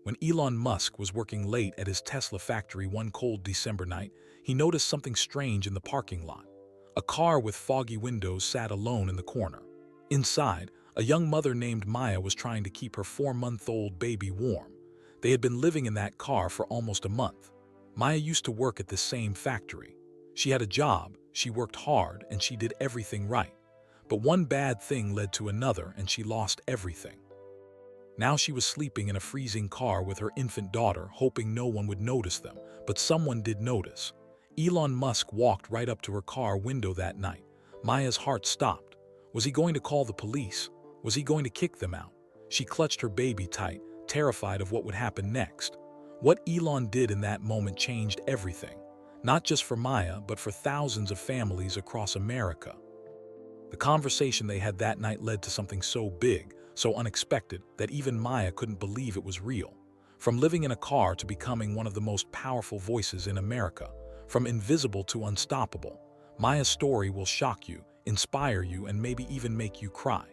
When Elon Musk was working late at his Tesla factory one cold December night, he noticed something strange in the parking lot. A car with foggy windows sat alone in the corner. Inside, a young mother named Maya was trying to keep her 4-month-old baby warm. They had been living in that car for almost a month. Maya used to work at this same factory. She had a job, she worked hard, and she did everything right. But one bad thing led to another, and she lost everything. Now she was sleeping in a freezing car with her infant daughter, hoping no one would notice them, but someone did notice. Elon Musk walked right up to her car window that night. Maya's heart stopped. Was he going to call the police? Was he going to kick them out? She clutched her baby tight, terrified of what would happen next. What Elon did in that moment changed everything, not just for Maya, but for thousands of families across America. The conversation they had that night led to something so big, so unexpected, that even Maya couldn't believe it was real. From living in a car to becoming one of the most powerful voices in America, from invisible to unstoppable, Maya's story will shock you, inspire you, and maybe even make you cry.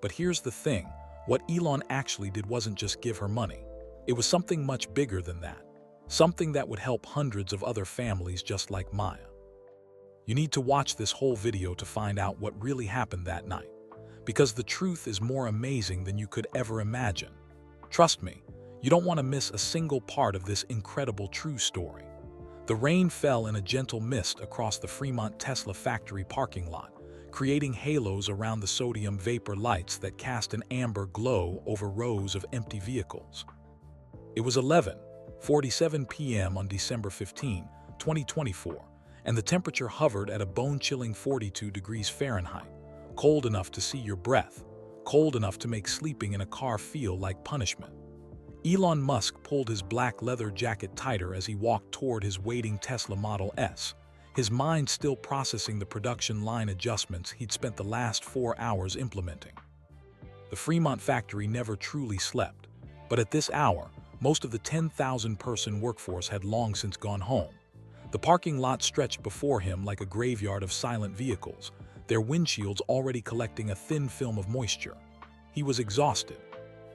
But here's the thing, what Elon actually did wasn't just give her money. It was something much bigger than that. Something that would help hundreds of other families just like Maya. You need to watch this whole video to find out what really happened that night. Because the truth is more amazing than you could ever imagine. Trust me, you don't want to miss a single part of this incredible true story. The rain fell in a gentle mist across the Fremont Tesla factory parking lot, creating halos around the sodium vapor lights that cast an amber glow over rows of empty vehicles. It was 11:47 p.m. on December 15, 2024, and the temperature hovered at a bone-chilling 42 degrees Fahrenheit, cold enough to see your breath, cold enough to make sleeping in a car feel like punishment. Elon Musk pulled his black leather jacket tighter as he walked toward his waiting Tesla Model S, his mind still processing the production line adjustments he'd spent the last 4 hours implementing. The Fremont factory never truly slept, but at this hour, most of the 10,000-person workforce had long since gone home. The parking lot stretched before him like a graveyard of silent vehicles, their windshields already collecting a thin film of moisture. He was exhausted,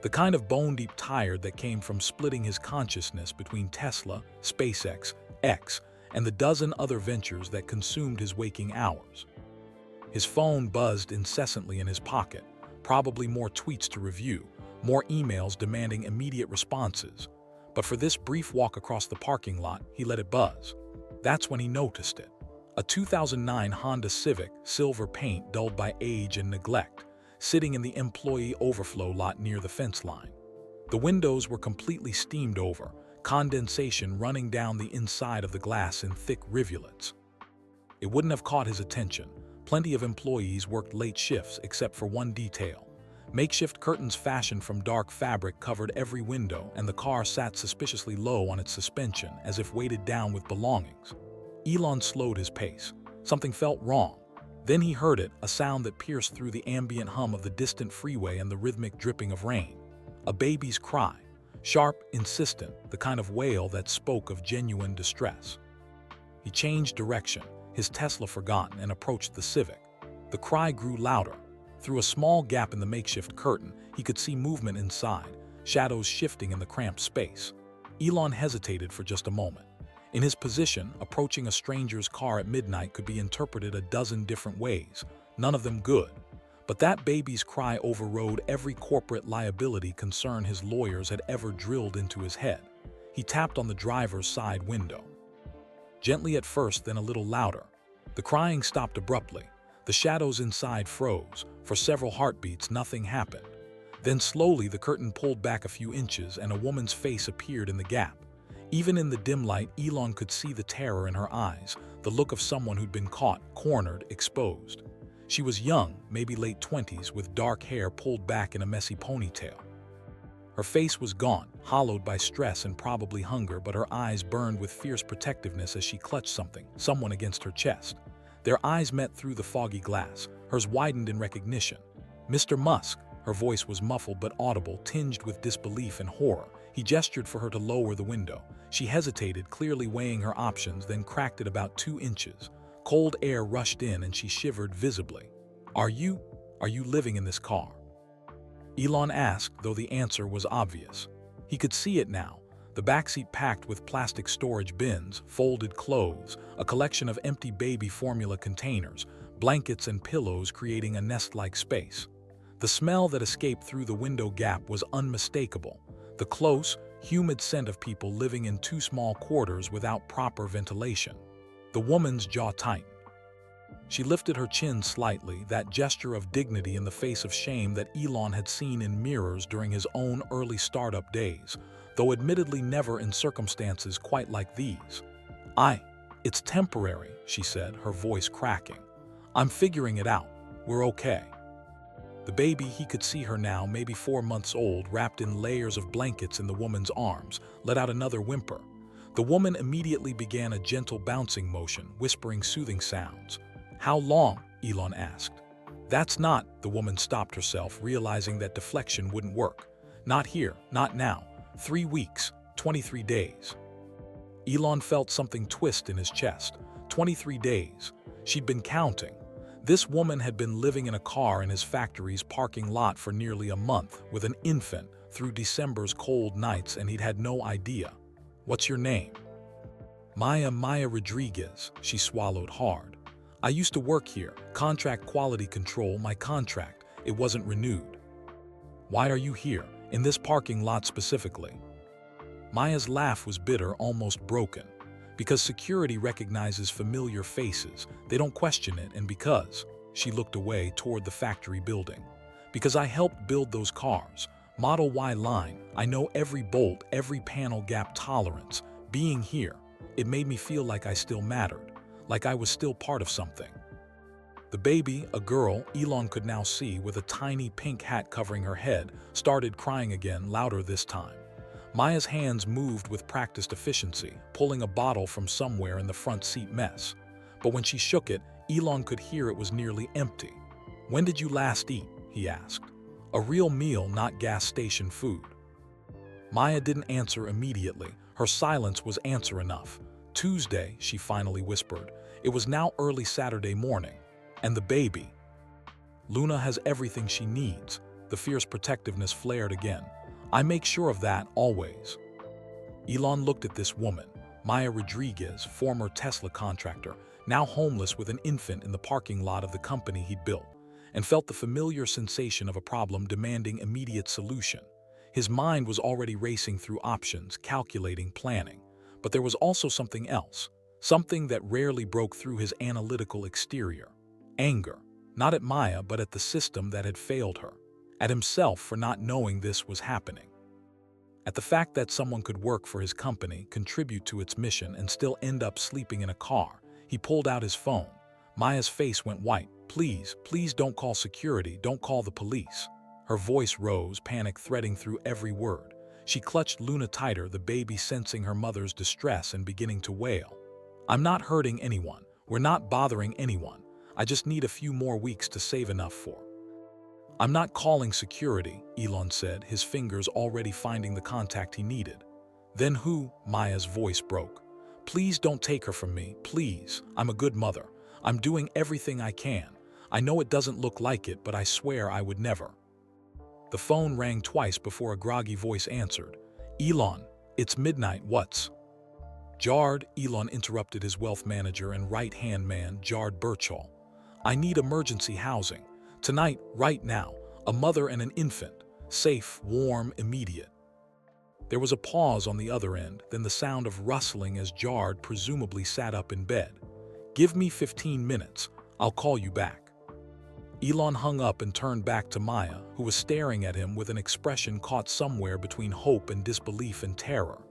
the kind of bone-deep tired that came from splitting his consciousness between Tesla, SpaceX, X, and the dozen other ventures that consumed his waking hours. His phone buzzed incessantly in his pocket, probably more tweets to review, more emails demanding immediate responses. But for this brief walk across the parking lot, he let it buzz. That's when he noticed it. A 2009 Honda Civic, silver paint dulled by age and neglect, sitting in the employee overflow lot near the fence line. The windows were completely steamed over, condensation running down the inside of the glass in thick rivulets. It wouldn't have caught his attention. Plenty of employees worked late shifts except for one detail. Makeshift curtains fashioned from dark fabric covered every window, and the car sat suspiciously low on its suspension as if weighted down with belongings. Elon slowed his pace. Something felt wrong. Then he heard it, a sound that pierced through the ambient hum of the distant freeway and the rhythmic dripping of rain. A baby's cry, sharp, insistent, the kind of wail that spoke of genuine distress. He changed direction, his Tesla forgotten, and approached the Civic. The cry grew louder. Through a small gap in the makeshift curtain, he could see movement inside, shadows shifting in the cramped space. Elon hesitated for just a moment. In his position, approaching a stranger's car at midnight could be interpreted a dozen different ways, none of them good. But that baby's cry overrode every corporate liability concern his lawyers had ever drilled into his head. He tapped on the driver's side window. Gently at first, then a little louder. The crying stopped abruptly. The shadows inside froze. For several heartbeats, nothing happened. Then slowly the curtain pulled back a few inches and a woman's face appeared in the gap. Even in the dim light, Elon could see the terror in her eyes, the look of someone who'd been caught, cornered, exposed. She was young, maybe late 20s, with dark hair pulled back in a messy ponytail. Her face was gaunt, hollowed by stress and probably hunger, but her eyes burned with fierce protectiveness as she clutched someone against her chest. Their eyes met through the foggy glass. Hers widened in recognition. "Mr. Musk," her voice was muffled but audible, tinged with disbelief and horror. He gestured for her to lower the window. She hesitated, clearly weighing her options, then cracked it about 2 inches. Cold air rushed in and she shivered visibly. Are you living in this car?" Elon asked, though the answer was obvious. He could see it now. The backseat packed with plastic storage bins, folded clothes, a collection of empty baby formula containers, blankets and pillows creating a nest-like space. The smell that escaped through the window gap was unmistakable. The close, humid scent of people living in two small quarters without proper ventilation. The woman's jaw tightened. She lifted her chin slightly, that gesture of dignity in the face of shame that Elon had seen in mirrors during his own early startup days, though admittedly never in circumstances quite like these. It's temporary, she said, her voice cracking. I'm figuring it out. We're okay. The baby, he could see her now, maybe 4 months old, wrapped in layers of blankets in the woman's arms, let out another whimper. The woman immediately began a gentle bouncing motion, whispering soothing sounds. How long? Elon asked. That's not, the woman stopped herself, realizing that deflection wouldn't work. Not here, not now. 3 weeks, 23 days. Elon felt something twist in his chest. 23 days. She'd been counting. This woman had been living in a car in his factory's parking lot for nearly a month, with an infant, through December's cold nights, and he'd had no idea. What's your name? Maya Rodriguez, she swallowed hard. I used to work here, contract quality control, my contract. It wasn't renewed. Why are you here, in this parking lot specifically? Maya's laugh was bitter, almost broken. Because security recognizes familiar faces, they don't question it, and because, she looked away toward the factory building. Because I helped build those cars, Model Y line, I know every bolt, every panel gap tolerance. Being here, it made me feel like I still mattered, like I was still part of something. The baby, a girl Elon could now see with a tiny pink hat covering her head, started crying again, louder this time. Maya's hands moved with practiced efficiency, pulling a bottle from somewhere in the front seat mess. But when she shook it, Elon could hear it was nearly empty. When did you last eat? He asked. A real meal, not gas station food. Maya didn't answer immediately. Her silence was answer enough. Tuesday, she finally whispered. It was now early Saturday morning. And the baby? Luna has everything she needs. The fierce protectiveness flared again. I make sure of that, always. Elon looked at this woman, Maya Rodriguez, former Tesla contractor, now homeless with an infant in the parking lot of the company he'd built, and felt the familiar sensation of a problem demanding immediate solution. His mind was already racing through options, calculating, planning. But there was also something else, something that rarely broke through his analytical exterior. Anger, not at Maya but at the system that had failed her. At himself for not knowing this was happening. At the fact that someone could work for his company, contribute to its mission, and still end up sleeping in a car. He pulled out his phone. Maya's face went white. Please, please don't call security, don't call the police. Her voice rose, panic threading through every word. She clutched Luna tighter, the baby sensing her mother's distress and beginning to wail. I'm not hurting anyone. We're not bothering anyone. I just need a few more weeks to save enough for. I'm not calling security, Elon said, his fingers already finding the contact he needed. Then who? Maya's voice broke. Please don't take her from me, please. I'm a good mother. I'm doing everything I can. I know it doesn't look like it, but I swear I would never. The phone rang twice before a groggy voice answered. Elon, it's midnight, what's? Jard, Elon interrupted his wealth manager and right-hand man, Jard Birchall. I need emergency housing. Tonight, right now, a mother and an infant. Safe, warm, immediate. There was a pause on the other end, then the sound of rustling as Jard presumably sat up in bed. Give me 15 minutes. I'll call you back. Elon hung up and turned back to Maya, who was staring at him with an expression caught somewhere between hope and disbelief and terror.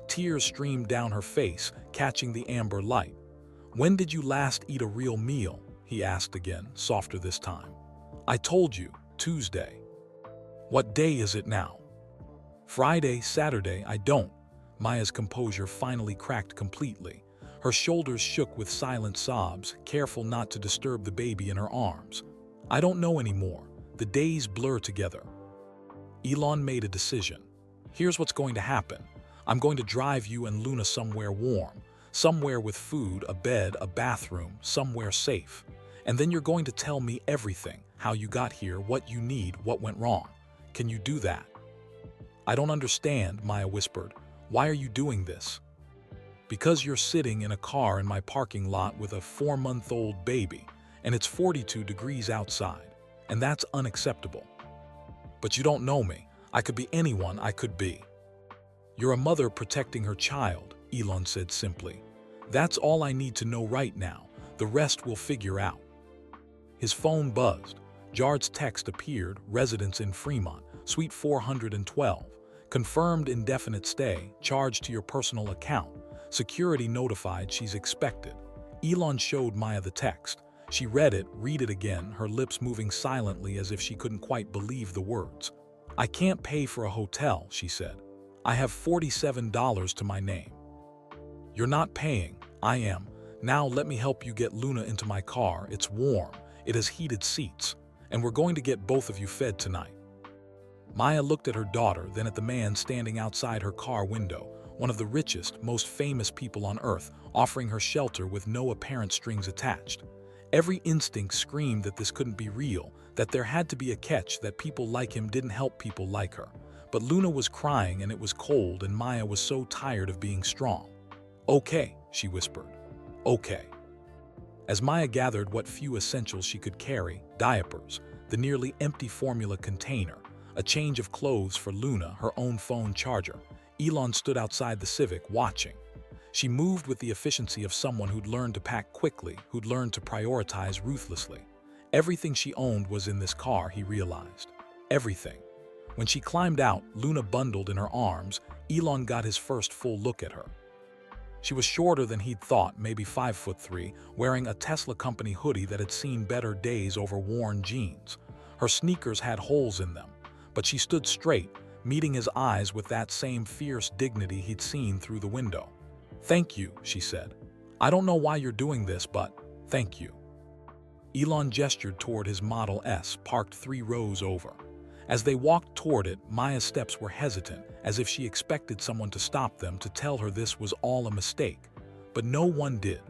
Tears streamed down her face, catching the amber light. When did you last eat a real meal? He asked again, softer this time. I told you, Tuesday. What day is it now? Friday, Saturday, I don't. Maya's composure finally cracked completely. Her shoulders shook with silent sobs, careful not to disturb the baby in her arms. I don't know anymore. The days blur together. Elon made a decision. Here's what's going to happen. I'm going to drive you and Luna somewhere warm, somewhere with food, a bed, a bathroom, somewhere safe. And then you're going to tell me everything, how you got here, what you need, what went wrong. Can you do that? I don't understand, Maya whispered. Why are you doing this? Because you're sitting in a car in my parking lot with a 4-month-old baby, and it's 42 degrees outside, and that's unacceptable. But you don't know me. I could be anyone I could be. You're a mother protecting her child, Elon said simply. That's all I need to know right now. The rest we'll figure out. His phone buzzed. Jared's text appeared, residence in Fremont, Suite 412. Confirmed indefinite stay, charged to your personal account. Security notified she's expected. Elon showed Maya the text. She read it again, her lips moving silently as if she couldn't quite believe the words. I can't pay for a hotel, she said. I have $47 to my name. You're not paying. I am. Now let me help you get Luna into my car. It's warm. It has heated seats. And we're going to get both of you fed tonight. Maya looked at her daughter, then at the man standing outside her car window, one of the richest, most famous people on earth, offering her shelter with no apparent strings attached. Every instinct screamed that this couldn't be real, that there had to be a catch, that people like him didn't help people like her. But Luna was crying and it was cold, and Maya was so tired of being strong. Okay, she whispered. Okay. As Maya gathered what few essentials she could carry, diapers, the nearly empty formula container, a change of clothes for Luna, her own phone charger, Elon stood outside the Civic watching. She moved with the efficiency of someone who'd learned to pack quickly, who'd learned to prioritize ruthlessly. Everything she owned was in this car, he realized. Everything. When she climbed out, Luna bundled in her arms, Elon got his first full look at her. She was shorter than he'd thought, maybe 5'3", wearing a Tesla company hoodie that had seen better days over worn jeans. Her sneakers had holes in them, but she stood straight, meeting his eyes with that same fierce dignity he'd seen through the window. Thank you, she said. I don't know why you're doing this, but thank you. Elon gestured toward his Model S, parked 3 rows over. As they walked toward it, Maya's steps were hesitant, as if she expected someone to stop them, to tell her this was all a mistake. But no one did.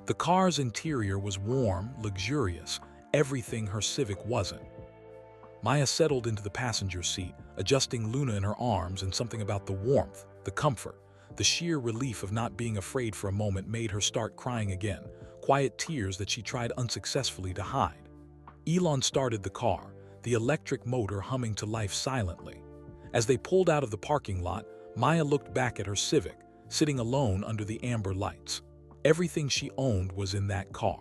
The car's interior was warm, luxurious, everything her Civic wasn't. Maya settled into the passenger seat, adjusting Luna in her arms, and something about the warmth, the comfort, the sheer relief of not being afraid for a moment made her start crying again, quiet tears that she tried unsuccessfully to hide. Elon started the car, the electric motor humming to life silently. As they pulled out of the parking lot, Maya looked back at her Civic, sitting alone under the amber lights. Everything she owned was in that car.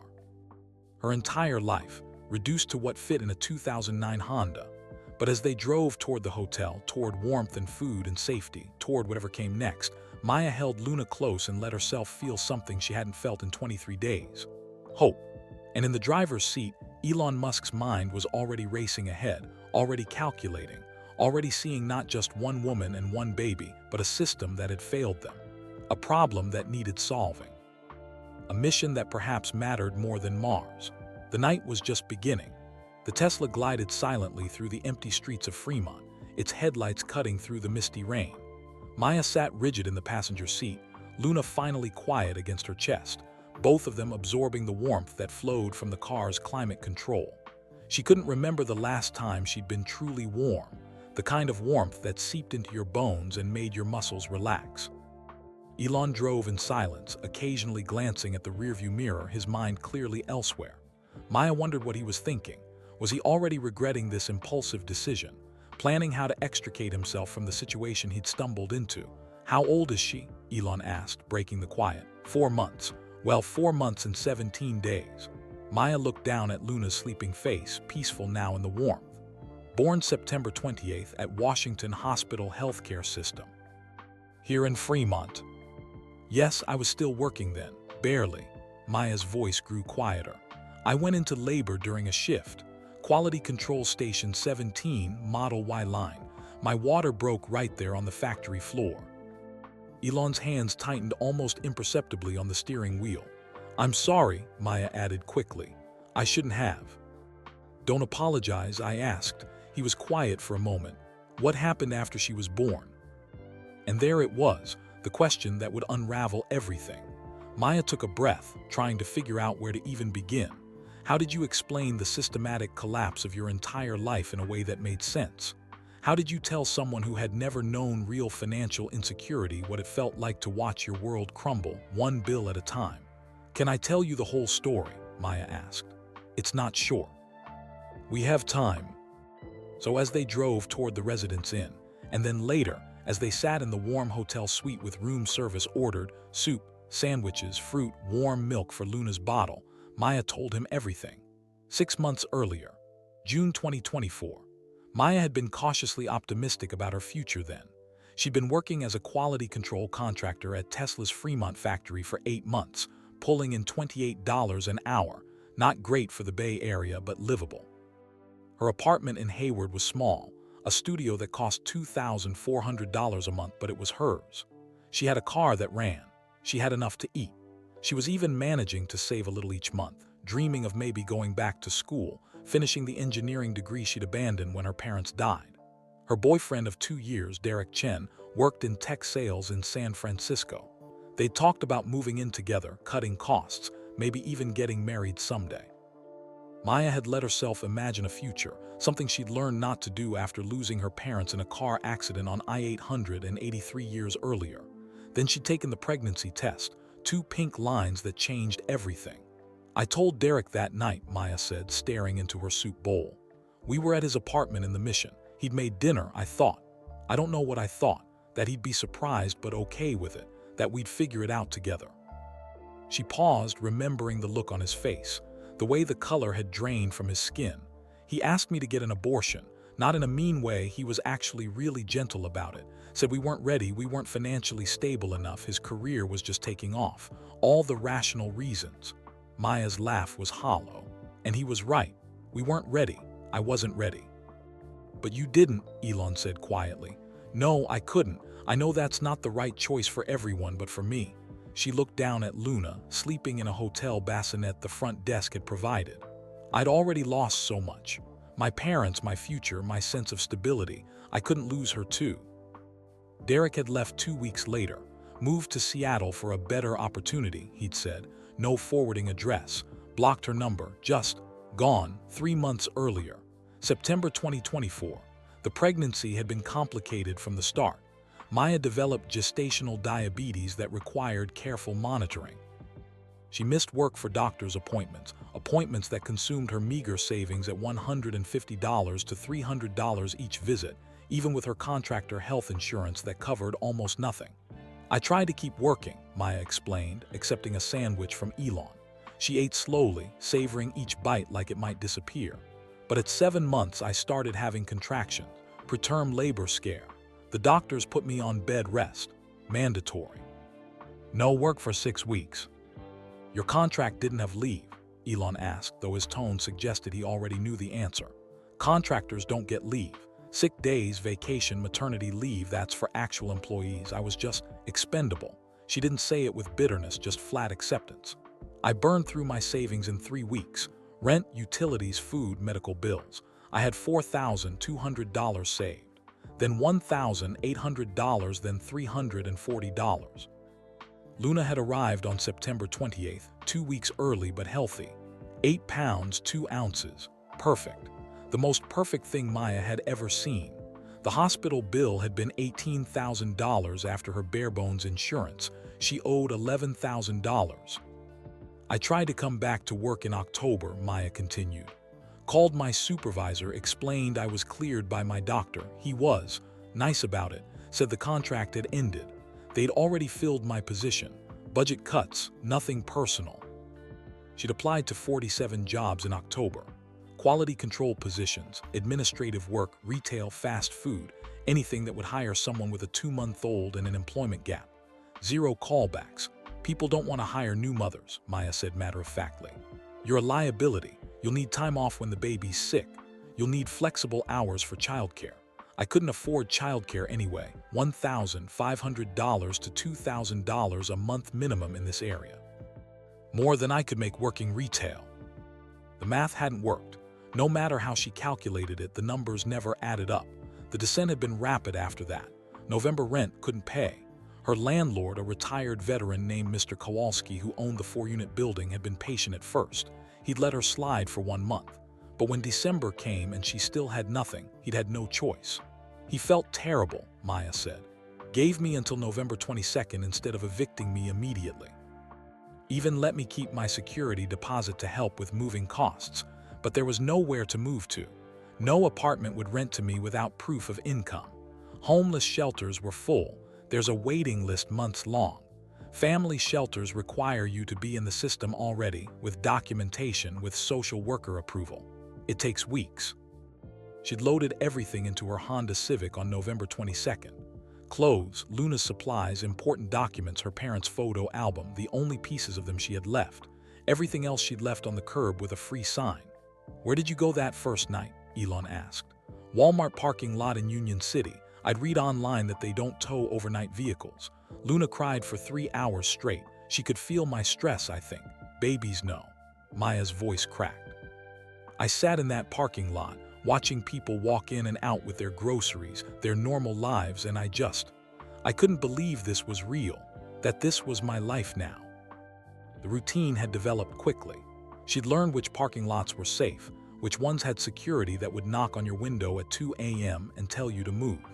Her entire life, reduced to what fit in a 2009 Honda. But as they drove toward the hotel, toward warmth and food and safety, toward whatever came next, Maya held Luna close and let herself feel something she hadn't felt in 23 days. Hope. And in the driver's seat, Elon Musk's mind was already racing ahead, already calculating, already seeing not just one woman and one baby, but a system that had failed them, a problem that needed solving, a mission that perhaps mattered more than Mars. The night was just beginning. The Tesla glided silently through the empty streets of Fremont, its headlights cutting through the misty rain. Maya sat rigid in the passenger seat, Luna finally quiet against her chest, both of them absorbing the warmth that flowed from the car's climate control. She couldn't remember the last time she'd been truly warm, the kind of warmth that seeped into your bones and made your muscles relax. Elon drove in silence, occasionally glancing at the rearview mirror, his mind clearly elsewhere. Maya wondered what he was thinking. Was he already regretting this impulsive decision, planning how to extricate himself from the situation he'd stumbled into? How old is she? Elon asked, breaking the quiet. 4 months. Well, 4 months and 17 days. Maya looked down at Luna's sleeping face, peaceful now in the warmth. Born September 28th at Washington Hospital Healthcare System. Here in Fremont. Yes, I was still working then. Barely. Maya's voice grew quieter. I went into labor during a shift. Quality Control Station 17, Model Y line. My water broke right there on the factory floor. Elon's hands tightened almost imperceptibly on the steering wheel. I'm sorry, Maya added quickly. I shouldn't have. Don't apologize, I asked. He was quiet for a moment. What happened after she was born? And there it was, the question that would unravel everything. Maya took a breath, trying to figure out where to even begin. How did you explain the systematic collapse of your entire life in a way that made sense? How did you tell someone who had never known real financial insecurity what it felt like to watch your world crumble, one bill at a time? Can I tell you the whole story? Maya asked. It's not short. We have time. So as they drove toward the Residence Inn, and then later, as they sat in the warm hotel suite with room service ordered, soup, sandwiches, fruit, warm milk for Luna's bottle, Maya told him everything. 6 months earlier, June 2024, Maya had been cautiously optimistic about her future then. She'd been working as a quality control contractor at Tesla's Fremont factory for 8 months, pulling in $28 an hour, not great for the Bay Area but livable. Her apartment in Hayward was small, a studio that cost $2,400 a month, but it was hers. She had a car that ran. She had enough to eat. She was even managing to save a little each month, dreaming of maybe going back to school, finishing the engineering degree she'd abandoned when her parents died. Her boyfriend of 2 years, Derek Chen, worked in tech sales in San Francisco. They talked about moving in together, cutting costs, maybe even getting married someday. Maya had let herself imagine a future, something she'd learned not to do after losing her parents in a car accident on I-800 83 years earlier. Then she'd taken the pregnancy test, 2 pink lines that changed everything. I told Derek that night, Maya said, staring into her soup bowl. We were at his apartment in the Mission. He'd made dinner, I thought. I don't know what I thought, that he'd be surprised but okay with it, that we'd figure it out together. She paused, remembering the look on his face, the way the color had drained from his skin. He asked me to get an abortion, not in a mean way. He was actually really gentle about it. Said we weren't ready, we weren't financially stable enough, his career was just taking off. All the rational reasons. Maya's laugh was hollow. And he was right. We weren't ready. I wasn't ready. But you didn't, Elon said quietly. No, I couldn't. I know that's not the right choice for everyone, but for me. She looked down at Luna, sleeping in a hotel bassinet the front desk had provided. I'd already lost so much. My parents, my future, my sense of stability. I couldn't lose her too. Derek had left 2 weeks later, moved to Seattle for a better opportunity, he'd said. No forwarding address, blocked her number, just gone 3 months earlier. September 2024. The pregnancy had been complicated from the start. Maya developed gestational diabetes that required careful monitoring. She missed work for doctor's appointments that consumed her meager savings at $150 to $300 each visit, even with her contractor health insurance that covered almost nothing. I tried to keep working, Maya explained, accepting a sandwich from Elon. She ate slowly, savoring each bite like it might disappear. But at 7 months, I started having contractions, preterm labor scare. The doctors put me on bed rest, mandatory. No work for 6 weeks. Your contract didn't have leave, Elon asked, though his tone suggested he already knew the answer. Contractors don't get leave. Sick days, vacation, maternity leave, that's for actual employees. I was just expendable. She didn't say it with bitterness, just flat acceptance. I burned through my savings in 3 weeks. Rent, utilities, food, medical bills. I had $4,200 saved. Then $1,800, then $340. Luna had arrived on September 28th, 2 weeks early but healthy. 8 pounds, 2 ounces. Perfect. The most perfect thing Maya had ever seen. The hospital bill had been $18,000 after her bare-bones insurance. She owed $11,000. I tried to come back to work in October, Maya continued. Called my supervisor, explained I was cleared by my doctor. He was nice about it, said the contract had ended. They'd already filled my position. Budget cuts, nothing personal. She'd applied to 47 jobs in October. Quality control positions, administrative work, retail, fast food, anything that would hire someone with a 2-month-old and an employment gap. 0 callbacks. People don't want to hire new mothers, Maya said matter-of-factly. You're a liability. You'll need time off when the baby's sick. You'll need flexible hours for childcare. I couldn't afford childcare anyway. $1,500 to $2,000 a month minimum in this area. More than I could make working retail. The math hadn't worked. No matter how she calculated it, the numbers never added up. The descent had been rapid after that. November rent couldn't pay. Her landlord, a retired veteran named Mr. Kowalski who owned the 4-unit building, had been patient at first. He'd let her slide for 1 month. But when December came and she still had nothing, he'd had no choice. He felt terrible, Maya said. Gave me until November 22nd instead of evicting me immediately. Even let me keep my security deposit to help with moving costs, but there was nowhere to move to. No apartment would rent to me without proof of income. Homeless shelters were full. There's a waiting list months long. Family shelters require you to be in the system already, with documentation, with social worker approval. It takes weeks. She'd loaded everything into her Honda Civic on November 22nd. Clothes, Luna's supplies, important documents, her parents' photo album, the only pieces of them she had left. Everything else she'd left on the curb with a free sign. "Where did you go that first night?" Elon asked. "Walmart parking lot in Union City. I'd read online that they don't tow overnight vehicles." Luna cried for 3 hours straight. "She could feel my stress, I think. Babies know." Maya's voice cracked. "I sat in that parking lot, watching people walk in and out with their groceries, their normal lives, and I couldn't believe this was real, that this was my life now." The routine had developed quickly. She'd learned which parking lots were safe, which ones had security that would knock on your window at 2 a.m. and tell you to move.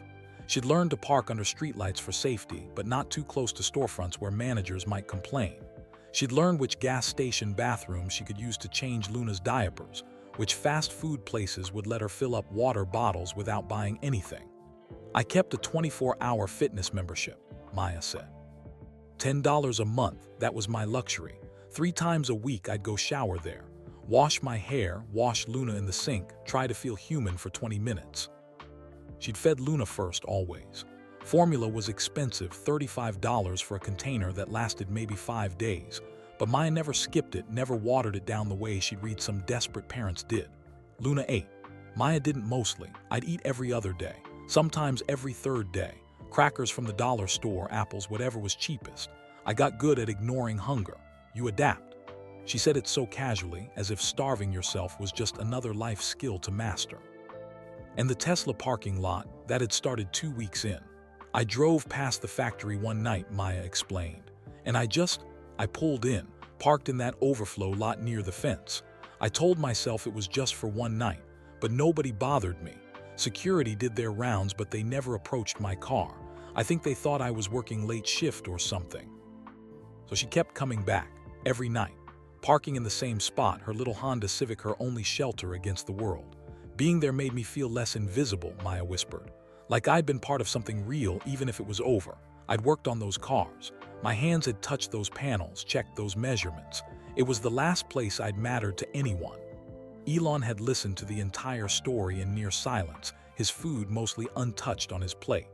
She'd learned to park under streetlights for safety, but not too close to storefronts where managers might complain. She'd learned which gas station bathrooms she could use to change Luna's diapers, which fast food places would let her fill up water bottles without buying anything. "I kept a 24-hour fitness membership," Maya said. $10 a month, that was my luxury. 3 times a week I'd go shower there, wash my hair, wash Luna in the sink, try to feel human for 20 minutes. She'd fed Luna first, always. Formula was expensive, $35 for a container that lasted maybe 5 days. But Maya never skipped it, never watered it down the way she'd read some desperate parents did. Luna ate. Maya didn't mostly. I'd eat every other day, sometimes every third day. Crackers from the dollar store, apples, whatever was cheapest. I got good at ignoring hunger. You adapt. She said it so casually, as if starving yourself was just another life skill to master. And the Tesla parking lot, that had started 2 weeks in. "I drove past the factory one night," Maya explained, "and I pulled in, parked in that overflow lot near the fence. I told myself it was just for one night, but nobody bothered me. Security did their rounds, but they never approached my car. I think they thought I was working late shift or something." So she kept coming back, every night, parking in the same spot, her little Honda Civic her only shelter against the world. "Being there made me feel less invisible," Maya whispered. "Like I'd been part of something real, even if it was over. I'd worked on those cars. My hands had touched those panels, checked those measurements. It was the last place I'd mattered to anyone." Elon had listened to the entire story in near silence, his food mostly untouched on his plate.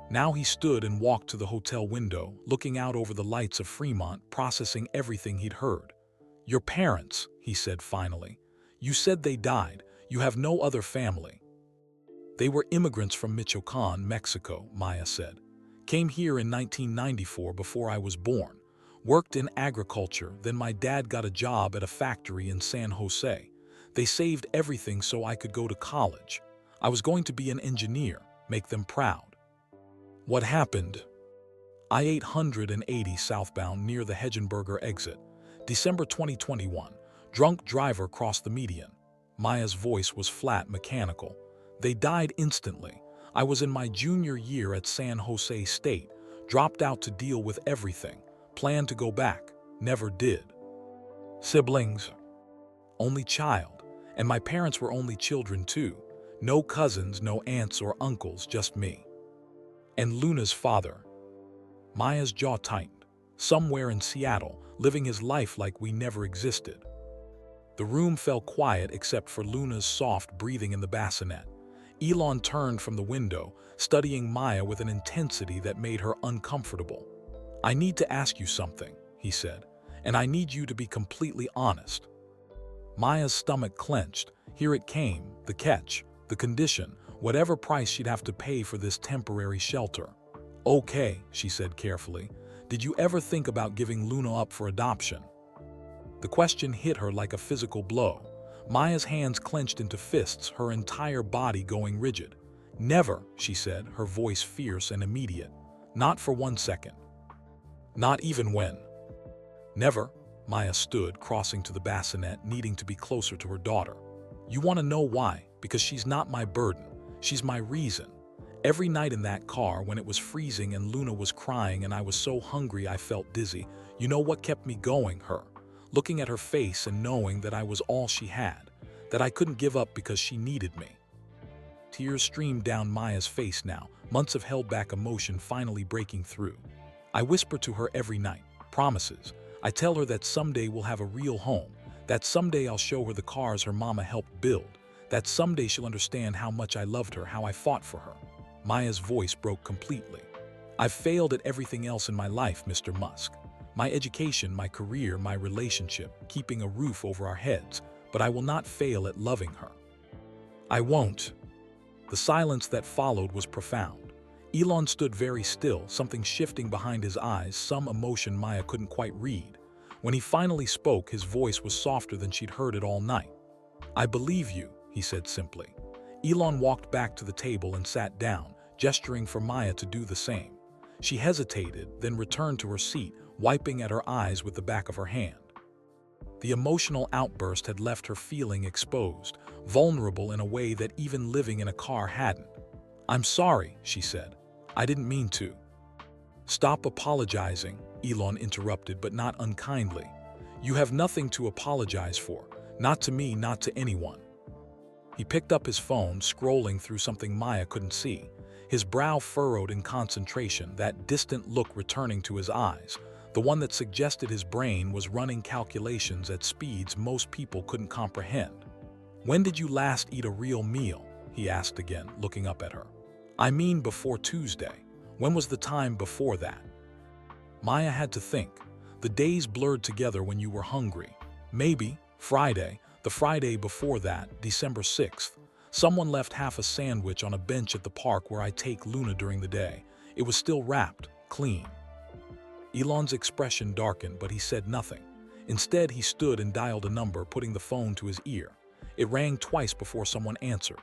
Now he stood and walked to the hotel window, looking out over the lights of Fremont, processing everything he'd heard. "Your parents," he said finally. "You said they died. You have no other family." "They were immigrants from Michoacan, Mexico," Maya said. "Came here in 1994 before I was born. Worked in agriculture, then my dad got a job at a factory in San Jose. They saved everything so I could go to college. I was going to be an engineer, make them proud." "What happened?" I-880 southbound near the Hegenberger exit. December 2021. Drunk driver crossed the median. Maya's voice was flat, mechanical. "They died instantly. I was in my junior year at San Jose State, dropped out to deal with everything. Planned to go back, never did." "Siblings?" "Only child. And my parents were only children too. No cousins, no aunts or uncles, just me." "And Luna's father?" Maya's jaw tightened. "Somewhere in Seattle, living his life like we never existed." The room fell quiet except for Luna's soft breathing in the bassinet. Elon turned from the window, studying Maya with an intensity that made her uncomfortable. "I need to ask you something," he said, "and I need you to be completely honest." Maya's stomach clenched. Here it came, the catch, the condition, whatever price she'd have to pay for this temporary shelter. "Okay," she said carefully, "did you ever think about giving Luna up for adoption?" The question hit her like a physical blow. Maya's hands clenched into fists, her entire body going rigid. "Never," she said, her voice fierce and immediate. "Not for 1 second. Not even when." "Never." Maya stood, crossing to the bassinet, needing to be closer to her daughter. "You want to know why? Because she's not my burden. She's my reason. Every night in that car, when it was freezing and Luna was crying and I was so hungry I felt dizzy, you know what kept me going? Her. Looking at her face and knowing that I was all she had, that I couldn't give up because she needed me. Tears streamed down Maya's face now, months of held-back emotion finally breaking through. I whisper to her every night, promises. I tell her that someday we'll have a real home, that someday I'll show her the cars her mama helped build, that someday she'll understand how much I loved her, how I fought for her. Maya's voice broke completely. I've failed at everything else in my life, Mr. Musk. My education, my career, my relationship, keeping a roof over our heads, but I will not fail at loving her. I won't. The silence that followed was profound. Elon stood very still, something shifting behind his eyes, some emotion Maya couldn't quite read. When he finally spoke, his voice was softer than she'd heard it all night. I believe you, he said simply. Elon walked back to the table and sat down, gesturing for Maya to do the same. She hesitated, then returned to her seat, wiping at her eyes with the back of her hand. The emotional outburst had left her feeling exposed, vulnerable in a way that even living in a car hadn't. I'm sorry, she said. I didn't mean to. Stop apologizing, Elon interrupted, but not unkindly. You have nothing to apologize for, not to me, not to anyone. He picked up his phone, scrolling through something Maya couldn't see. His brow furrowed in concentration, that distant look returning to his eyes, the one that suggested his brain was running calculations at speeds most people couldn't comprehend. When did you last eat a real meal? He asked again, looking up at her. I mean before Tuesday. When was the time before that? Maya had to think. The days blurred together when you were hungry. Maybe Friday, the Friday before that, December 6th. Someone left half a sandwich on a bench at the park where I take Luna during the day. It was still wrapped, clean. Elon's expression darkened, but he said nothing. Instead, he stood and dialed a number, putting the phone to his ear. It rang twice before someone answered.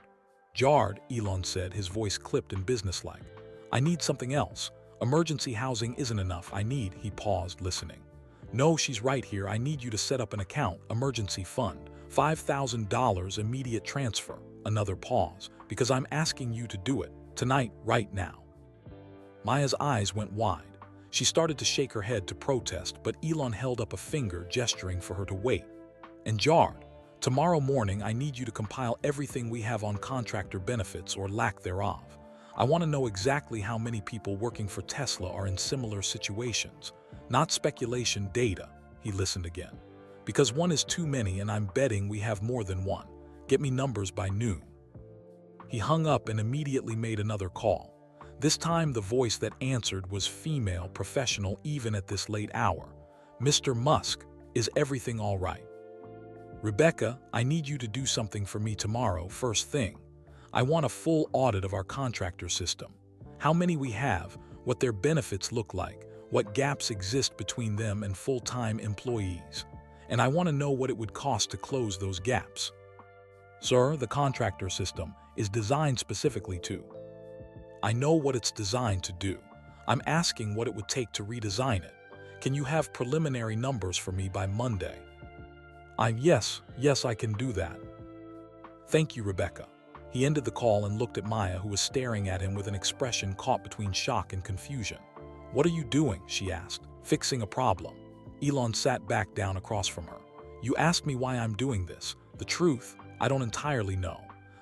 Jarred, Elon said, his voice clipped and businesslike. I need something else. Emergency housing isn't enough. He paused, listening. No, she's right here. I need you to set up an account, emergency fund, $5,000 immediate transfer. Another pause, because I'm asking you to do it, tonight, right now. Maya's eyes went wide. She started to shake her head to protest, but Elon held up a finger, gesturing for her to wait. And Jarred, tomorrow morning I need you to compile everything we have on contractor benefits or lack thereof. I want to know exactly how many people working for Tesla are in similar situations. Not speculation, data. He listened again. Because one is too many and I'm betting we have more than one. Get me numbers by noon. He hung up and immediately made another call. This time the voice that answered was female, professional even at this late hour. Mr. Musk, is everything all right? Rebecca, I need you to do something for me tomorrow, first thing. I want a full audit of our contractor system. How many we have, what their benefits look like, what gaps exist between them and full-time employees. And I want to know what it would cost to close those gaps. Sir, the contractor system is designed specifically to. I know what it's designed to do. I'm asking what it would take to redesign it. Can you have preliminary numbers for me by Monday? Yes, I can do that. Thank you, Rebecca. He ended the call and looked at Maya, who was staring at him with an expression caught between shock and confusion. What are you doing? She asked. Fixing a problem. Elon sat back down across from her. You asked me why I'm doing this. The truth, I don't entirely know.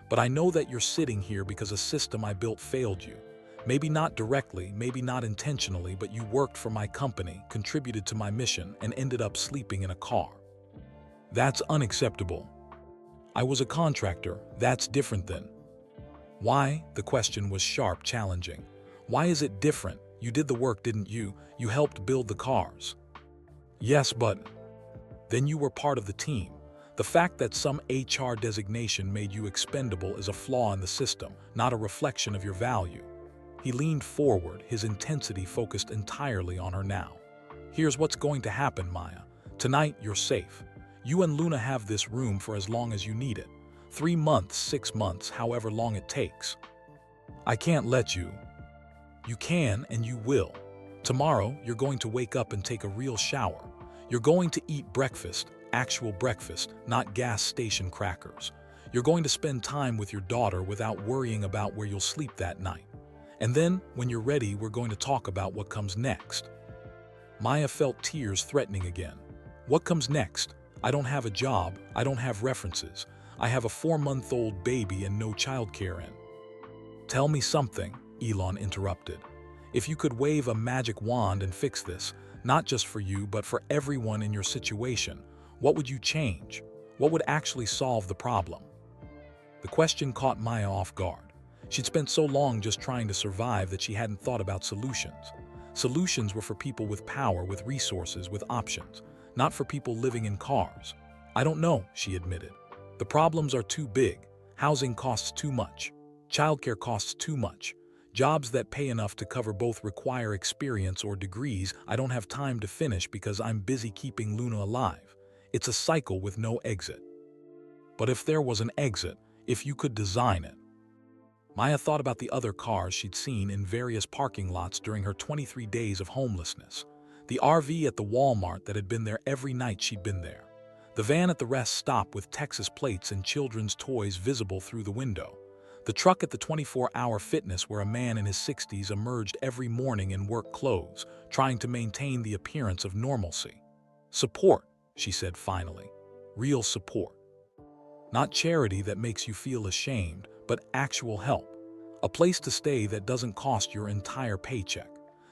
But I know that you're sitting here because a system I built failed you. Maybe not directly, maybe not intentionally, but you worked for my company, contributed to my mission, and ended up sleeping in a car. That's unacceptable. I was a contractor. That's different than. Why? The question was sharp, challenging. Why is it different? You did the work, didn't you? You helped build the cars. Yes, but then you were part of the team. The fact that some HR designation made you expendable is a flaw in the system, not a reflection of your value. He leaned forward, his intensity focused entirely on her now. Here's what's going to happen, Maya. Tonight, you're safe. You and Luna have this room for as long as you need it. 3 months, 6 months, however long it takes. I can't let you. You can and you will. Tomorrow, you're going to wake up and take a real shower. You're going to eat breakfast, actual breakfast, not gas station crackers. You're going to spend time with your daughter without worrying about where you'll sleep that night. And then, when you're ready, we're going to talk about what comes next. Maya felt tears threatening again. What comes next? I don't have a job, I don't have references. I have a 4-month-old baby and no childcare in. Tell me something, Elon interrupted. If you could wave a magic wand and fix this, not just for you but for everyone in your situation, what would you change? What would actually solve the problem? The question caught Maya off guard. She'd spent so long just trying to survive that she hadn't thought about solutions. Solutions were for people with power, with resources, with options, not for people living in cars. I don't know, she admitted. The problems are too big. Housing costs too much. Childcare costs too much. Jobs that pay enough to cover both require experience or degrees I don't have time to finish because I'm busy keeping Luna alive. It's a cycle with no exit. But if there was an exit, if you could design it. Maya thought about the other cars she'd seen in various parking lots during her 23 days of homelessness. The RV at the Walmart that had been there every night she'd been there. The van at the rest stop with Texas plates and children's toys visible through the window. The truck at the 24-hour fitness where a man in his 60s emerged every morning in work clothes, trying to maintain the appearance of normalcy. Support, she said finally. Real support. Not charity that makes you feel ashamed, but actual help. A place to stay that doesn't cost your entire paycheck.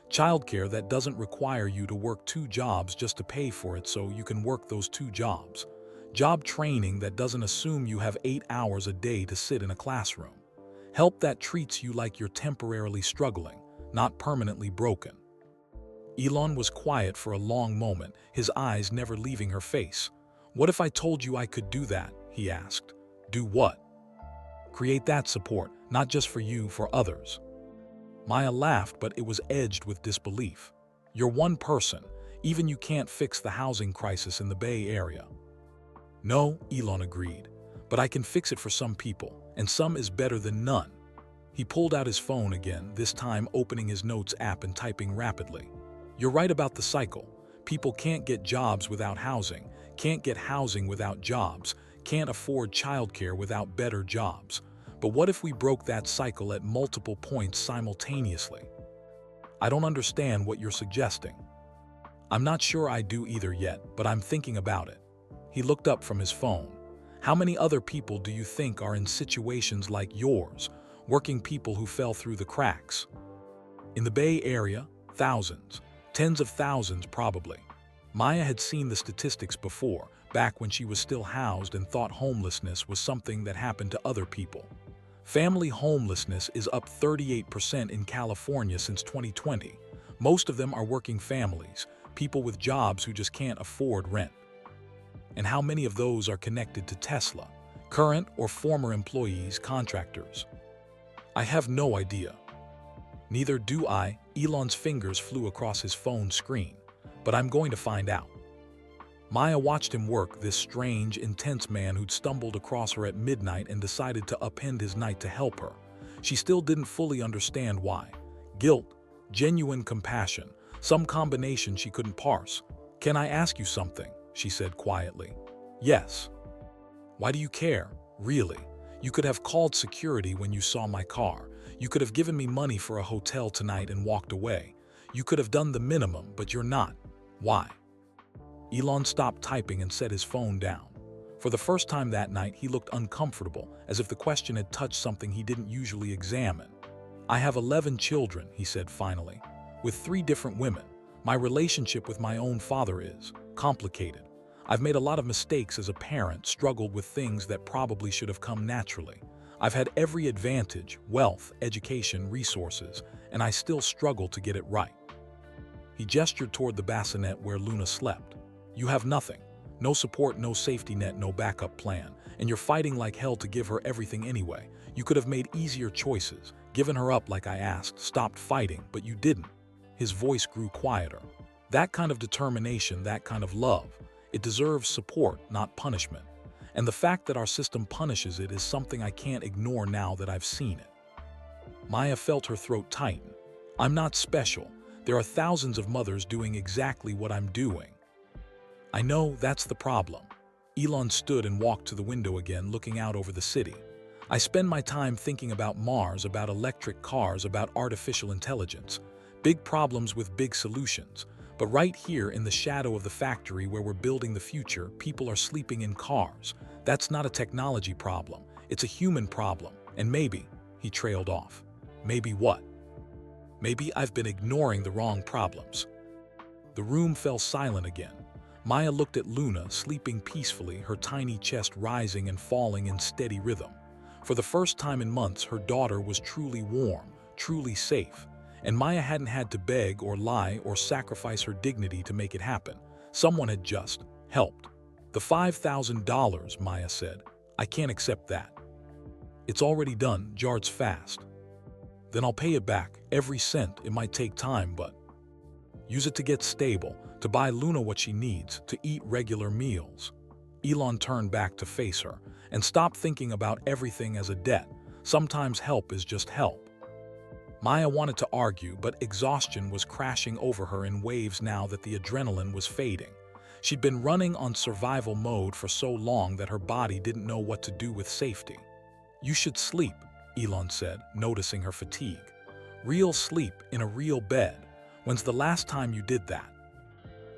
Childcare that doesn't require you to work 2 jobs just to pay for it so you can work those 2 jobs. Job training that doesn't assume you have 8 hours a day to sit in a classroom. Help that treats you like you're temporarily struggling, not permanently broken. Elon was quiet for a long moment, his eyes never leaving her face. What if I told you I could do that? He asked. Do what? Create that support, not just for you, for others. Maya laughed, but it was edged with disbelief. You're one person. Even you can't fix the housing crisis in the Bay Area. No, Elon agreed, but I can fix it for some people, and some is better than none. He pulled out his phone again, this time opening his notes app and typing rapidly. You're right about the cycle. People can't get jobs without housing, can't get housing without jobs, can't afford childcare without better jobs. But what if we broke that cycle at multiple points simultaneously? I don't understand what you're suggesting. I'm not sure I do either yet, but I'm thinking about it. He looked up from his phone. How many other people do you think are in situations like yours, working people who fell through the cracks? In the Bay Area, thousands, tens of thousands probably. Maya had seen the statistics before, back when she was still housed and thought homelessness was something that happened to other people. Family homelessness is up 38% in California since 2020. Most of them are working families, people with jobs who just can't afford rent. And how many of those are connected to Tesla, current or former employees, contractors? I have no idea. Neither do I. Elon's fingers flew across his phone screen, but I'm going to find out. Maya watched him work, this strange, intense man who'd stumbled across her at midnight and decided to upend his night to help her. She still didn't fully understand why. Guilt, genuine compassion, some combination she couldn't parse. Can I ask you something? She said quietly. Yes. Why do you care? Really? You could have called security when you saw my car. You could have given me money for a hotel tonight and walked away. You could have done the minimum, but you're not. Why? Elon stopped typing and set his phone down. For the first time that night, he looked uncomfortable, as if the question had touched something he didn't usually examine. I have 11 children, he said finally, with 3 different women. My relationship with my own father is complicated. I've made a lot of mistakes as a parent, struggled with things that probably should have come naturally. I've had every advantage, wealth, education, resources, and I still struggle to get it right. He gestured toward the bassinet where Luna slept. You have nothing. No support, no safety net, no backup plan, and you're fighting like hell to give her everything anyway. You could have made easier choices, given her up like I asked, stopped fighting, but you didn't. His voice grew quieter. That kind of determination, that kind of love, it deserves support, not punishment. And the fact that our system punishes it is something I can't ignore now that I've seen it. Maya felt her throat tighten. I'm not special. There are thousands of mothers doing exactly what I'm doing. I know, that's the problem. Elon stood and walked to the window again, looking out over the city. I spend my time thinking about Mars, about electric cars, about artificial intelligence. Big problems with big solutions. But right here in the shadow of the factory where we're building the future, people are sleeping in cars. That's not a technology problem. It's a human problem. And maybe, he trailed off. Maybe what? Maybe I've been ignoring the wrong problems. The room fell silent again. Maya looked at Luna, sleeping peacefully, her tiny chest rising and falling in steady rhythm. For the first time in months, her daughter was truly warm, truly safe. And Maya hadn't had to beg or lie or sacrifice her dignity to make it happen. Someone had just helped. The $5,000, Maya said. I can't accept that. It's already done, Jard's fast. Then I'll pay it back, every cent. It might take time, but use it to get stable, to buy Luna what she needs, to eat regular meals. Elon turned back to face her and stopped thinking about everything as a debt. Sometimes help is just help. Maya wanted to argue, but exhaustion was crashing over her in waves now that the adrenaline was fading. She'd been running on survival mode for so long that her body didn't know what to do with safety. You should sleep, Elon said, noticing her fatigue. Real sleep in a real bed. When's the last time you did that?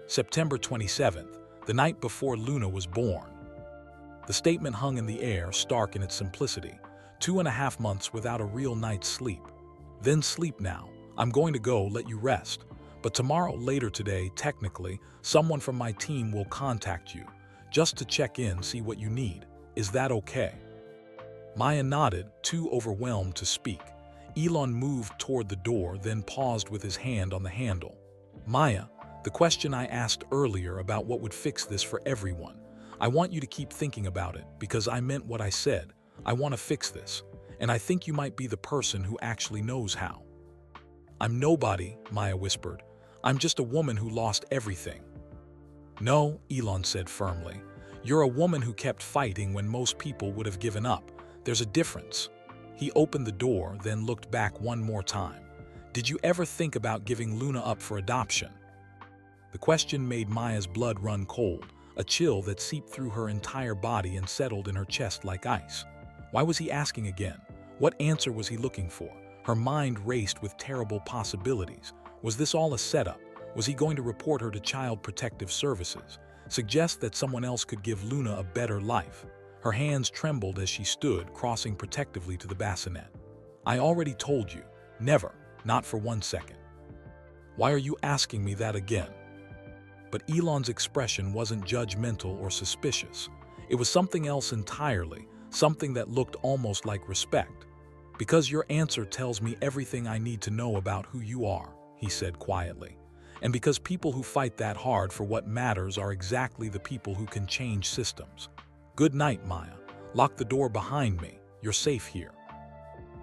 September 27th, the night before Luna was born. The statement hung in the air, stark in its simplicity. 2.5 months without a real night's sleep. Then sleep now. I'm going to go, let you rest. But tomorrow, later today, technically, someone from my team will contact you, just to check in, see what you need. Is that okay? Maya nodded, too overwhelmed to speak. Elon moved toward the door, then paused with his hand on the handle. Maya, the question I asked earlier about what would fix this for everyone. I want you to keep thinking about it, because I meant what I said. I want to fix this. And I think you might be the person who actually knows how. I'm nobody, Maya whispered. I'm just a woman who lost everything. No, Elon said firmly. You're a woman who kept fighting when most people would have given up. There's a difference. He opened the door, then looked back one more time. Did you ever think about giving Luna up for adoption? The question made Maya's blood run cold, a chill that seeped through her entire body and settled in her chest like ice. Why was he asking again? What answer was he looking for? Her mind raced with terrible possibilities. Was this all a setup? Was he going to report her to Child Protective Services? Suggest that someone else could give Luna a better life? Her hands trembled as she stood, crossing protectively to the bassinet. I already told you. Never. Not for 1 second. Why are you asking me that again? But Elon's expression wasn't judgmental or suspicious. It was something else entirely, something that looked almost like respect. Because your answer tells me everything I need to know about who you are, he said quietly. And because people who fight that hard for what matters are exactly the people who can change systems. Good night, Maya. Lock the door behind me. You're safe here.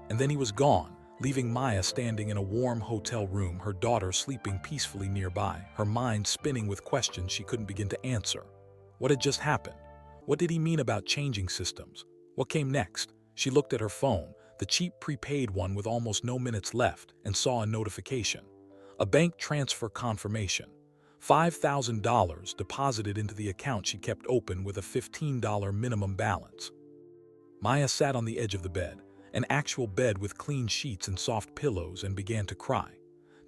And then he was gone, leaving Maya standing in a warm hotel room, her daughter sleeping peacefully nearby, her mind spinning with questions she couldn't begin to answer. What had just happened? What did he mean about changing systems? What came next? She looked at her phone, the cheap prepaid one with almost no minutes left, and saw a notification. A bank transfer confirmation. $5,000 deposited into the account she kept open with a $15 minimum balance. Maya sat on the edge of the bed, an actual bed with clean sheets and soft pillows, and began to cry.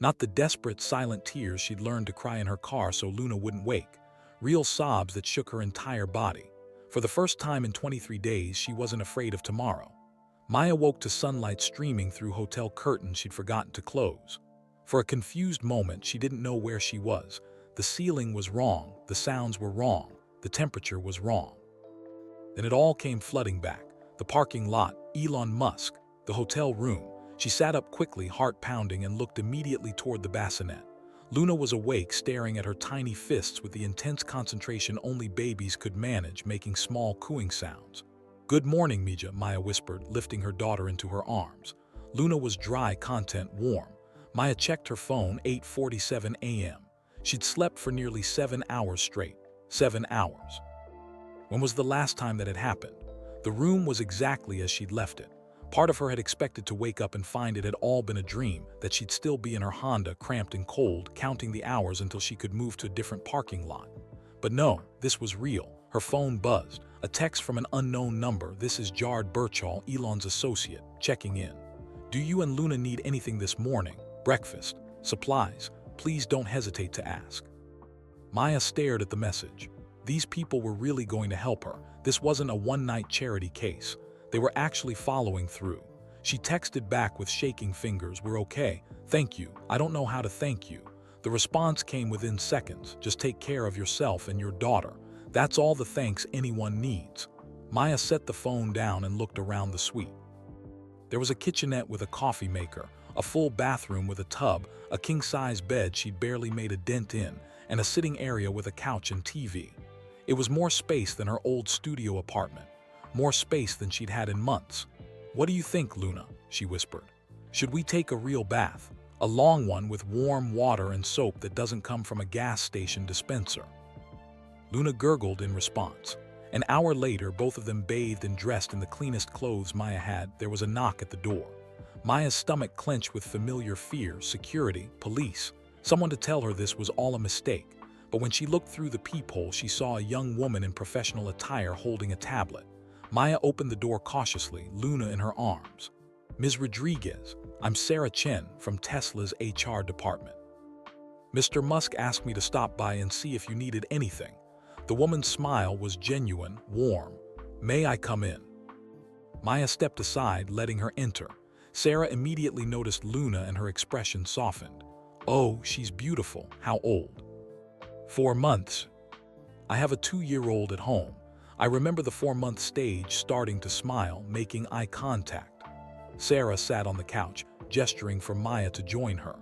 Not the desperate, silent tears she'd learned to cry in her car so Luna wouldn't wake. Real sobs that shook her entire body. For the first time in 23 days, she wasn't afraid of tomorrow. Maya woke to sunlight streaming through hotel curtains she'd forgotten to close. For a confused moment, she didn't know where she was. The ceiling was wrong, the sounds were wrong, the temperature was wrong. Then it all came flooding back. The parking lot, Elon Musk, the hotel room. She sat up quickly, heart pounding, and looked immediately toward the bassinet. Luna was awake, staring at her tiny fists with the intense concentration only babies could manage, making small cooing sounds. Good morning, Mija, Maya whispered, lifting her daughter into her arms. Luna was dry, content warm. Maya checked her phone, 8:47 a.m. She'd slept for nearly 7 hours straight. 7 hours. When was the last time that had happened? The room was exactly as she'd left it. Part of her had expected to wake up and find it had all been a dream, that she'd still be in her Honda, cramped and cold, counting the hours until she could move to a different parking lot. But no, this was real. Her phone buzzed. A text from an unknown number. This is Jared Birchall, Elon's associate, checking in. Do you and Luna need anything this morning? Breakfast? Supplies? Please don't hesitate to ask. Maya stared at the message. These people were really going to help her. This wasn't a one-night charity case. They were actually following through. She texted back with shaking fingers, "We're okay. Thank you. I don't know how to thank you." The response came within seconds. "Just take care of yourself and your daughter. That's all the thanks anyone needs." Maya set the phone down and looked around the suite. There was a kitchenette with a coffee maker, a full bathroom with a tub, a king-size bed she'd barely made a dent in, and a sitting area with a couch and TV. It was more space than her old studio apartment, more space than she'd had in months. "What do you think, Luna?" she whispered. "Should we take a real bath? A long one with warm water and soap that doesn't come from a gas station dispenser?" Luna gurgled in response. An hour later, both of them bathed and dressed in the cleanest clothes Maya had. There was a knock at the door. Maya's stomach clenched with familiar fear. Security, police, someone to tell her this was all a mistake. But when she looked through the peephole, she saw a young woman in professional attire holding a tablet. Maya opened the door cautiously, Luna in her arms. "Ms. Rodriguez, I'm Sarah Chen from Tesla's HR department. Mr. Musk asked me to stop by and see if you needed anything." The woman's smile was genuine, warm. "May I come in?" Maya stepped aside, letting her enter. Sarah immediately noticed Luna and her expression softened. "Oh, she's beautiful. How old?" 4 months. I have a 2-year-old at home." I remember the 4-month stage, starting to smile, making eye contact. Sarah sat on the couch, gesturing for Maya to join her.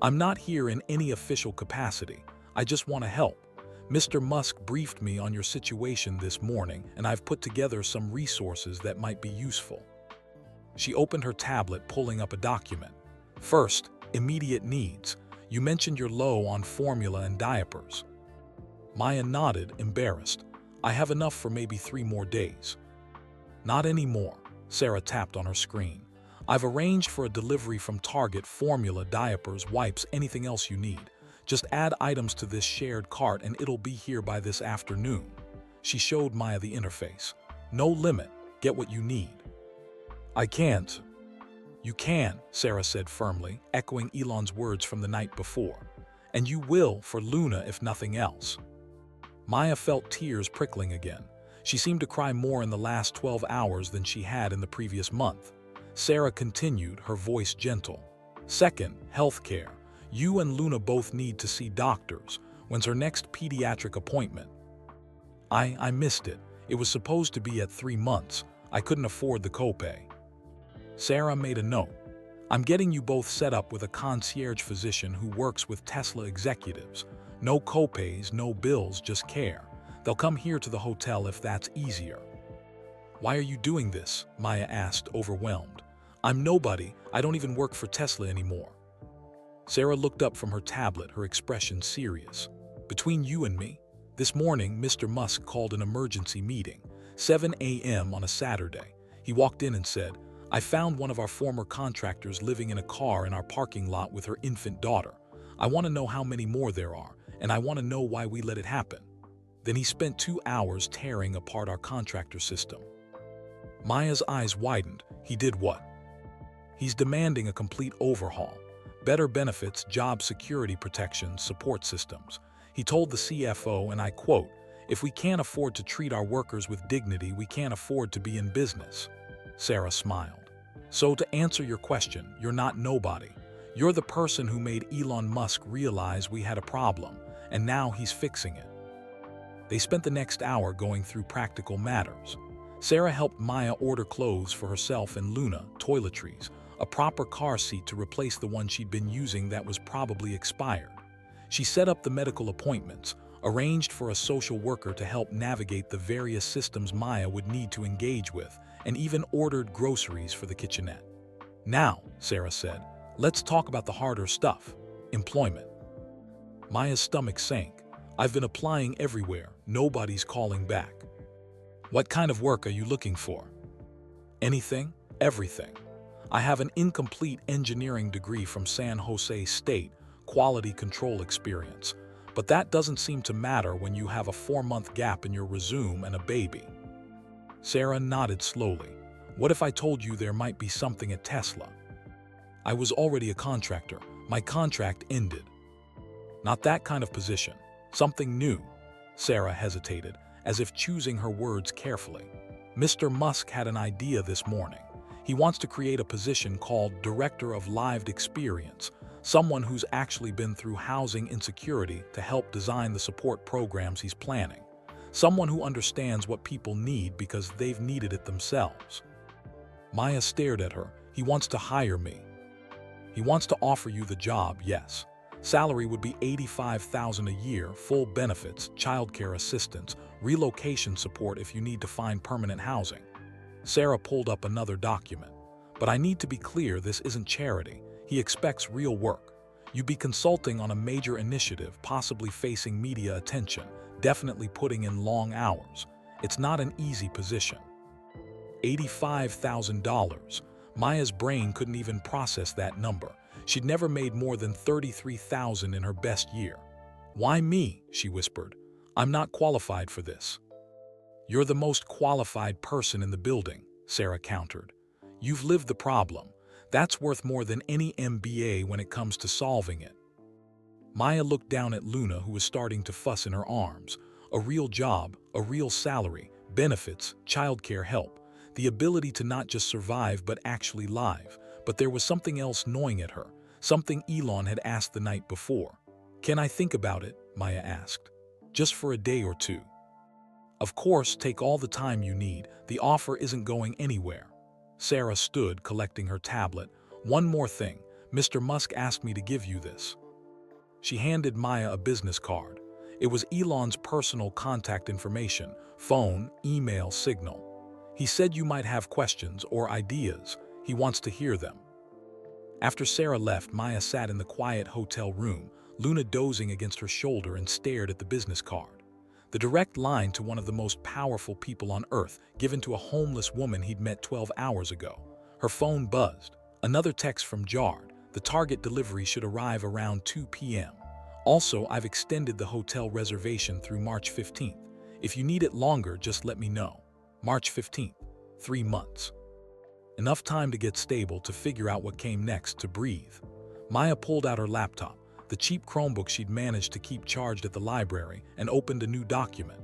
"I'm not here in any official capacity. I just want to help. Mr. Musk briefed me on your situation this morning, and I've put together some resources that might be useful." She opened her tablet, pulling up a document. "First, immediate needs. You mentioned you're low on formula and diapers." Maya nodded, embarrassed. "I have enough for maybe 3 more days." "Not anymore." Sarah tapped on her screen. "I've arranged for a delivery from Target. Formula, diapers, wipes, anything else you need. Just add items to this shared cart and it'll be here by this afternoon." She showed Maya the interface. "No limit. Get what you need." "I can't." "You can," Sarah said firmly, echoing Elon's words from the night before. "And you will for Luna if nothing else." Maya felt tears prickling again. She seemed to cry more in the last 12 hours than she had in the previous month. Sarah continued, her voice gentle. "Second, healthcare. You and Luna both need to see doctors. When's her next pediatric appointment?" I missed it. It was supposed to be at 3 months. I couldn't afford the copay." Sarah made a note. "I'm getting you both set up with a concierge physician who works with Tesla executives. No copays, no bills, just care. They'll come here to the hotel if that's easier." "Why are you doing this?" Maya asked, overwhelmed. "I'm nobody. I don't even work for Tesla anymore." Sarah looked up from her tablet, her expression serious. "Between you and me, this morning Mr. Musk called an emergency meeting, 7 a.m. on a Saturday. He walked in and said, 'I found one of our former contractors living in a car in our parking lot with her infant daughter. I want to know how many more there are, and I want to know why we let it happen.' Then he spent 2 hours tearing apart our contractor system." Maya's eyes widened. "He did what?" "He's demanding a complete overhaul. Better benefits, job security protections, support systems. He told the CFO, and I quote, 'If we can't afford to treat our workers with dignity, we can't afford to be in business.'" Sarah smiled. "So to answer your question, you're not nobody. You're the person who made Elon Musk realize we had a problem, and now he's fixing it." They spent the next hour going through practical matters. Sarah helped Maya order clothes for herself and Luna, toiletries, a proper car seat to replace the one she'd been using that was probably expired. She set up the medical appointments, arranged for a social worker to help navigate the various systems Maya would need to engage with, and even ordered groceries for the kitchenette. "Now," Sarah said, "let's talk about the harder stuff. Employment." Maya's stomach sank. "I've been applying everywhere. Nobody's calling back." "What kind of work are you looking for?" "Anything, everything. I have an incomplete engineering degree from San Jose State, quality control experience. But that doesn't seem to matter when you have a 4-month gap in your resume and a baby." Sarah nodded slowly. What if I told you there might be something at Tesla? I was already a contractor. My contract ended. Not that kind of position. Something new. Sarah hesitated, as if choosing her words carefully. Mr. Musk had an idea this morning. He wants to create a position called Director of Lived Experience, someone who's actually been through housing insecurity to help design the support programs he's planning. Someone who understands what people need because they've needed it themselves. Maya stared at her. He wants to hire me. He wants to offer you the job, yes. Salary would be $85,000 a year, full benefits, childcare assistance, relocation support if you need to find permanent housing. Sarah pulled up another document. But I need to be clear, this isn't charity. He expects real work. You'd be consulting on a major initiative, possibly facing media attention, definitely putting in long hours. It's not an easy position. $85,000. Maya's brain couldn't even process that number. She'd never made more than $33,000 in her best year. Why me? She whispered. I'm not qualified for this. You're the most qualified person in the building, Sarah countered. You've lived the problem. That's worth more than any MBA when it comes to solving it. Maya looked down at Luna, who was starting to fuss in her arms. A real job, a real salary, benefits, childcare help, the ability to not just survive but actually live. But there was something else gnawing at her, something Elon had asked the night before. Can I think about it? Maya asked. Just for a day or two. Of course, take all the time you need. The offer isn't going anywhere. Sarah stood, collecting her tablet. One more thing. Mr. Musk asked me to give you this. She handed Maya a business card. It was Elon's personal contact information, phone, email, signal. He said you might have questions or ideas. He wants to hear them. After Sarah left, Maya sat in the quiet hotel room, Luna dozing against her shoulder, and stared at the business card. The direct line to one of the most powerful people on Earth, given to a homeless woman he'd met 12 hours ago. Her phone buzzed. Another text from Jard. The target delivery should arrive around 2 p.m. Also, I've extended the hotel reservation through March 15th. If you need it longer, just let me know. March 15th. 3 months. Enough time to get stable, to figure out what came next, to breathe. Maya pulled out her laptop, the cheap Chromebook she'd managed to keep charged at the library, and opened a new document.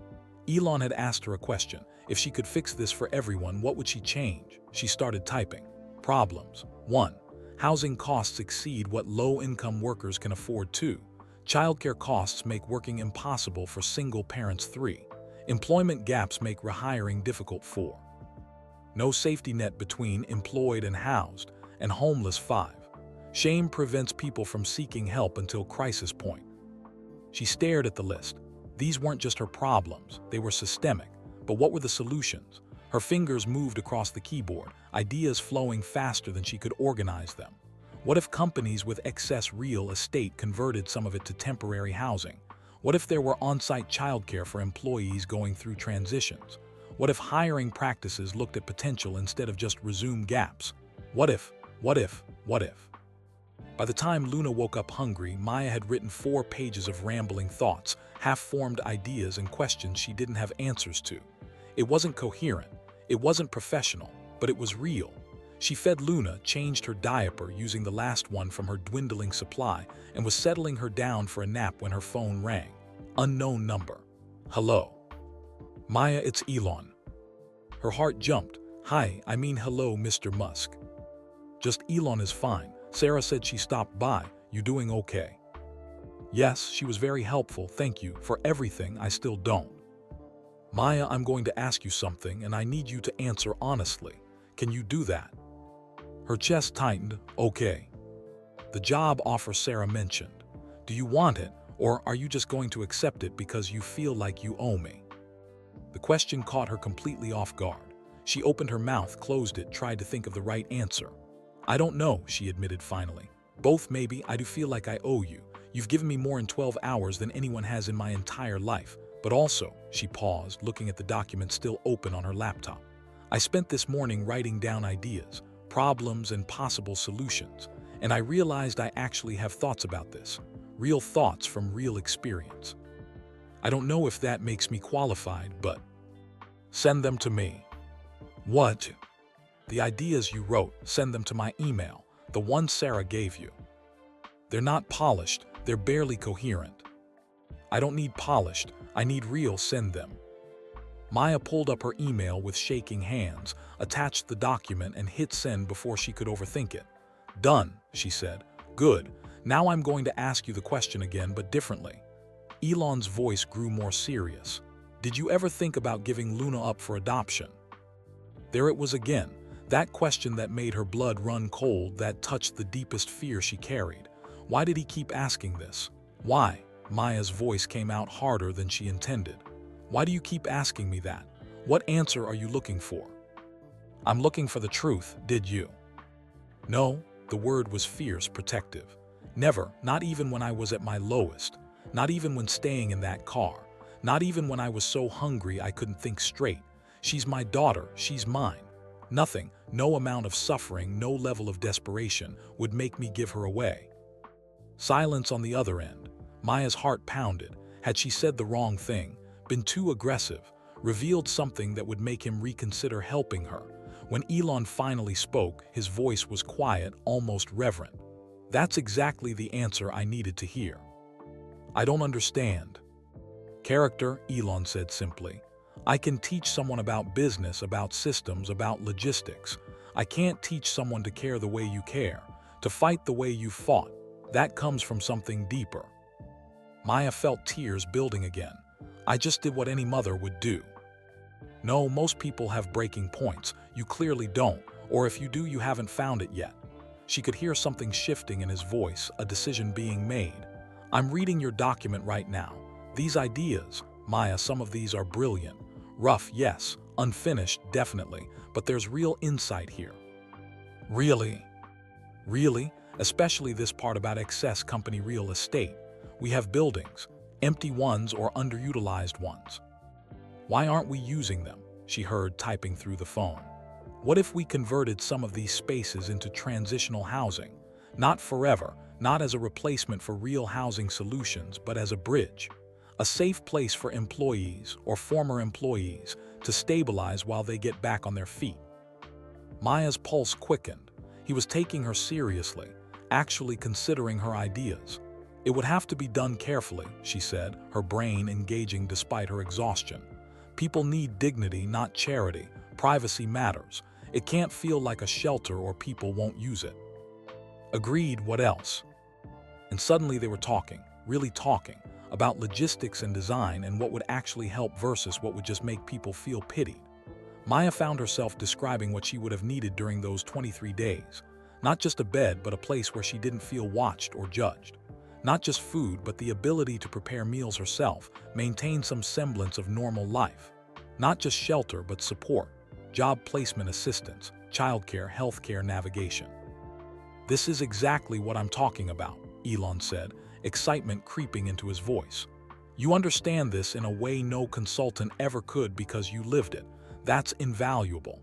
Elon had asked her a question. If she could fix this for everyone, what would she change? She started typing. Problems. 1. Housing costs exceed what low-income workers can afford. 2. Childcare costs make working impossible for single parents. 3. Employment gaps make rehiring difficult. 4. No safety net between employed and housed, and homeless. 5. Shame prevents people from seeking help until crisis point. She stared at the list. These weren't just her problems, they were systemic. But what were the solutions? Her fingers moved across the keyboard, ideas flowing faster than she could organize them. What if companies with excess real estate converted some of it to temporary housing? What if there were on-site childcare for employees going through transitions? What if hiring practices looked at potential instead of just resume gaps? What if? By the time Luna woke up hungry, Maya had written 4 pages of rambling thoughts, half-formed ideas and questions she didn't have answers to. It wasn't coherent, it wasn't professional, but it was real. She fed Luna, changed her diaper using the last one from her dwindling supply, and was settling her down for a nap when her phone rang. Unknown number. Hello. Maya, it's Elon. Her heart jumped. Hi, I mean hello, Mr. Musk. Just Elon is fine. Sarah said she stopped by. You doing okay? Yes, she was very helpful, thank you for everything. I still don't. Maya, I'm going to ask you something and I need you to answer honestly. Can you do that? Her chest tightened. Okay. The job offer Sarah mentioned. Do you want it, or are you just going to accept it because you feel like you owe me? The question caught her completely off guard. She opened her mouth, closed it, tried to think of the right answer. I don't know, she admitted finally. Both maybe. I do feel like I owe you. You've given me more in 12 hours than anyone has in my entire life. But also, she paused, looking at the document still open on her laptop. I spent this morning writing down ideas, problems, and possible solutions, and I realized I actually have thoughts about this. Real thoughts from real experience. I don't know if that makes me qualified, but send them to me. What? The ideas you wrote, send them to my email, the one Sarah gave you. They're not polished, they're barely coherent. I don't need polished, I need real, send them. Maya pulled up her email with shaking hands, attached the document and hit send before she could overthink it. Done, she said. Good. Now I'm going to ask you the question again, but differently. Elon's voice grew more serious. Did you ever think about giving Luna up for adoption? There it was again, that question that made her blood run cold, that touched the deepest fear she carried. Why did he keep asking this? Why? Maya's voice came out harder than she intended. Why do you keep asking me that? What answer are you looking for? I'm looking for the truth, did you? No, the word was fierce, protective. Never, not even when I was at my lowest. Not even when staying in that car. Not even when I was so hungry I couldn't think straight. She's my daughter, she's mine. Nothing, no amount of suffering, no level of desperation would make me give her away. Silence on the other end. Maya's heart pounded. Had she said the wrong thing, been too aggressive, revealed something that would make him reconsider helping her? When Elon finally spoke, his voice was quiet, almost reverent. That's exactly the answer I needed to hear. I don't understand. Character, Elon said simply. I can teach someone about business, about systems, about logistics. I can't teach someone to care the way you care, to fight the way you fought. That comes from something deeper. Maya felt tears building again. I just did what any mother would do. No, most people have breaking points. You clearly don't, or if you do, you haven't found it yet. She could hear something shifting in his voice, a decision being made. I'm reading your document right now. These ideas, Maya, some of these are brilliant. Rough, yes. Unfinished, definitely. But there's real insight here. Really? Really? Especially this part about excess company real estate. We have buildings, empty ones or underutilized ones. Why aren't we using them? She heard typing through the phone. What if we converted some of these spaces into transitional housing? Not forever, not as a replacement for real housing solutions, but as a bridge. A safe place for employees or former employees to stabilize while they get back on their feet. Maya's pulse quickened. He was taking her seriously, actually considering her ideas. It would have to be done carefully, she said, her brain engaging despite her exhaustion. People need dignity, not charity. Privacy matters. It can't feel like a shelter or people won't use it. Agreed, what else? And suddenly they were talking, really talking, about logistics and design and what would actually help versus what would just make people feel pitied. Maya found herself describing what she would have needed during those 23 days. Not just a bed, but a place where she didn't feel watched or judged. Not just food, but the ability to prepare meals herself, maintain some semblance of normal life. Not just shelter, but support, job placement assistance, childcare, healthcare, navigation. This is exactly what I'm talking about, Elon said, excitement creeping into his voice. You understand this in a way no consultant ever could because you lived it. That's invaluable.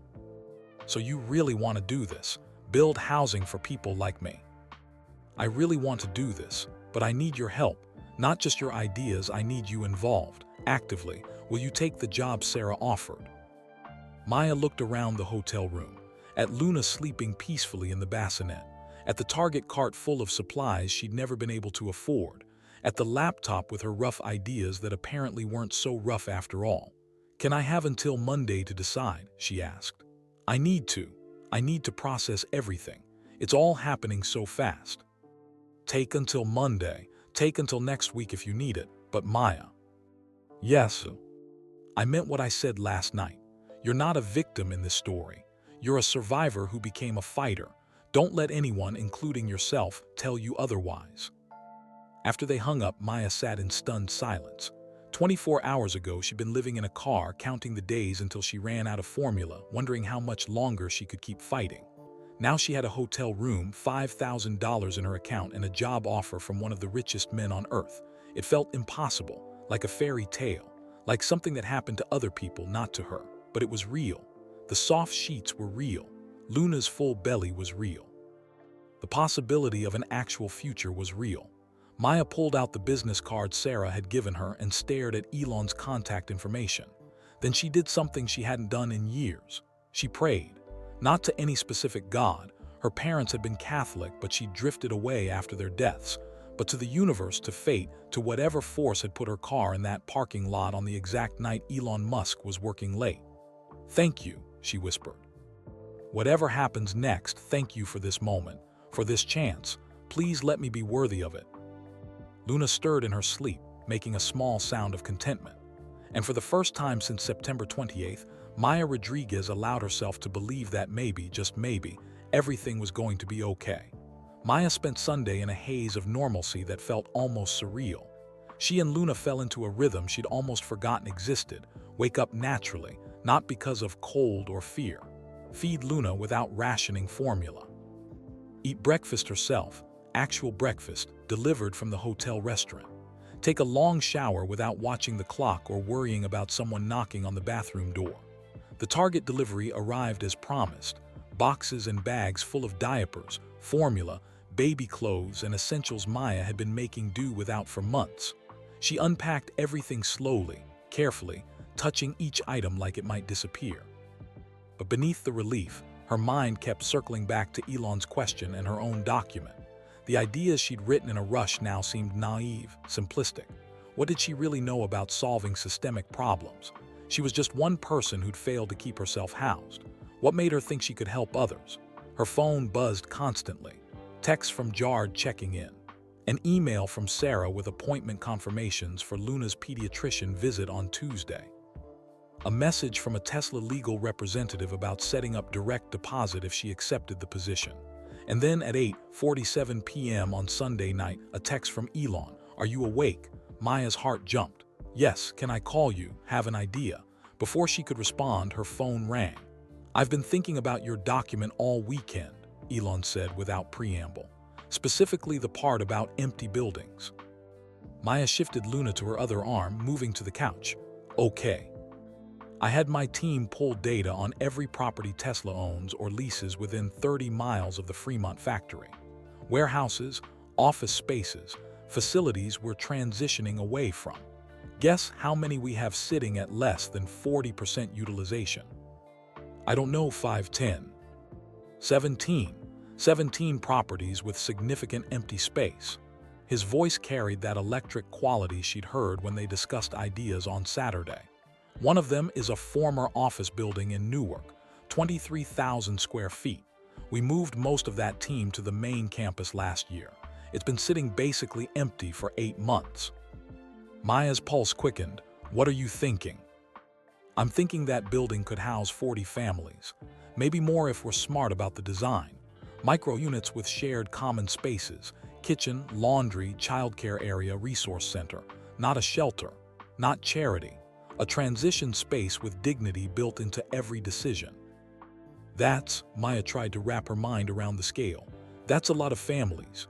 So you really want to do this, build housing for people like me. I really want to do this, but I need your help, not just your ideas. I need you involved, actively. Will you take the job Sarah offered? Maya looked around the hotel room, at Luna sleeping peacefully in the bassinet, at the Target cart full of supplies she'd never been able to afford, at the laptop with her rough ideas that apparently weren't so rough after all. Can I have until Monday to decide? She asked. I need to. I need to process everything. It's all happening so fast. Take until Monday. Take until next week if you need it. But Maya. Yes. I meant what I said last night. You're not a victim in this story. You're a survivor who became a fighter. Don't let anyone, including yourself, tell you otherwise. After they hung up, Maya sat in stunned silence. 24 hours ago, she'd been living in a car, counting the days until she ran out of formula, wondering how much longer she could keep fighting. Now she had a hotel room, $5,000 in her account, and a job offer from one of the richest men on earth. It felt impossible, like a fairy tale, like something that happened to other people, not to her. But it was real. The soft sheets were real. Luna's full belly was real. The possibility of an actual future was real. Maya pulled out the business card Sarah had given her and stared at Elon's contact information. Then she did something she hadn't done in years. She prayed, not to any specific god. Her parents had been Catholic, but she drifted away after their deaths, but to the universe, to fate, to whatever force had put her car in that parking lot on the exact night Elon Musk was working late. "Thank you," she whispered. "Whatever happens next, thank you for this moment, for this chance. Please let me be worthy of it." Luna stirred in her sleep, making a small sound of contentment. And for the first time since September 28th, Maya Rodriguez allowed herself to believe that maybe, just maybe, everything was going to be okay. Maya spent Sunday in a haze of normalcy that felt almost surreal. She and Luna fell into a rhythm she'd almost forgotten existed: wake up naturally, not because of cold or fear. Feed Luna without rationing formula. Eat breakfast herself, actual breakfast, delivered from the hotel restaurant. Take a long shower without watching the clock or worrying about someone knocking on the bathroom door. The Target delivery arrived as promised: boxes and bags full of diapers, formula, baby clothes, and essentials Maya had been making do without for months. She unpacked everything slowly, carefully, touching each item like it might disappear. But beneath the relief, her mind kept circling back to Elon's question and her own document. The ideas she'd written in a rush now seemed naive, simplistic. What did she really know about solving systemic problems? She was just one person who'd failed to keep herself housed. What made her think she could help others? Her phone buzzed constantly. Texts from Jard checking in. An email from Sarah with appointment confirmations for Luna's pediatrician visit on Tuesday. A message from a Tesla legal representative about setting up direct deposit if she accepted the position. And then at 8:47 p.m. on Sunday night, a text from Elon. "Are you awake?" Maya's heart jumped. "Yes, can I call you? Have an idea." Before she could respond, her phone rang. "I've been thinking about your document all weekend," Elon said without preamble. Specifically the part about empty buildings. Maya shifted Luna to her other arm, moving to the couch. "Okay. I had my team pull data on every property Tesla owns or leases within 30 miles of the Fremont factory. Warehouses, office spaces, facilities we're transitioning away from. Guess how many we have sitting at less than 40% utilization?" "I don't know, 5, 10. 17. 17 properties with significant empty space." His voice carried that electric quality she'd heard when they discussed ideas on Saturday. "One of them is a former office building in Newark, 23,000 square feet. We moved most of that team to the main campus last year. It's been sitting basically empty for 8 months. Maya's pulse quickened. "What are you thinking?" "I'm thinking that building could house 40 families. Maybe more if we're smart about the design. Micro units with shared common spaces, kitchen, laundry, childcare area, resource center. Not a shelter, not charity. A transition space with dignity built into every decision." Maya tried to wrap her mind around the scale. "That's a lot of families."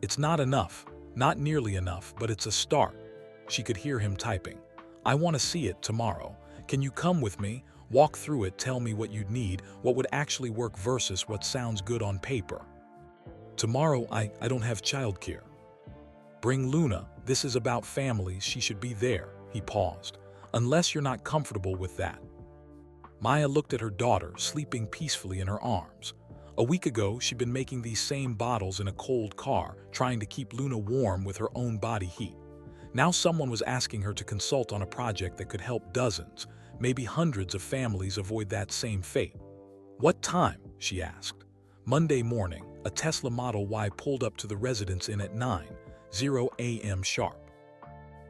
"It's not enough, not nearly enough, but it's a start." She could hear him typing. "I want to see it tomorrow. Can you come with me? Walk through it, tell me what you'd need, what would actually work versus what sounds good on paper." "Tomorrow, I don't have childcare." "Bring Luna. This is about families. She should be there." He paused. "Unless you're not comfortable with that." Maya looked at her daughter, sleeping peacefully in her arms. A week ago, she'd been making these same bottles in a cold car, trying to keep Luna warm with her own body heat. Now someone was asking her to consult on a project that could help dozens, maybe hundreds of families avoid that same fate. "What time?" she asked. Monday morning, a Tesla Model Y pulled up to the residence inn at 9:00 a.m. sharp.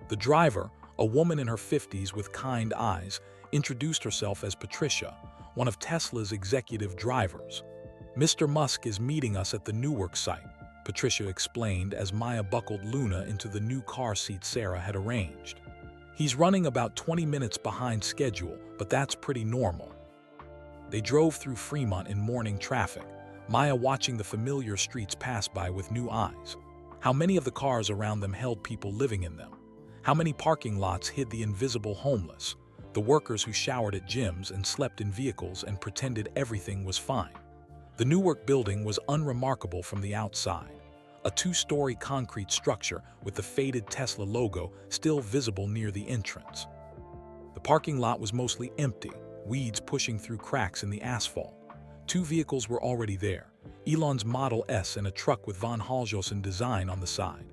The driver, a woman in her 50s with kind eyes, introduced herself as Patricia, one of Tesla's executive drivers. "Mr. Musk is meeting us at the Newark site," Patricia explained as Maya buckled Luna into the new car seat Sarah had arranged. "He's running about 20 minutes behind schedule, but that's pretty normal." They drove through Fremont in morning traffic, Maya watching the familiar streets pass by with new eyes. How many of the cars around them held people living in them? How many parking lots hid the invisible homeless, the workers who showered at gyms and slept in vehicles and pretended everything was fine? The Newark building was unremarkable from the outside. A 2-story concrete structure with the faded Tesla logo still visible near the entrance. The parking lot was mostly empty, weeds pushing through cracks in the asphalt. Two vehicles were already there, Elon's Model S and a truck with Van Haljosen design on the side.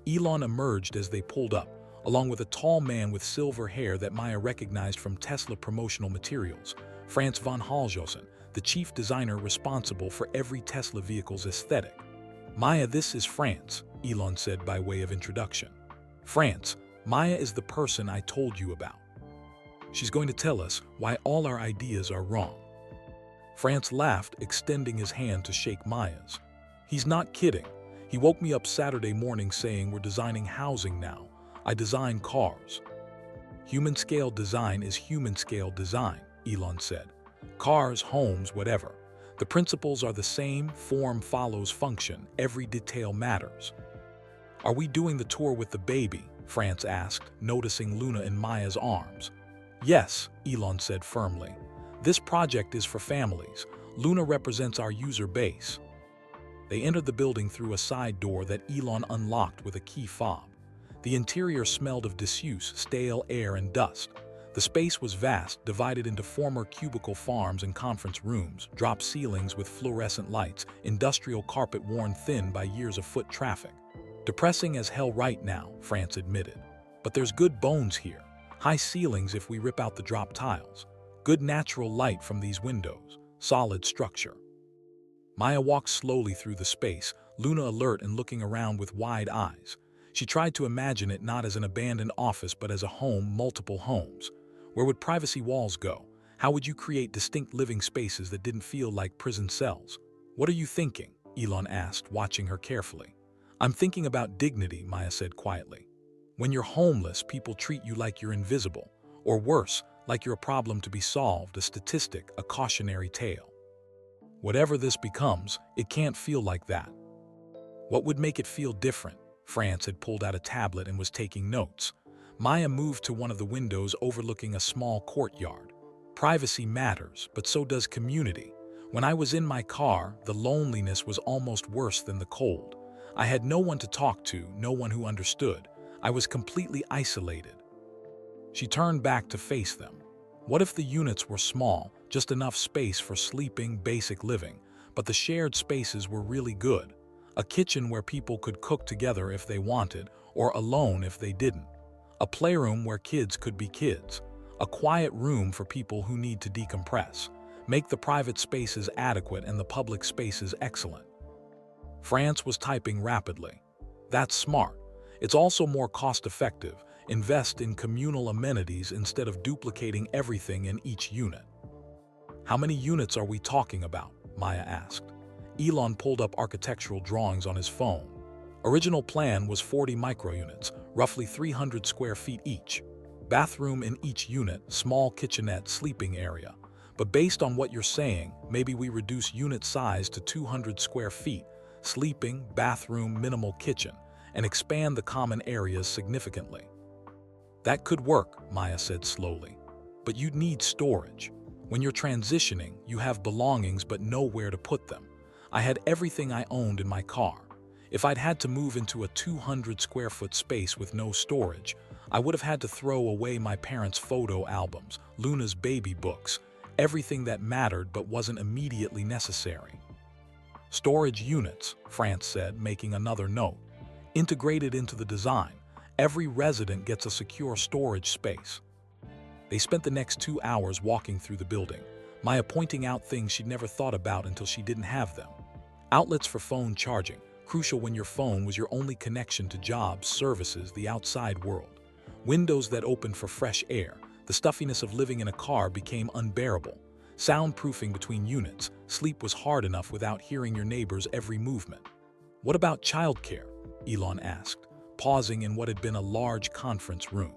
Elon emerged as they pulled up, along with a tall man with silver hair that Maya recognized from Tesla promotional materials, Frans van Haljosen, the chief designer responsible for every Tesla vehicle's aesthetic. "Maya, this is Frans," Elon said by way of introduction. "Frans, Maya is the person I told you about. She's going to tell us why all our ideas are wrong." Frans laughed, extending his hand to shake Maya's. "He's not kidding. He woke me up Saturday morning saying we're designing housing now. I design cars." "Human-scale design is human-scale design," Elon said. "Cars, homes, whatever. The principles are the same, form follows function, every detail matters." "Are we doing the tour with the baby?" Frans asked, noticing Luna in Maya's arms. "Yes," Elon said firmly. "This project is for families. Luna represents our user base." They entered the building through a side door that Elon unlocked with a key fob. The interior smelled of disuse, stale air, and dust. The space was vast, divided into former cubicle farms and conference rooms, drop ceilings with fluorescent lights, industrial carpet worn thin by years of foot traffic. "Depressing as hell right now," Frans admitted. "But there's good bones here. High ceilings if we rip out the drop tiles. Good natural light from these windows. Solid structure." Maya walked slowly through the space, Luna alert and looking around with wide eyes. She tried to imagine it not as an abandoned office but as a home, multiple homes. Where would privacy walls go? How would you create distinct living spaces that didn't feel like prison cells? "What are you thinking?" Elon asked, watching her carefully. "I'm thinking about dignity," Maya said quietly. "When you're homeless, people treat you like you're invisible, or worse, like you're a problem to be solved, a statistic, a cautionary tale. Whatever this becomes, it can't feel like that." "What would make it feel different?" Frans had pulled out a tablet and was taking notes. Maya moved to one of the windows overlooking a small courtyard. "Privacy matters, but so does community. When I was in my car, the loneliness was almost worse than the cold. I had no one to talk to, no one who understood. I was completely isolated." She turned back to face them. What if the units were small, just enough space for sleeping, basic living, but the shared spaces were really good? A kitchen where people could cook together if they wanted, or alone if they didn't. A playroom where kids could be kids. A quiet room for people who need to decompress. Make the private spaces adequate and the public spaces excellent. Frans was typing rapidly. "That's smart. It's also more cost-effective. Invest in communal amenities instead of duplicating everything in each unit." "How many units are we talking about?" Maya asked. Elon pulled up architectural drawings on his phone. Original plan was 40 microunits, roughly 300 square feet each. Bathroom in each unit, small kitchenette, sleeping area. But based on what you're saying, maybe we reduce unit size to 200 square feet, sleeping, bathroom, minimal kitchen, and expand the common areas significantly. "That could work," Maya said slowly. "But you'd need storage. When you're transitioning, you have belongings but nowhere to put them. I had everything I owned in my car. If I'd had to move into a 200 square foot space with no storage, I would have had to throw away my parents' photo albums, Luna's baby books, everything that mattered but wasn't immediately necessary." "Storage units," Frans said, making another note. "Integrated into the design. Every resident gets a secure storage space." They spent the next 2 hours walking through the building, Maya pointing out things she'd never thought about until she didn't have them. Outlets for phone charging, crucial when your phone was your only connection to jobs, services, the outside world. Windows that opened for fresh air. The stuffiness of living in a car became unbearable. Soundproofing between units. Sleep was hard enough without hearing your neighbor's every movement. "What about childcare?" Elon asked, pausing in what had been a large conference room.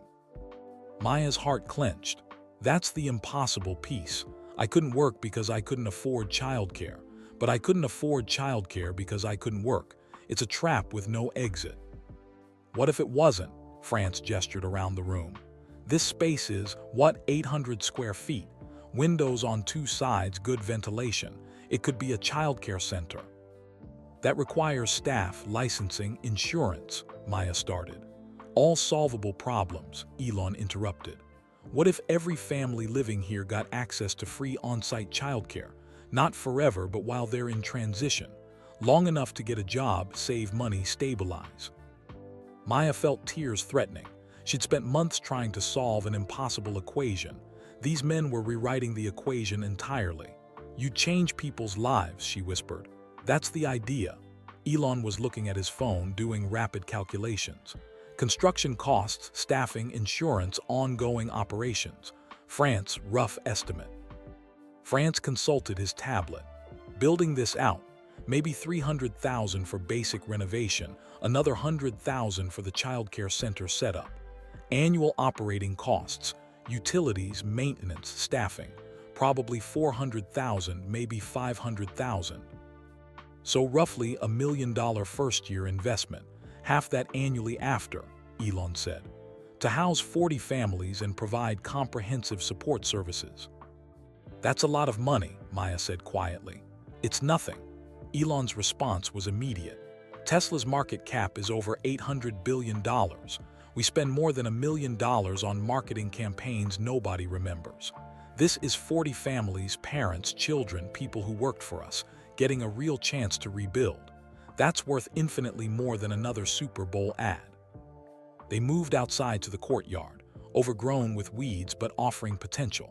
Maya's heart clenched. "That's the impossible piece. I couldn't work because I couldn't afford childcare. But I couldn't afford childcare because I couldn't work. It's a trap with no exit." "What if it wasn't?" Frans gestured around the room. "This space is, 800 square feet. Windows on 2 sides, good ventilation. It could be a childcare center." "That requires staff, licensing, insurance," Maya started. "All solvable problems," Elon interrupted. What if every family living here got access to free on-site childcare? Not forever, but while they're in transition. Long enough to get a job, save money, stabilize. Maya felt tears threatening. She'd spent months trying to solve an impossible equation. These men were rewriting the equation entirely. "You change people's lives," she whispered. "That's the idea." Elon was looking at his phone, doing rapid calculations. Construction costs, staffing, insurance, ongoing operations. France, rough estimate. France consulted his tablet. Building this out, maybe 300,000 for basic renovation, another 100,000 for the childcare center setup. Annual operating costs, utilities, maintenance, staffing, probably 400,000, maybe 500,000. So roughly $1 million first-year investment, half that annually after, Elon said, to house 40 families and provide comprehensive support services. "That's a lot of money," Maya said quietly. "It's nothing." Elon's response was immediate. "Tesla's market cap is over $800 billion. We spend more than $1 million on marketing campaigns nobody remembers. This is 40 families, parents, children, people who worked for us, getting a real chance to rebuild. That's worth infinitely more than another Super Bowl ad." They moved outside to the courtyard, overgrown with weeds but offering potential.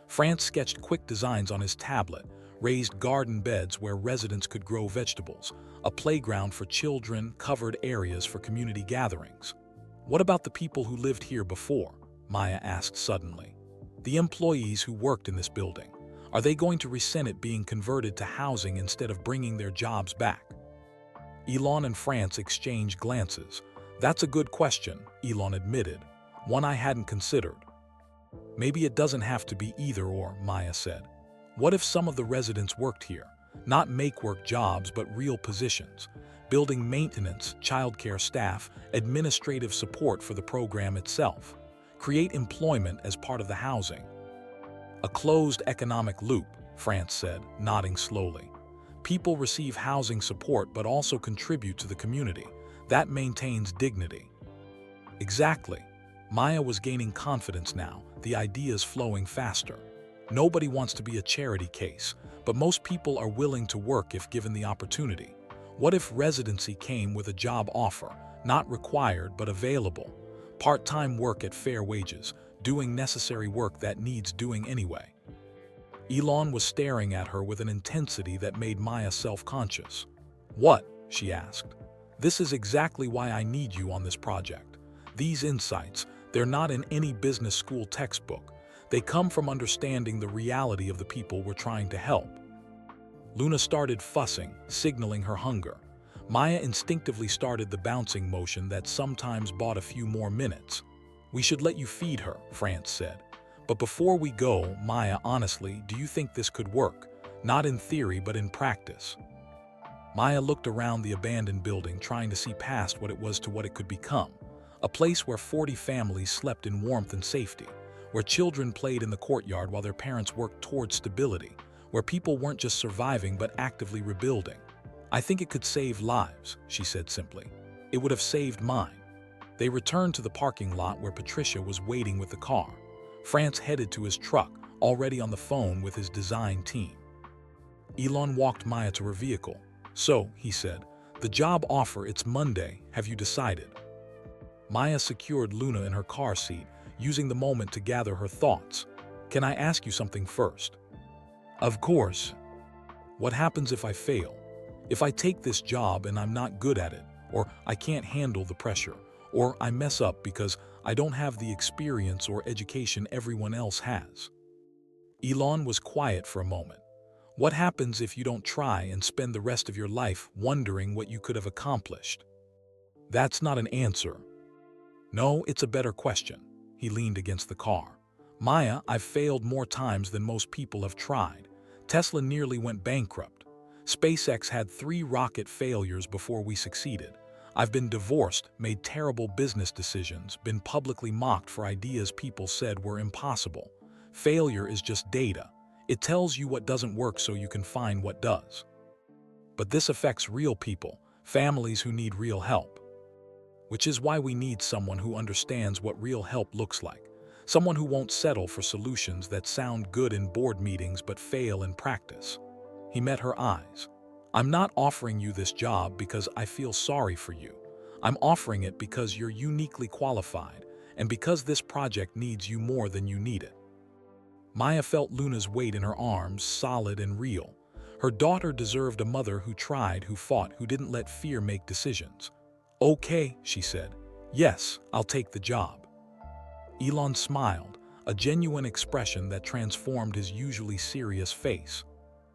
France sketched quick designs on his tablet, raised garden beds where residents could grow vegetables, a playground for children, covered areas for community gatherings. "What about the people who lived here before?" Maya asked suddenly. "The employees who worked in this building. Are they going to resent it being converted to housing instead of bringing their jobs back?" Elon and France exchanged glances. "That's a good question," Elon admitted. "One I hadn't considered." "Maybe it doesn't have to be either or," Maya said. "What if some of the residents worked here? Not make-work jobs, but real positions. Building maintenance, childcare staff, administrative support for the program itself. Create employment as part of the housing." "A closed economic loop," France said, nodding slowly. "People receive housing support but also contribute to the community. That maintains dignity." Exactly. Maya was gaining confidence now, the ideas flowing faster. Nobody wants to be a charity case, but most people are willing to work if given the opportunity. What if residency came with a job offer, not required but available? Part-time work at fair wages, doing necessary work that needs doing anyway. Elon was staring at her with an intensity that made Maya self-conscious. "What?" she asked. "This is exactly why I need you on this project. These insights, they're not in any business school textbook. They come from understanding the reality of the people we're trying to help." Luna started fussing, signaling her hunger. Maya instinctively started the bouncing motion that sometimes bought a few more minutes. "We should let you feed her," France said. "But before we go, Maya, honestly, do you think this could work? Not in theory, but in practice." Maya looked around the abandoned building, trying to see past what it was to what it could become. A place where 40 families slept in warmth and safety, where children played in the courtyard while their parents worked towards stability, where people weren't just surviving but actively rebuilding. "I think it could save lives," she said simply. "It would have saved mine." They returned to the parking lot where Patricia was waiting with the car. France headed to his truck, already on the phone with his design team. Elon walked Maya to her vehicle. "So," he said, "the job offer, it's Monday. Have you decided?" Maya secured Luna in her car seat, using the moment to gather her thoughts. "Can I ask you something first?" "Of course." "What happens if I fail? If I take this job and I'm not good at it, or I can't handle the pressure, or I mess up because I don't have the experience or education everyone else has?" Elon was quiet for a moment. "What happens if you don't try and spend the rest of your life wondering what you could have accomplished?" "That's not an answer." "No, it's a better question." He leaned against the car. "Maya, I've failed more times than most people have tried. Tesla nearly went bankrupt. SpaceX had 3 rocket failures before we succeeded. I've been divorced, made terrible business decisions, been publicly mocked for ideas people said were impossible. Failure is just data. It tells you what doesn't work so you can find what does. But this affects real people, families who need real help. Which is why we need someone who understands what real help looks like. someone who won't settle for solutions that sound good in board meetings but fail in practice. He met her eyes. "I'm not offering you this job because I feel sorry for you. I'm offering it because you're uniquely qualified and because this project needs you more than you need it." Maya felt Luna's weight in her arms, solid and real. Her daughter deserved a mother who tried, who fought, who didn't let fear make decisions. "Okay," she said. "Yes, I'll take the job." Elon smiled, a genuine expression that transformed his usually serious face.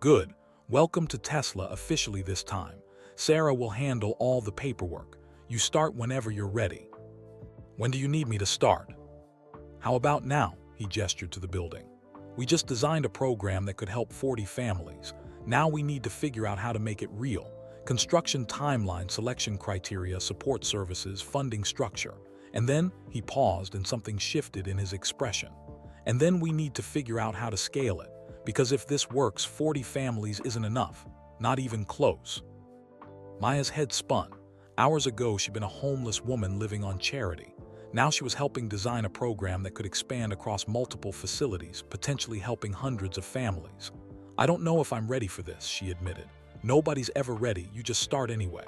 "Good. Welcome to Tesla officially this time. Sarah will handle all the paperwork. You start whenever you're ready." "When do you need me to start?" "How about now?" He gestured to the building. "We just designed a program that could help 40 families. Now we need to figure out how to make it real. Construction timeline, selection criteria, support services, funding structure." And then he paused and something shifted in his expression. "And then we need to figure out how to scale it. Because if this works, 40 families isn't enough. Not even close." Maya's head spun. Hours ago, she'd been a homeless woman living on charity. Now she was helping design a program that could expand across multiple facilities, potentially helping hundreds of families. "I don't know if I'm ready for this," she admitted. "Nobody's ever ready, you just start anyway."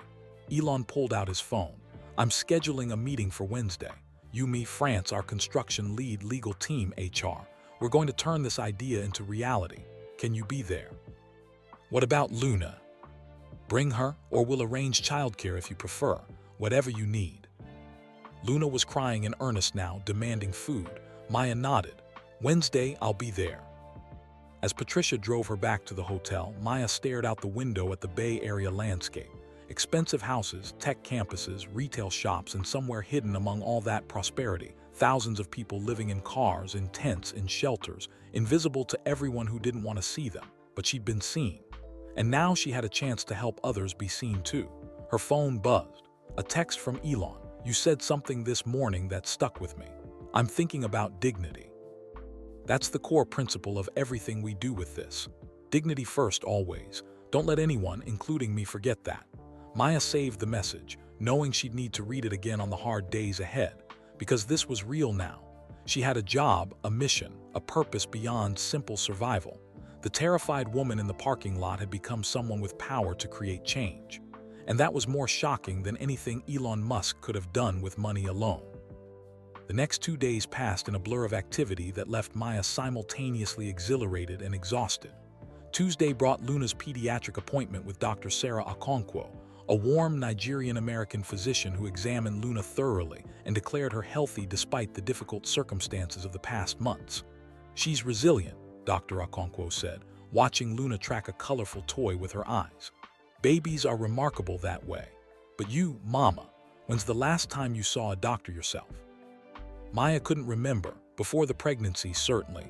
Elon pulled out his phone. "I'm scheduling a meeting for Wednesday. You, me, France, our construction lead, legal team, HR. We're going to turn this idea into reality. Can you be there?" "What about Luna?" "Bring her, or we'll arrange childcare if you prefer. Whatever you need." Luna was crying in earnest now, demanding food. Maya nodded. "Wednesday, I'll be there." As Patricia drove her back to the hotel, Maya stared out the window at the Bay Area landscape. Expensive houses, tech campuses, retail shops, and somewhere hidden among all that prosperity, thousands of people living in cars, in tents, in shelters, invisible to everyone who didn't want to see them. But she'd been seen. And now she had a chance to help others be seen too. Her phone buzzed. A text from Elon. "You said something this morning that stuck with me. I'm thinking about dignity." That's the core principle of everything we do with this. Dignity first always. Don't let anyone, including me, forget that. Maya saved the message, knowing she'd need to read it again on the hard days ahead, because this was real now. She had a job, a mission, a purpose beyond simple survival. The terrified woman in the parking lot had become someone with power to create change. And that was more shocking than anything Elon Musk could have done with money alone. The next 2 days passed in a blur of activity that left Maya simultaneously exhilarated and exhausted. Tuesday brought Luna's pediatric appointment with Dr. Sarah Okonkwo, a warm Nigerian-American physician who examined Luna thoroughly and declared her healthy despite the difficult circumstances of the past months. "She's resilient," Dr. Okonkwo said, watching Luna track a colorful toy with her eyes. "Babies are remarkable that way. But you, Mama, when's the last time you saw a doctor yourself?" Maya couldn't remember. Before the pregnancy, certainly.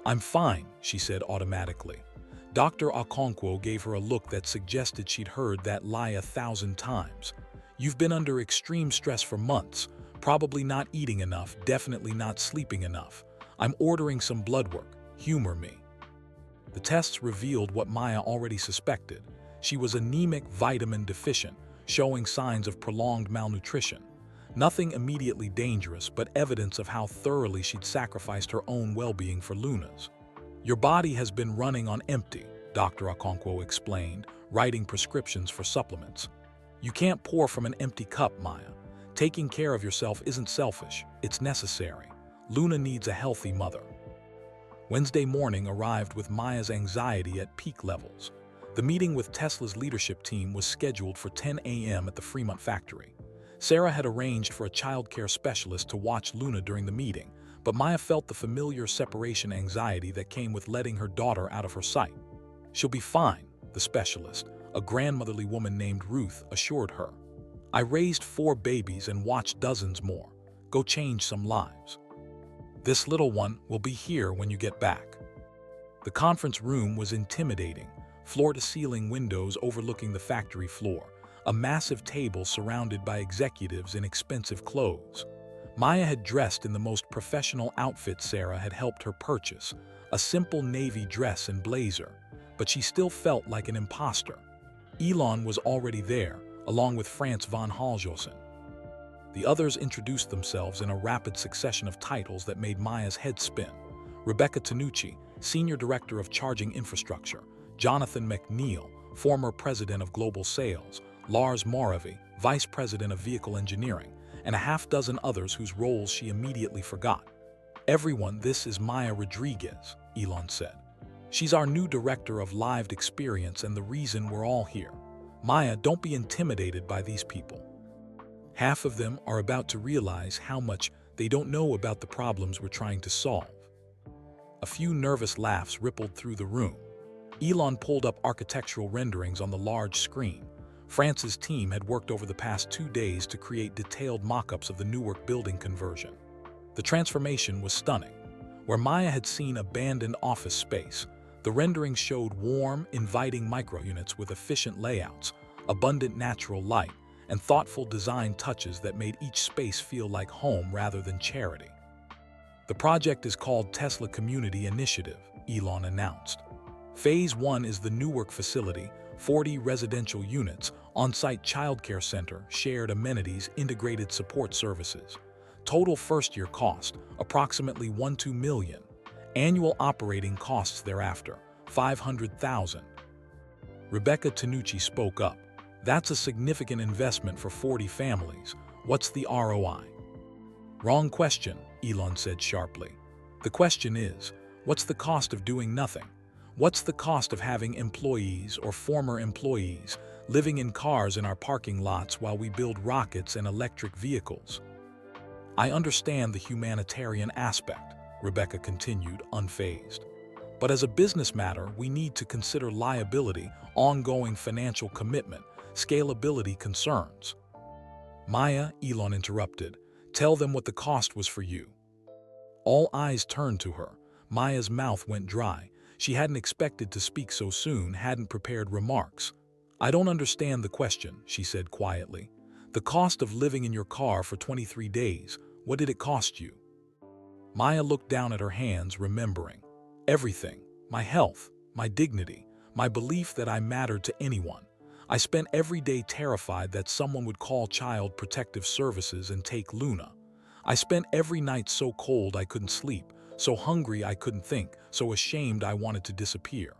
"I'm fine," she said automatically. Dr. Okonkwo gave her a look that suggested she'd heard that lie 1,000 times. "You've been under extreme stress for months, probably not eating enough, definitely not sleeping enough. I'm ordering some blood work. Humor me." The tests revealed what Maya already suspected. She was anemic, vitamin deficient, showing signs of prolonged malnutrition. Nothing immediately dangerous, but evidence of how thoroughly she'd sacrificed her own well-being for Luna's. "Your body has been running on empty," Dr. Okonkwo explained, writing prescriptions for supplements. "You can't pour from an empty cup, Maya. Taking care of yourself isn't selfish, it's necessary. Luna needs a healthy mother." Wednesday morning arrived with Maya's anxiety at peak levels. The meeting with Tesla's leadership team was scheduled for 10 a.m. at the Fremont factory. Sarah had arranged for a childcare specialist to watch Luna during the meeting, but Maya felt the familiar separation anxiety that came with letting her daughter out of her sight. "She'll be fine," the specialist, a grandmotherly woman named Ruth, assured her. "I raised 4 babies and watched dozens more. Go change some lives. This little one will be here when you get back." The conference room was intimidating, floor-to-ceiling windows overlooking the factory floor, a massive table surrounded by executives in expensive clothes. Maya had dressed in the most professional outfit Sarah had helped her purchase, a simple navy dress and blazer, but she still felt like an imposter. Elon was already there, along with Franz von Haljosen. The others introduced themselves in a rapid succession of titles that made Maya's head spin. Rebecca Tanucci, Senior Director of Charging Infrastructure; Jonathan McNeil, former President of Global Sales; Lars Moravy, Vice President of Vehicle Engineering, and a half-dozen others whose roles she immediately forgot. "Everyone, this is Maya Rodriguez," Elon said. "She's our new Director of Lived Experience and the reason we're all here. Maya, don't be intimidated by these people. Half of them are about to realize how much they don't know about the problems we're trying to solve." A few nervous laughs rippled through the room. Elon pulled up architectural renderings on the large screen. France's team had worked over the past 2 days to create detailed mock-ups of the Newark building conversion. The transformation was stunning. Where Maya had seen abandoned office space, the renderings showed warm, inviting microunits with efficient layouts, abundant natural light, and thoughtful design touches that made each space feel like home rather than charity. "The project is called Tesla Community Initiative," Elon announced. "Phase 1 is the Newark facility, 40 residential units, on-site childcare center, shared amenities, integrated support services. Total first-year cost, approximately $1.2 million. Annual operating costs thereafter, $500,000. Rebecca Tanucci spoke up. "That's a significant investment for 40 families. What's the ROI?" "Wrong question," Elon said sharply. "The question is, what's the cost of doing nothing? What's the cost of having employees or former employees living in cars in our parking lots while we build rockets and electric vehicles?" "I understand the humanitarian aspect," Rebecca continued, unfazed. "But as a business matter, we need to consider liability, ongoing financial commitment, scalability concerns." "Maya," Elon interrupted, "tell them what the cost was for you." All eyes turned to her. Maya's mouth went dry. She hadn't expected to speak so soon, hadn't prepared remarks. "I don't understand the question," she said quietly. "The cost of living in your car for 23 days, what did it cost you?" Maya looked down at her hands, remembering. "Everything. My health, my dignity, my belief that I mattered to anyone. I spent every day terrified that someone would call Child Protective Services and take Luna. I spent every night so cold I couldn't sleep, so hungry I couldn't think, so ashamed I wanted to disappear."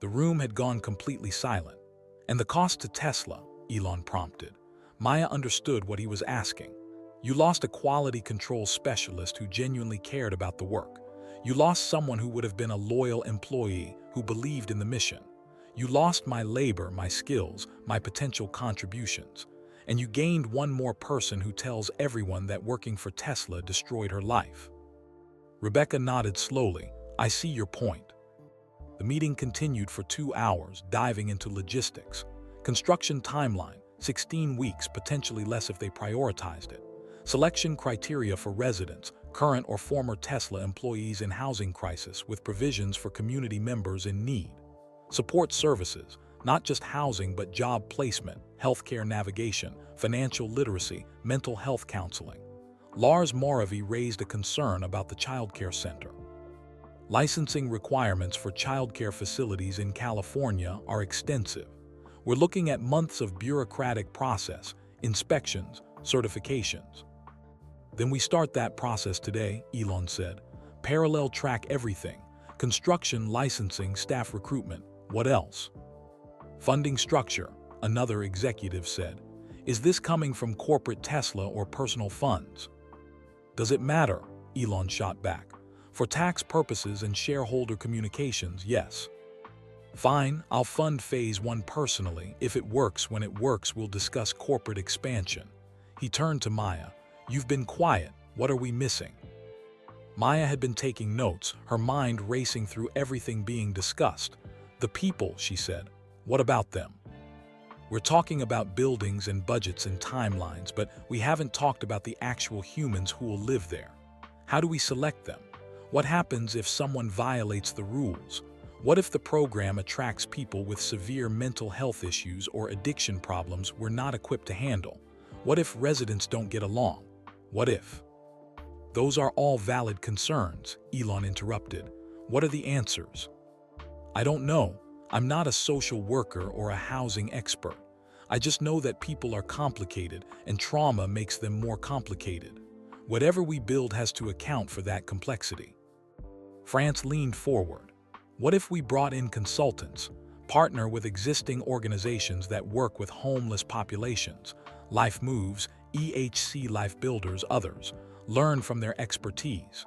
The room had gone completely silent. "And the cost to Tesla?" Elon prompted. Maya understood what he was asking. "You lost a quality control specialist who genuinely cared about the work. You lost someone who would have been a loyal employee who believed in the mission. You lost my labor, my skills, my potential contributions. And you gained one more person who tells everyone that working for Tesla destroyed her life." Rebecca nodded slowly. "I see your point." The meeting continued for 2 hours, diving into logistics. Construction timeline, 16 weeks, potentially less if they prioritized it. Selection criteria for residents, current or former Tesla employees in housing crisis with provisions for community members in need. Support services, not just housing but job placement, healthcare navigation, financial literacy, mental health counseling. Lars Moravy raised a concern about the childcare center. "Licensing requirements for childcare facilities in California are extensive. We're looking at months of bureaucratic process, inspections, certifications." "Then we start that process today," Elon said. "Parallel track everything. Construction, licensing, staff recruitment. What else?" "Funding structure," another executive said. "Is this coming from corporate Tesla or personal funds?" "Does it matter?" Elon shot back. "For tax purposes and shareholder communications, yes." "Fine, I'll fund phase 1 personally. If it works, when it works, we'll discuss corporate expansion." He turned to Maya. "You've been quiet. What are we missing?" Maya had been taking notes, her mind racing through everything being discussed. "The people," she said. "What about them? We're talking about buildings and budgets and timelines, but we haven't talked about the actual humans who will live there. How do we select them? What happens if someone violates the rules? What if the program attracts people with severe mental health issues or addiction problems we're not equipped to handle? What if residents don't get along? What if?" "Those are all valid concerns," Elon interrupted. "What are the answers?" "I don't know. I'm not a social worker or a housing expert. I just know that people are complicated and trauma makes them more complicated. Whatever we build has to account for that complexity. France leaned forward. What if we brought in consultants, partner with existing organizations that work with homeless populations, Life Moves, EHC Life Builders, others, learn from their expertise?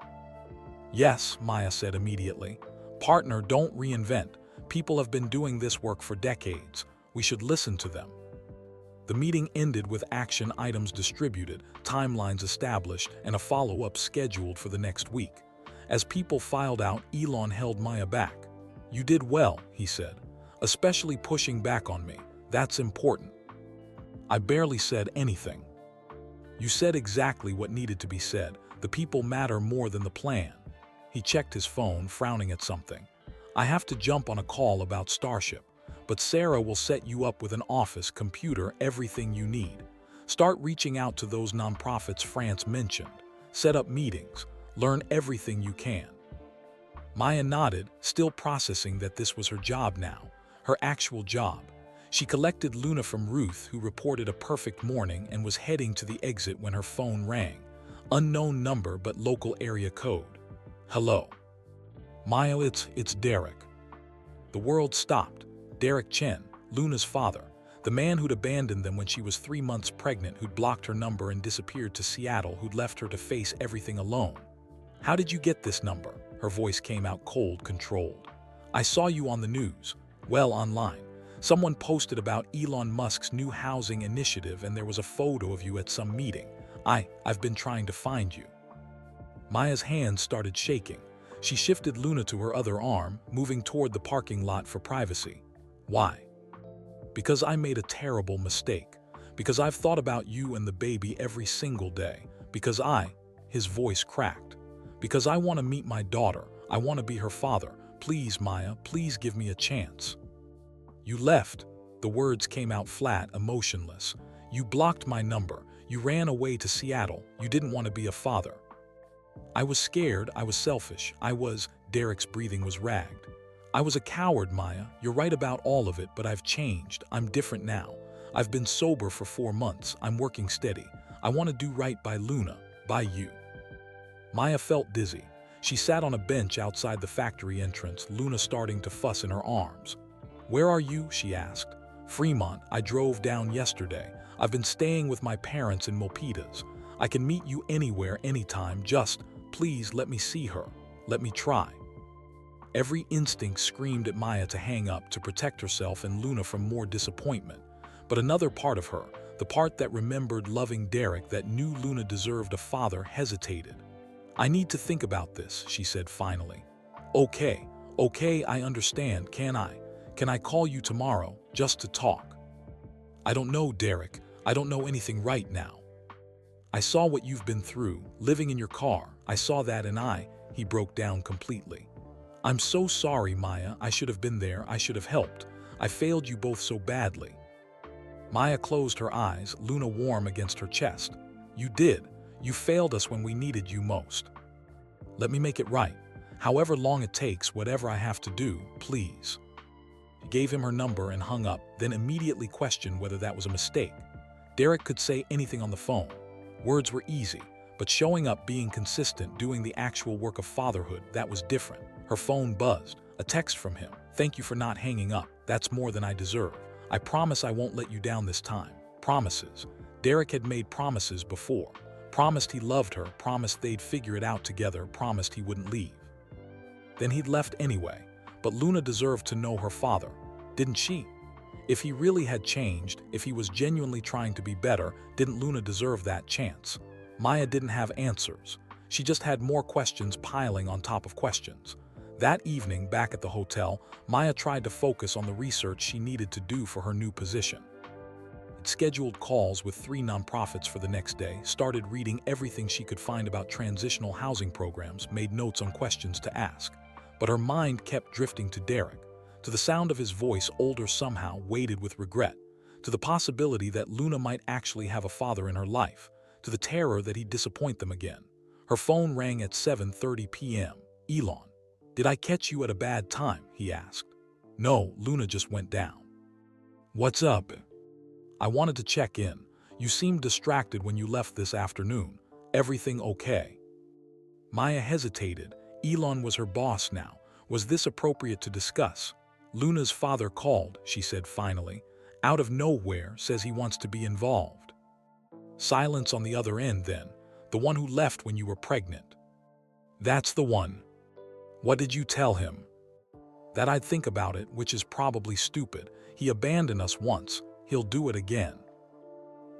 Yes, Maya said immediately. Partner, don't reinvent. People have been doing this work for decades. We should listen to them. The meeting ended with action items distributed, timelines established, and a follow-up scheduled for the next week. As people filed out, Elon held Maya back. You did well, he said, especially pushing back on me. That's important. I barely said anything. You said exactly what needed to be said. The people matter more than the plan. He checked his phone, frowning at something. I have to jump on a call about Starship, but Sarah will set you up with an office, computer, everything you need. Start reaching out to those nonprofits France mentioned. Set up meetings. Learn everything you can. Maya nodded, still processing that this was her job now, her actual job. She collected Luna from Ruth, who reported a perfect morning and was heading to the exit when her phone rang. Unknown number but local area code. Hello. Maya, it's Derek. The world stopped. Derek Chen, Luna's father, the man who'd abandoned them when she was 3 months pregnant, who'd blocked her number and disappeared to Seattle, who'd left her to face everything alone. How did you get this number? Her voice came out cold, controlled. I saw you on the news. Well, online. Someone posted about Elon Musk's new housing initiative and there was a photo of you at some meeting. I've been trying to find you. Maya's hands started shaking. She shifted Luna to her other arm, moving toward the parking lot for privacy. Why? Because I made a terrible mistake. Because I've thought about you and the baby every single day. Because his voice cracked. Because I want to meet my daughter. I want to be her father. Please, Maya, please give me a chance. You left. The words came out flat, emotionless. You blocked my number. You ran away to Seattle. You didn't want to be a father. I was scared. I was selfish. Derek's breathing was ragged. I was a coward, Maya. You're right about all of it, but I've changed. I'm different now. I've been sober for 4 months. I'm working steady. I want to do right by Luna, by you. Maya felt dizzy. She sat on a bench outside the factory entrance, Luna starting to fuss in her arms. Where are you? She asked. Fremont. I drove down yesterday. I've been staying with my parents in Milpitas. I can meet you anywhere, anytime. Just, please let me see her. Let me try. Every instinct screamed at Maya to hang up, to protect herself and Luna from more disappointment. But another part of her, the part that remembered loving Derek, that knew Luna deserved a father, hesitated. I need to think about this, she said finally. Okay, I understand. Can I call you tomorrow, just to talk? I don't know, Derek. I don't know anything right now. I saw what you've been through, living in your car. I saw that and he broke down completely. I'm so sorry, Maya. I should have been there. I should have helped. I failed you both so badly. Maya closed her eyes, Luna warm against her chest. You did. You failed us when we needed you most. Let me make it right. However long it takes, whatever I have to do, please. He gave him her number and hung up, then immediately questioned whether that was a mistake. Derek could say anything on the phone. Words were easy, but showing up, being consistent, doing the actual work of fatherhood, that was different. Her phone buzzed. A text from him. Thank you for not hanging up. That's more than I deserve. I promise I won't let you down this time. Promises. Derek had made promises before. Promised he loved her, promised they'd figure it out together, promised he wouldn't leave. Then he'd left anyway. But Luna deserved to know her father, didn't she? If he really had changed, if he was genuinely trying to be better, didn't Luna deserve that chance? Maya didn't have answers. She just had more questions piling on top of questions. That evening, back at the hotel, Maya tried to focus on the research she needed to do for her new position. It scheduled calls with 3 nonprofits for the next day, started reading everything she could find about transitional housing programs, made notes on questions to ask. But her mind kept drifting to Derek, to the sound of his voice, older somehow, weighted with regret, to the possibility that Luna might actually have a father in her life, to the terror that he'd disappoint them again. Her phone rang at 7:30 p.m. Elon. Did I catch you at a bad time? He asked. No, Luna just went down. What's up? I wanted to check in. You seemed distracted when you left this afternoon. Everything okay? Maya hesitated. Elon was her boss now. Was this appropriate to discuss? Luna's father called, she said finally. Out of nowhere, says he wants to be involved. Silence on the other end then. The one who left when you were pregnant. That's the one. What did you tell him? That I'd think about it, which is probably stupid. He abandoned us once. He'll do it again.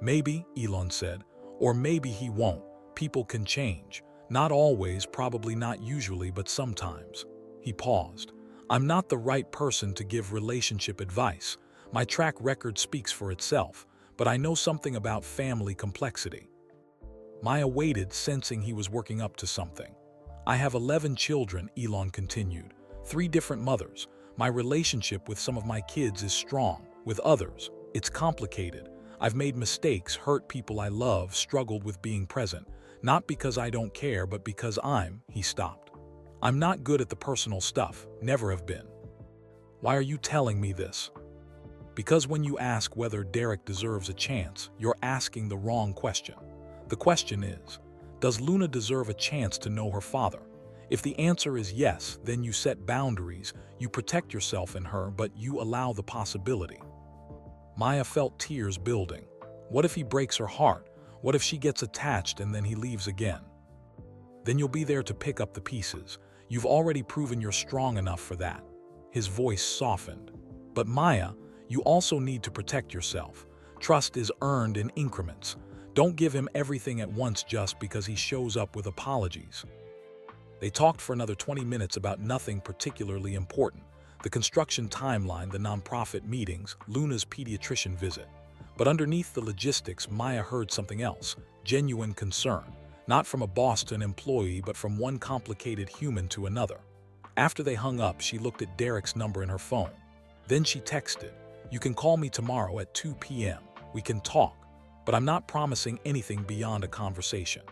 Maybe, Elon said, or maybe he won't. People can change. Not always, probably not usually, but sometimes. He paused. I'm not the right person to give relationship advice. My track record speaks for itself, but I know something about family complexity. Maya waited, sensing he was working up to something. I have 11 children, Elon continued. 3 different mothers. My relationship with some of my kids is strong. With others, it's complicated. I've made mistakes, hurt people I love, struggled with being present. Not because I don't care, but because he stopped. I'm not good at the personal stuff, never have been. Why are you telling me this? Because when you ask whether Derek deserves a chance, you're asking the wrong question. The question is, does Luna deserve a chance to know her father? If the answer is yes, then you set boundaries, you protect yourself and her, but you allow the possibility. Maya felt tears building. What if he breaks her heart? What if she gets attached and then he leaves again? Then you'll be there to pick up the pieces. You've already proven you're strong enough for that. His voice softened. But Maya, you also need to protect yourself. Trust is earned in increments. Don't give him everything at once just because he shows up with apologies. They talked for another 20 minutes about nothing particularly important. The construction timeline, the nonprofit meetings, Luna's pediatrician visit. But underneath the logistics, Maya heard something else, genuine concern. Not from a boss to an employee, but from one complicated human to another. After they hung up, she looked at Derek's number in her phone. Then she texted, "You can call me tomorrow at 2 p.m. We can talk, but I'm not promising anything beyond a conversation."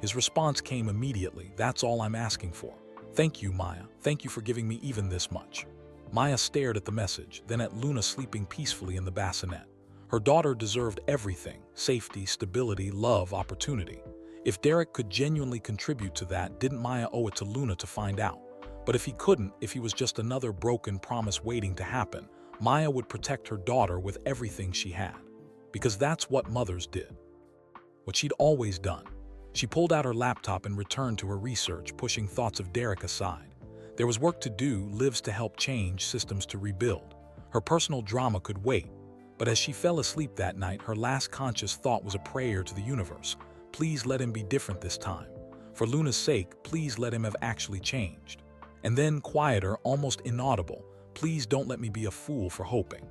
His response came immediately. "That's all I'm asking for. Thank you, Maya. Thank you for giving me even this much." Maya stared at the message, then at Luna sleeping peacefully in the bassinet. Her daughter deserved everything: safety, stability, love, opportunity. If Derek could genuinely contribute to that, didn't Maya owe it to Luna to find out? But if he couldn't, if he was just another broken promise waiting to happen, Maya would protect her daughter with everything she had. Because that's what mothers did. What she'd always done. She pulled out her laptop and returned to her research, pushing thoughts of Derek aside. There was work to do, lives to help change, systems to rebuild. Her personal drama could wait. But as she fell asleep that night, her last conscious thought was a prayer to the universe. Please let him be different this time. For Luna's sake, please let him have actually changed. And then, quieter, almost inaudible, please don't let me be a fool for hoping.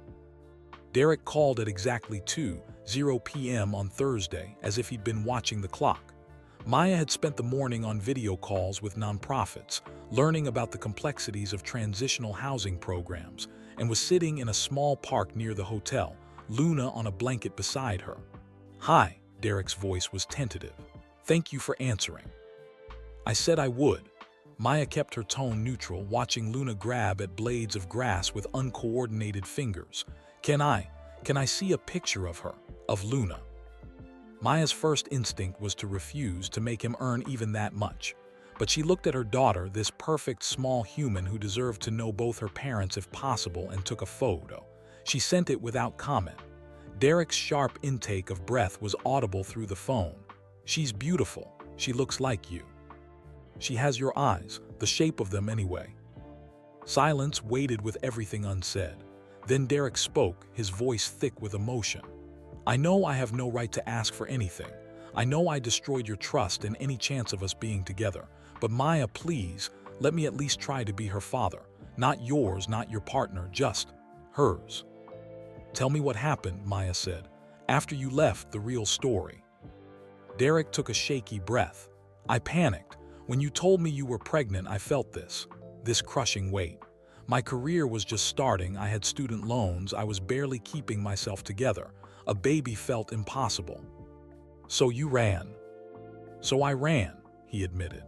Derek called at exactly 2:00 p.m. on Thursday, as if he'd been watching the clock. Maya had spent the morning on video calls with nonprofits, learning about the complexities of transitional housing programs, and was sitting in a small park near the hotel, Luna on a blanket beside her. "Hi," Derek's voice was tentative. "Thank you for answering." "I said I would." Maya kept her tone neutral, watching Luna grab at blades of grass with uncoordinated fingers. Can I see a picture of her, of Luna?" Maya's first instinct was to refuse, to make him earn even that much. But she looked at her daughter, this perfect small human who deserved to know both her parents if possible, and took a photo. She sent it without comment. Derek's sharp intake of breath was audible through the phone. "She's beautiful. She looks like you. She has your eyes, the shape of them anyway." Silence waited with everything unsaid. Then Derek spoke, his voice thick with emotion. "I know I have no right to ask for anything. I know I destroyed your trust and any chance of us being together. But Maya, please, let me at least try to be her father. Not yours, not your partner, just hers." "Tell me what happened," Maya said. "After you left, the real story." Derek took a shaky breath. "I panicked. When you told me you were pregnant, I felt this crushing weight. My career was just starting, I had student loans, I was barely keeping myself together. A baby felt impossible. So you ran." "So I ran," he admitted.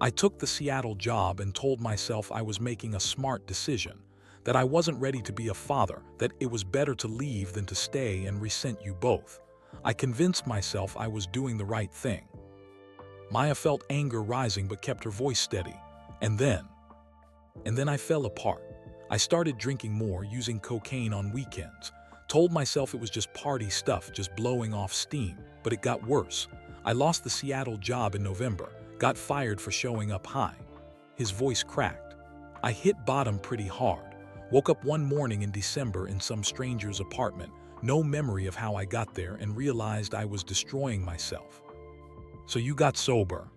"I took the Seattle job and told myself I was making a smart decision. that I wasn't ready to be a father, that it was better to leave than to stay and resent you both. I convinced myself I was doing the right thing. Maya felt anger rising but kept her voice steady. And then I fell apart. I started drinking more, using cocaine on weekends. Told myself it was just party stuff, just blowing off steam, but it got worse. I lost the Seattle job in November, got fired for showing up high. His voice cracked. I hit bottom pretty hard. Woke up one morning in December in some stranger's apartment, no memory of how I got there, and realized I was destroying myself. So you got sober.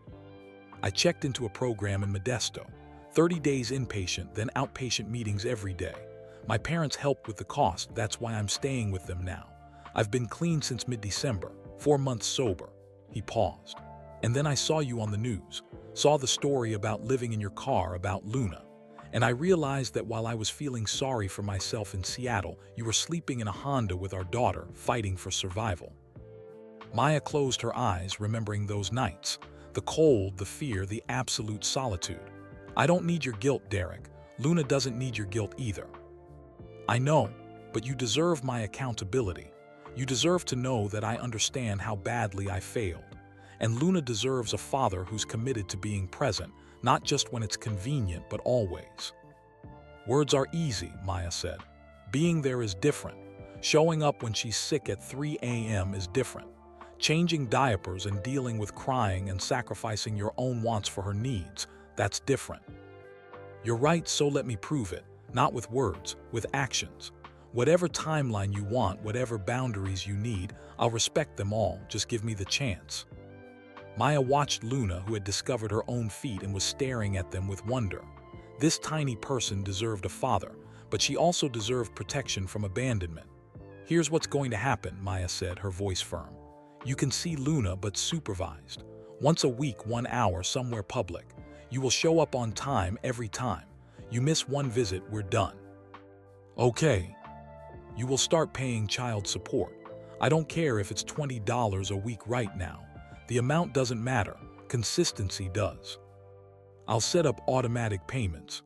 I checked into a program in Modesto. 30 days inpatient, then outpatient meetings every day. My parents helped with the cost, that's why I'm staying with them now. I've been clean since mid-December, 4 months sober. He paused. And then I saw you on the news, saw the story about living in your car, about Luna. And I realized that while I was feeling sorry for myself in Seattle, you were sleeping in a Honda with our daughter, fighting for survival. Maya closed her eyes, remembering those nights. The cold, the fear, the absolute solitude. I don't need your guilt, Derek. Luna doesn't need your guilt either. I know, but you deserve my accountability. You deserve to know that I understand how badly I failed. And Luna deserves a father who's committed to being present, not just when it's convenient, but always. Words are easy, Maya said. Being there is different. Showing up when she's sick at 3 a.m. is different. Changing diapers and dealing with crying and sacrificing your own wants for her needs, that's different. You're right, so let me prove it, not with words, with actions. Whatever timeline you want, whatever boundaries you need, I'll respect them all, just give me the chance. Maya watched Luna, who had discovered her own feet and was staring at them with wonder. This tiny person deserved a father, but she also deserved protection from abandonment. Here's what's going to happen, Maya said, her voice firm. You can see Luna, but supervised. Once a week, 1 hour, somewhere public. You will show up on time every time. You miss one visit, we're done. Okay. You will start paying child support. I don't care if it's $20 a week right now. The amount doesn't matter. Consistency does. I'll set up automatic payments.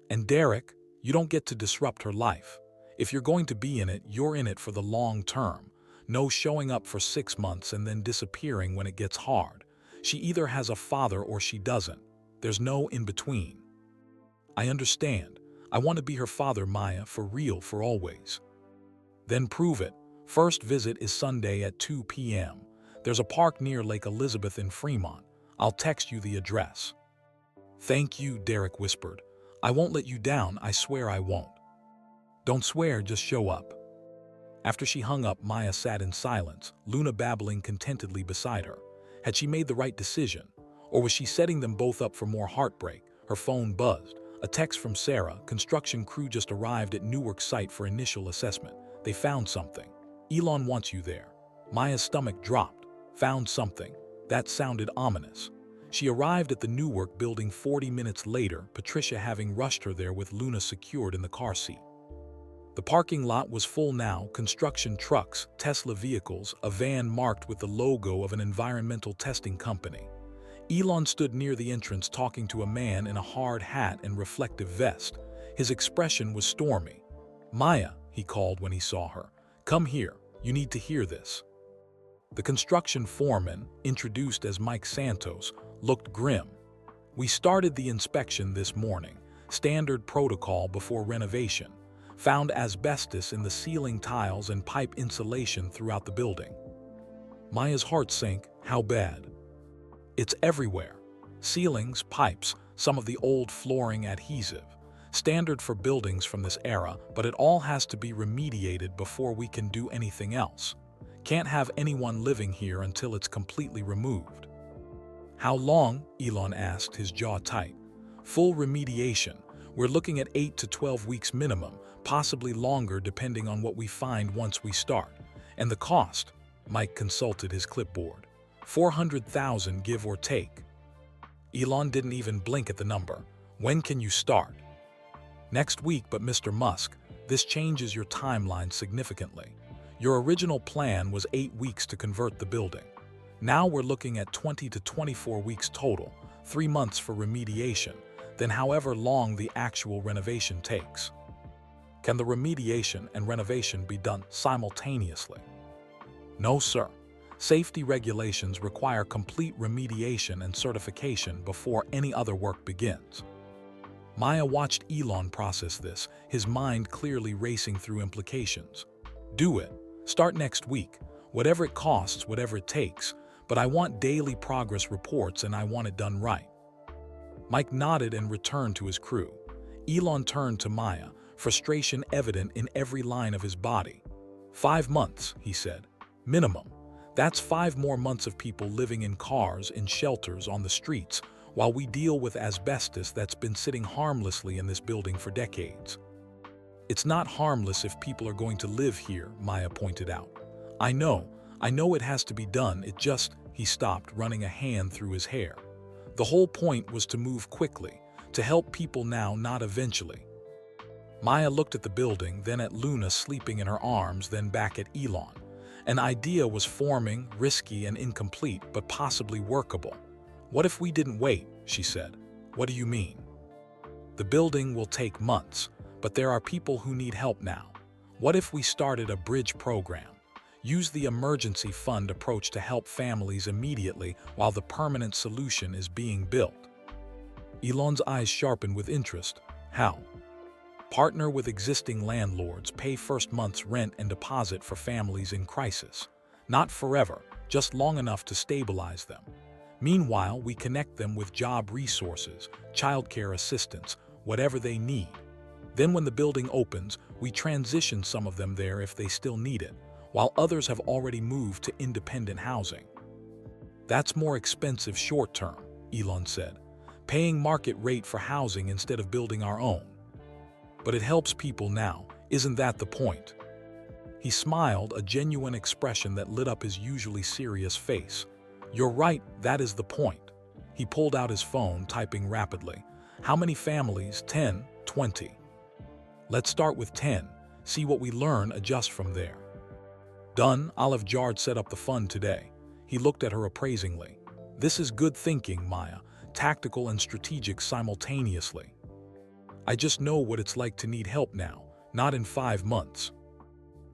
And Derek, you don't get to disrupt her life. If you're going to be in it, you're in it for the long term. No showing up for 6 months and then disappearing when it gets hard. She either has a father or she doesn't. There's no in between. I understand. I want to be her father, Maya, for real, for always. Then prove it. First visit is Sunday at 2 p.m. There's a park near Lake Elizabeth in Fremont. I'll text you the address. Thank you, Derek whispered. I won't let you down, I swear I won't. Don't swear, just show up. After she hung up, Maya sat in silence, Luna babbling contentedly beside her. Had she made the right decision? Or was she setting them both up for more heartbreak? Her phone buzzed. A text from Sarah. Construction crew just arrived at Newark site for initial assessment. They found something. Elon wants you there. Maya's stomach dropped. Found something. That sounded ominous. She arrived at the Newark building 40 minutes later, Patricia having rushed her there with Luna secured in the car seat. The parking lot was full now, construction trucks, Tesla vehicles, a van marked with the logo of an environmental testing company. Elon stood near the entrance talking to a man in a hard hat and reflective vest. His expression was stormy. Maya, he called when he saw her. Come here, you need to hear this. The construction foreman, introduced as Mike Santos, looked grim. We started the inspection this morning, standard protocol before renovation. Found asbestos in the ceiling tiles and pipe insulation throughout the building. Maya's heart sank. How bad? It's everywhere. Ceilings, pipes, some of the old flooring adhesive. Standard for buildings from this era, but it all has to be remediated before we can do anything else. Can't have anyone living here until it's completely removed. How long? Elon asked, his jaw tight. Full remediation. We're looking at 8 to 12 weeks minimum, possibly longer depending on what we find once we start. And the cost? Mike consulted his clipboard. $400,000 give or take. Elon didn't even blink at the number. When can you start? Next week, but Mr. Musk, this changes your timeline significantly. Your original plan was 8 weeks to convert the building. Now we're looking at 20 to 24 weeks total, 3 months for remediation, then however long the actual renovation takes. Can the remediation and renovation be done simultaneously? No, sir. Safety regulations require complete remediation and certification before any other work begins. Maya watched Elon process this, his mind clearly racing through implications. Do it. Start next week. Whatever it costs, whatever it takes. But I want daily progress reports and I want it done right. Mike nodded and returned to his crew. Elon turned to Maya, frustration evident in every line of his body. 5 months, he said. Minimum. That's 5 more months of people living in cars, in shelters, on the streets, while we deal with asbestos that's been sitting harmlessly in this building for decades. It's not harmless if people are going to live here, Maya pointed out. I know it has to be done, it just, he stopped, running a hand through his hair. The whole point was to move quickly, to help people now, not eventually. Maya looked at the building, then at Luna sleeping in her arms, then back at Elon. An idea was forming, risky and incomplete, but possibly workable. What if we didn't wait, she said. What do you mean? The building will take months, but there are people who need help now. What if we started a bridge program? Use the emergency fund approach to help families immediately while the permanent solution is being built. Elon's eyes sharpened with interest. How? Partner with existing landlords, pay first month's rent and deposit for families in crisis. Not forever, just long enough to stabilize them. Meanwhile, we connect them with job resources, childcare assistance, whatever they need. Then when the building opens, we transition some of them there if they still need it, while others have already moved to independent housing. That's more expensive short-term, Elon said, paying market rate for housing instead of building our own. But it helps people now, isn't that the point? He smiled, a genuine expression that lit up his usually serious face. You're right, that is the point. He pulled out his phone, typing rapidly. How many families? 10, 20. Let's start with 10, see what we learn, adjust from there. Done. Olive Jard set up the fund today. He looked at her appraisingly. This is good thinking, Maya, tactical and strategic simultaneously. I just know what it's like to need help now, not in 5 months.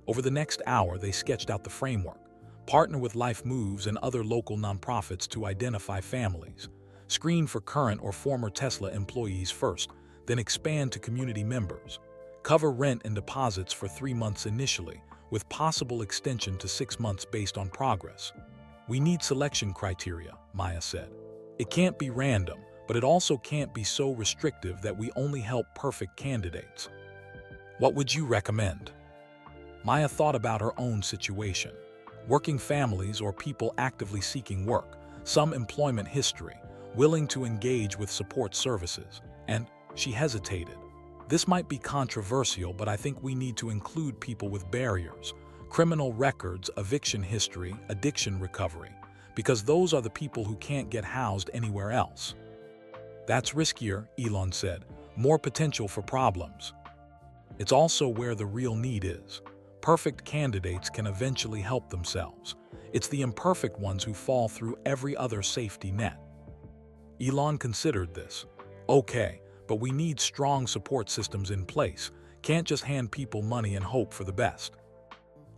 Over the next hour, they sketched out the framework. Partner with Life Moves and other local nonprofits to identify families. Screen for current or former Tesla employees first, then expand to community members. Cover rent and deposits for 3 months initially, with possible extension to 6 months based on progress. We need selection criteria, Maya said. It can't be random, but it also can't be so restrictive that we only help perfect candidates. What would you recommend? Maya thought about her own situation. Working families or people actively seeking work, some employment history, willing to engage with support services, and she hesitated. This might be controversial, but I think we need to include people with barriers, criminal records, eviction history, addiction recovery, because those are the people who can't get housed anywhere else. That's riskier, Elon said, more potential for problems. It's also where the real need is. Perfect candidates can eventually help themselves. It's the imperfect ones who fall through every other safety net. Elon considered this. Okay, but we need strong support systems in place. Can't just hand people money and hope for the best.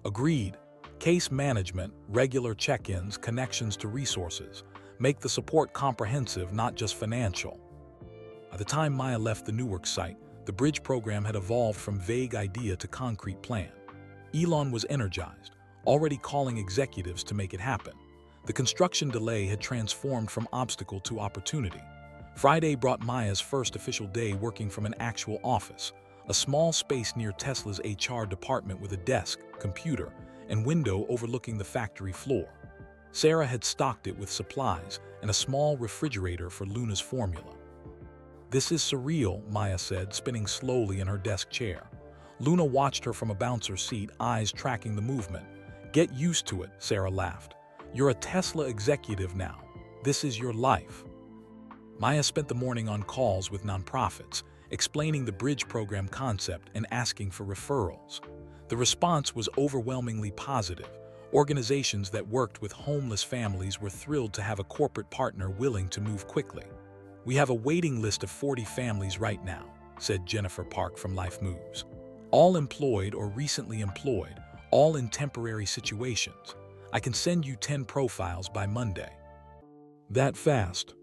Agreed. Case management, regular check-ins, connections to resources. Make the support comprehensive, not just financial. By the time Maya left the Newark site, the bridge program had evolved from vague idea to concrete plan. Elon was energized, already calling executives to make it happen. The construction delay had transformed from obstacle to opportunity. Friday brought Maya's first official day working from an actual office, a small space near Tesla's HR department with a desk, computer, and window overlooking the factory floor. Sarah had stocked it with supplies and a small refrigerator for Luna's formula. This is surreal, Maya said, spinning slowly in her desk chair. Luna watched her from a bouncer seat, eyes tracking the movement. Get used to it, Sarah laughed. You're a Tesla executive now. This is your life. Maya spent the morning on calls with nonprofits, explaining the bridge program concept and asking for referrals. The response was overwhelmingly positive. Organizations that worked with homeless families were thrilled to have a corporate partner willing to move quickly. We have a waiting list of 40 families right now, said Jennifer Park from Life Moves. All employed or recently employed, all in temporary situations. I can send you 10 profiles by Monday. That fast?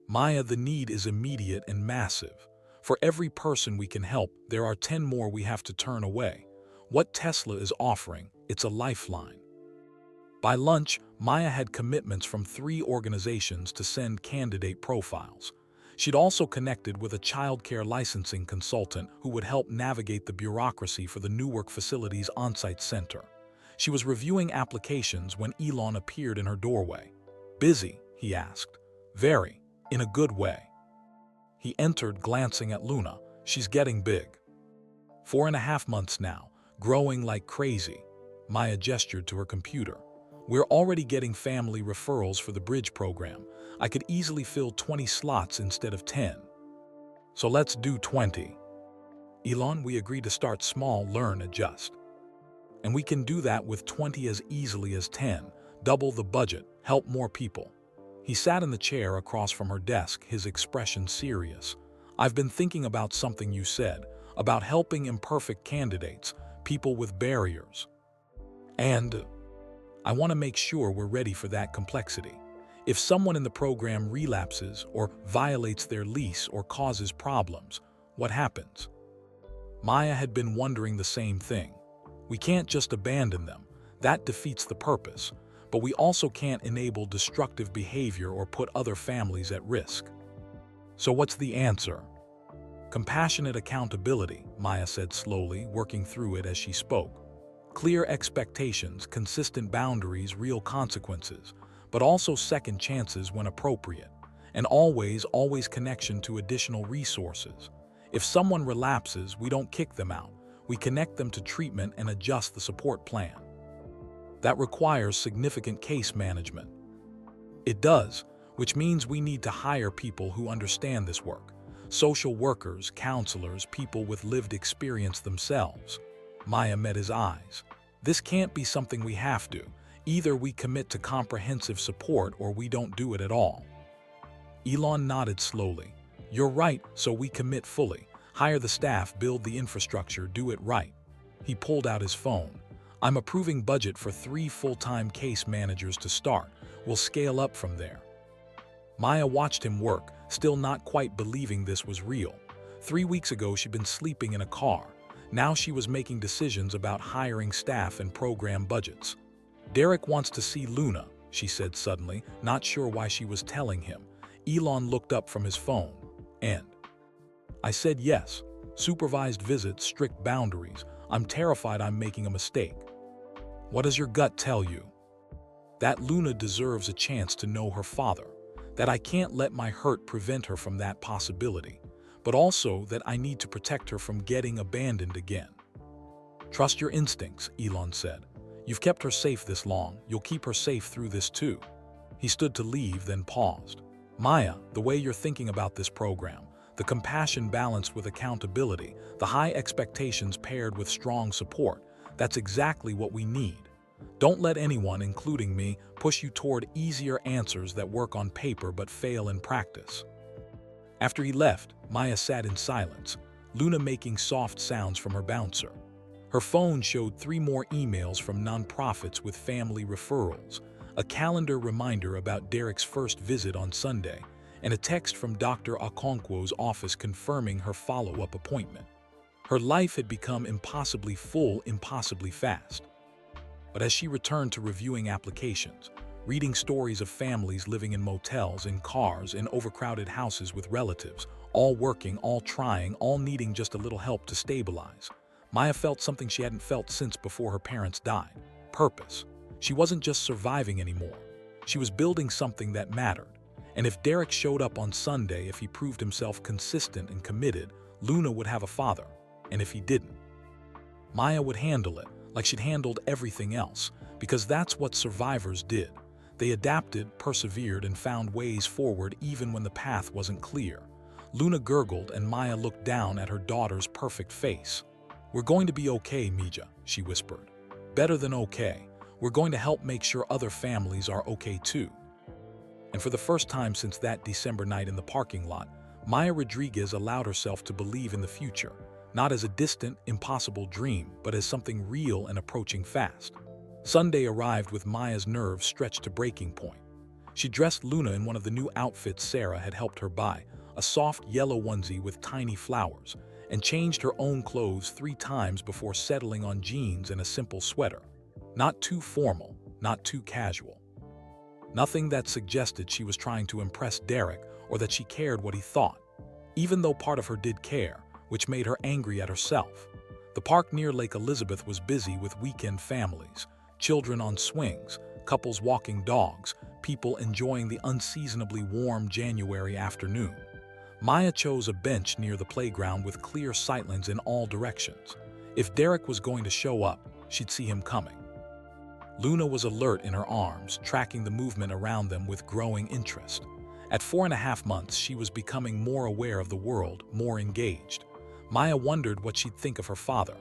Maya, the need is immediate and massive. For every person we can help, there are 10 more we have to turn away. What Tesla is offering, it's a lifeline. By lunch, Maya had commitments from 3 organizations to send candidate profiles. She'd also connected with a childcare licensing consultant who would help navigate the bureaucracy for the Newark facility's on-site center. She was reviewing applications when Elon appeared in her doorway. Busy? He asked. Very, in a good way. He entered, glancing at Luna. She's getting big. 4.5 months now, growing like crazy. Maya gestured to her computer. We're already getting family referrals for the bridge program. I could easily fill 20 slots instead of 10. So let's do 20. Elon, we agreed to start small, learn, adjust. And we can do that with 20 as easily as 10. Double the budget, help more people. He sat in the chair across from her desk, his expression serious. I've been thinking about something you said, about helping imperfect candidates, people with barriers. And I want to make sure we're ready for that complexity. If someone in the program relapses or violates their lease or causes problems, what happens? Maya had been wondering the same thing. We can't just abandon them. That defeats the purpose. But we also can't enable destructive behavior or put other families at risk. So what's the answer? Compassionate accountability, Maya said slowly, working through it as she spoke. Clear expectations, consistent boundaries, real consequences, but also second chances when appropriate. And always connection to additional resources. If someone relapses, we don't kick them out. We connect them to treatment and adjust the support plan. That requires significant case management. It does, which means we need to hire people who understand this work. Social workers, counselors, people with lived experience themselves. Maya met his eyes. This can't be something we have to. Either we commit to comprehensive support or we don't do it at all. Elon nodded slowly. You're right, so we commit fully. Hire the staff, build the infrastructure, do it right. He pulled out his phone. I'm approving budget for 3 full-time case managers to start. We'll scale up from there. Maya watched him work, still not quite believing this was real. 3 weeks ago, she'd been sleeping in a car. Now she was making decisions about hiring staff and program budgets. Derek wants to see Luna, she said suddenly, not sure why she was telling him. Elon looked up from his phone. And I said yes. Supervised visits, strict boundaries. I'm terrified I'm making a mistake. What does your gut tell you? That Luna deserves a chance to know her father, that I can't let my hurt prevent her from that possibility, but also that I need to protect her from getting abandoned again. Trust your instincts, Elon said. You've kept her safe this long, you'll keep her safe through this too. He stood to leave, then paused. Maya, the way you're thinking about this program, the compassion balanced with accountability, the high expectations paired with strong support, that's exactly what we need. Don't let anyone, including me, push you toward easier answers that work on paper but fail in practice. After he left, Maya sat in silence, Luna making soft sounds from her bouncer. Her phone showed 3 more emails from nonprofits with family referrals, a calendar reminder about Derek's first visit on Sunday, and a text from Dr. Okonkwo's office confirming her follow-up appointment. Her life had become impossibly full, impossibly fast. But as she returned to reviewing applications, reading stories of families living in motels, in cars, in overcrowded houses with relatives, all working, all trying, all needing just a little help to stabilize, Maya felt something she hadn't felt since before her parents died. Purpose. She wasn't just surviving anymore. She was building something that mattered. And if Derek showed up on Sunday, if he proved himself consistent and committed, Luna would have a father. And if he didn't, Maya would handle it like she'd handled everything else, because that's what survivors did. They adapted, persevered, and found ways forward even when the path wasn't clear. Luna gurgled, and Maya looked down at her daughter's perfect face. We're going to be okay, Mija, she whispered. Better than okay. We're going to help make sure other families are okay too. And for the first time since that December night in the parking lot, Maya Rodriguez allowed herself to believe in the future. not as a distant, impossible dream, but as something real and approaching fast. Sunday arrived with Maya's nerves stretched to breaking point. She dressed Luna in one of the new outfits Sarah had helped her buy, a soft yellow onesie with tiny flowers, and changed her own clothes 3 times before settling on jeans and a simple sweater. Not too formal, not too casual. Nothing that suggested she was trying to impress Derek or that she cared what he thought, even though part of her did care, which made her angry at herself. The park near Lake Elizabeth was busy with weekend families, children on swings, couples walking dogs, people enjoying the unseasonably warm January afternoon. Maya chose a bench near the playground with clear sightlines in all directions. If Derek was going to show up, she'd see him coming. Luna was alert in her arms, tracking the movement around them with growing interest. At 4.5 months, she was becoming more aware of the world, more engaged. Maya wondered what she'd think of her father.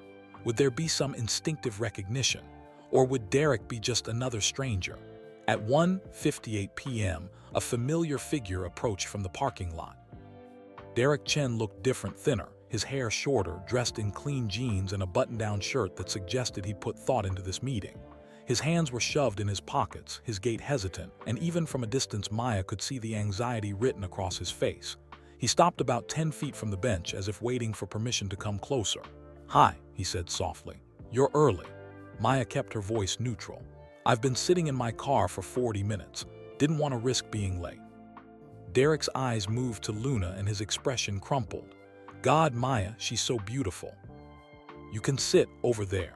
Would there be some instinctive recognition? Or would Derek be just another stranger? At 1:58 p.m., a familiar figure approached from the parking lot. Derek Chen looked different, thinner, his hair shorter, dressed in clean jeans and a button-down shirt that suggested he'd put thought into this meeting. His hands were shoved in his pockets, his gait hesitant, and even from a distance Maya could see the anxiety written across his face. He stopped about 10 feet from the bench as if waiting for permission to come closer. "Hi," he said softly. "You're early." Maya kept her voice neutral. "I've been sitting in my car for 40 minutes. Didn't want to risk being late." Derek's eyes moved to Luna and his expression crumpled. "God, Maya, she's so beautiful." "You can sit over there."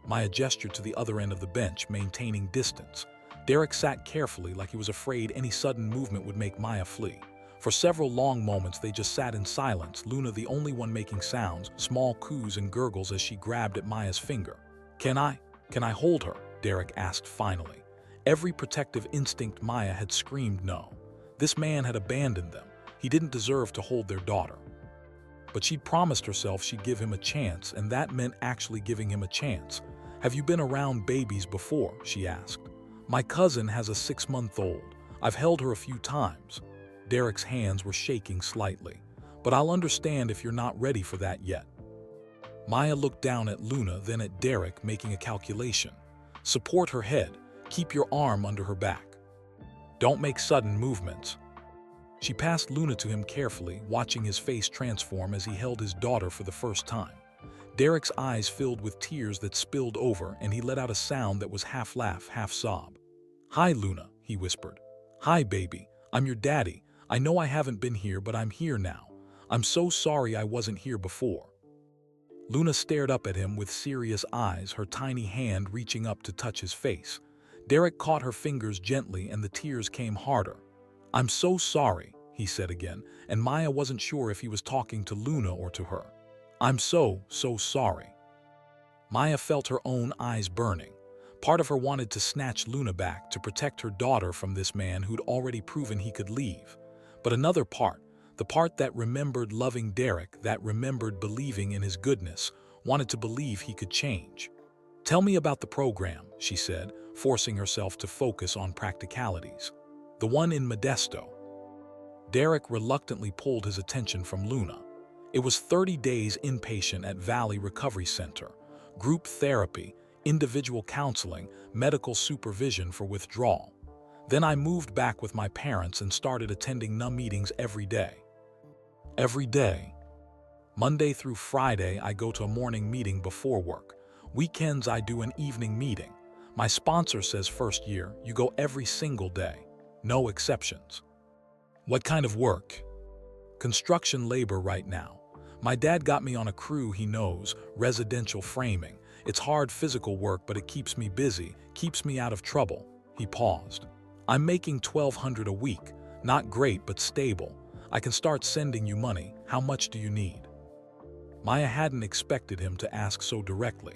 Maya gestured to the other end of the bench, maintaining distance. Derek sat carefully, like he was afraid any sudden movement would make Maya flee. For several long moments they just sat in silence, Luna the only one making sounds, small coos and gurgles as she grabbed at Maya's finger. Can I hold her?" Derek asked finally. Every protective instinct Maya had screamed no. This man had abandoned them. He didn't deserve to hold their daughter. But she'd promised herself she'd give him a chance, and that meant actually giving him a chance. "Have you been around babies before?" she asked. "My cousin has a 6-month-old. I've held her a few times." Derek's hands were shaking slightly. "But I'll understand if you're not ready for that yet." Maya looked down at Luna, then at Derek, making a calculation. "Support her head. Keep your arm under her back. Don't make sudden movements." She passed Luna to him carefully, watching his face transform as he held his daughter for the first time. Derek's eyes filled with tears that spilled over, and he let out a sound that was half laugh, half sob. "Hi, Luna," he whispered. "Hi, baby. I'm your daddy. I know I haven't been here, but I'm here now. I'm so sorry I wasn't here before." Luna stared up at him with serious eyes, her tiny hand reaching up to touch his face. Derek caught her fingers gently and the tears came harder. "I'm so sorry," he said again, and Maya wasn't sure if he was talking to Luna or to her. "I'm so sorry." Maya felt her own eyes burning. Part of her wanted to snatch Luna back, to protect her daughter from this man who'd already proven he could leave. But another part, the part that remembered loving Derek, that remembered believing in his goodness, wanted to believe he could change. "Tell me about the program," she said, forcing herself to focus on practicalities. "The one in Modesto." Derek reluctantly pulled his attention from Luna. It was 30 days inpatient at Valley Recovery Center, group therapy, individual counseling, medical supervision for withdrawal. Then I moved back with my parents and started attending NUM meetings every day. Every day. Monday through Friday, I go to a morning meeting before work. Weekends, I do an evening meeting. My sponsor says first year, you go every single day. No exceptions. "What kind of work?" "Construction labor right now. My dad got me on a crew he knows, residential framing. It's hard physical work, but it keeps me busy, keeps me out of trouble." He paused. "I'm making $1,200 a week. Not great, but stable. I can start sending you money. How much do you need?" Maya hadn't expected him to ask so directly.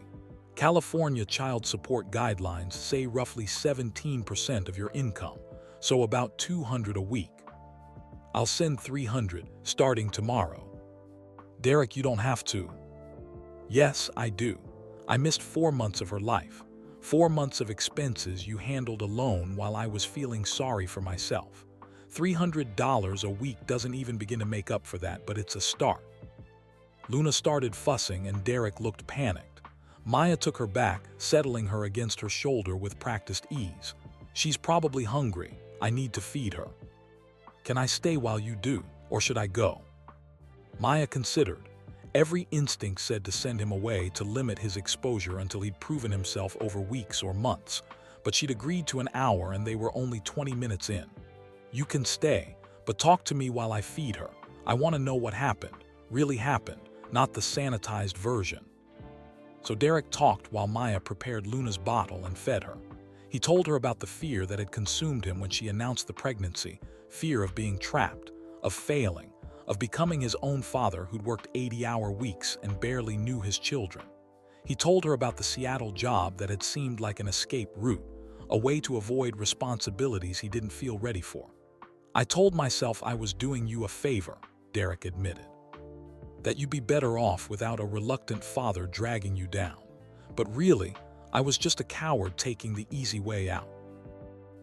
California child support guidelines say roughly 17% of your income, so about $200 a week. "I'll send $300, starting tomorrow." "Derek, you don't have to." "Yes, I do. I missed 4 months of her life. 4 months of expenses you handled alone while I was feeling sorry for myself. $300 a week doesn't even begin to make up for that, but it's a start." Luna started fussing and Derek looked panicked. Maya took her back, settling her against her shoulder with practiced ease. She's probably hungry. I need to feed her. Can I stay while you do, or should I go? Maya considered. Every instinct said to send him away to limit his exposure until he'd proven himself over weeks or months, but she'd agreed to an hour and they were only 20 minutes in. You can stay, but talk to me while I feed her. I want to know what happened, really happened, not the sanitized version. So Derek talked while Maya prepared Luna's bottle and fed her. He told her about the fear that had consumed him when she announced the pregnancy, fear of being trapped, of failing, of becoming his own father who'd worked 80-hour weeks and barely knew his children. He told her about the Seattle job that had seemed like an escape route, a way to avoid responsibilities he didn't feel ready for. I told myself I was doing you a favor, Derek admitted. That you'd be better off without a reluctant father dragging you down. But really, I was just a coward taking the easy way out.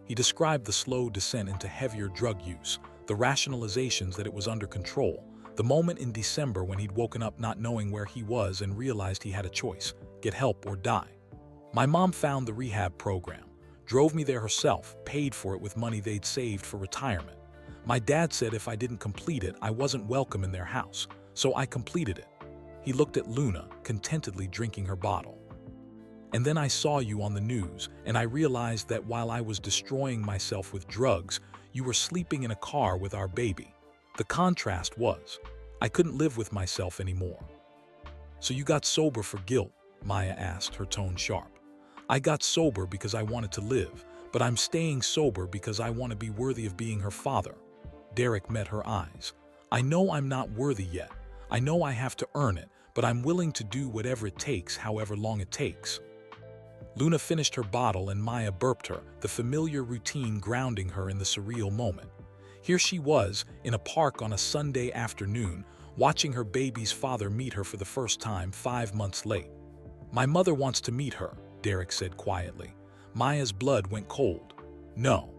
He described the slow descent into heavier drug use, the rationalizations that it was under control, the moment in December when he'd woken up not knowing where he was and realized he had a choice, get help or die. My mom found the rehab program, drove me there herself, paid for it with money they'd saved for retirement. My dad said if I didn't complete it, I wasn't welcome in their house, so I completed it. He looked at Luna, contentedly drinking her bottle. And then I saw you on the news, and I realized that while I was destroying myself with drugs, you were sleeping in a car with our baby. The contrast was, I couldn't live with myself anymore. So you got sober for guilt? Maya asked, her tone sharp. I got sober because I wanted to live, but I'm staying sober because I want to be worthy of being her father. Derek met her eyes. I know I'm not worthy yet. I know I have to earn it, but I'm willing to do whatever it takes, however long it takes. Luna finished her bottle and Maya burped her, the familiar routine grounding her in the surreal moment. Here she was, in a park on a Sunday afternoon, watching her baby's father meet her for the first time 5 months late. My mother wants to meet her, Derek said quietly. Maya's blood went cold. No.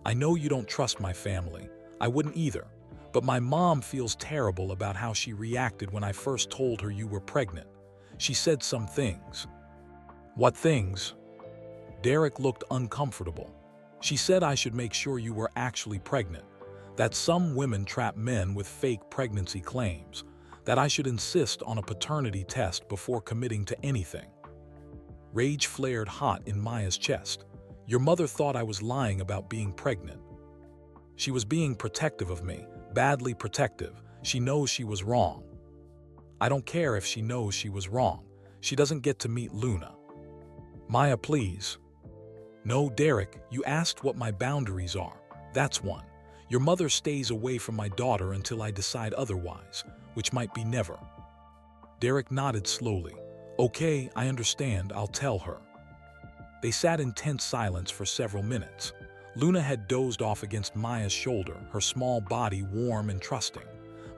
I know you don't trust my family. I wouldn't either. But my mom feels terrible about how she reacted when I first told her you were pregnant. She said some things. What things? Derek looked uncomfortable. She said I should make sure you were actually pregnant, that some women trap men with fake pregnancy claims, that I should insist on a paternity test before committing to anything. Rage flared hot in Maya's chest. Your mother thought I was lying about being pregnant. She was being protective of me, badly protective. She knows she was wrong. I don't care if she knows she was wrong. She doesn't get to meet Luna. Maya, please. No, Derek, you asked what my boundaries are. That's one. Your mother stays away from my daughter until I decide otherwise, which might be never. Derek nodded slowly. Okay, I understand, I'll tell her. They sat in tense silence for several minutes. Luna had dozed off against Maya's shoulder, her small body warm and trusting.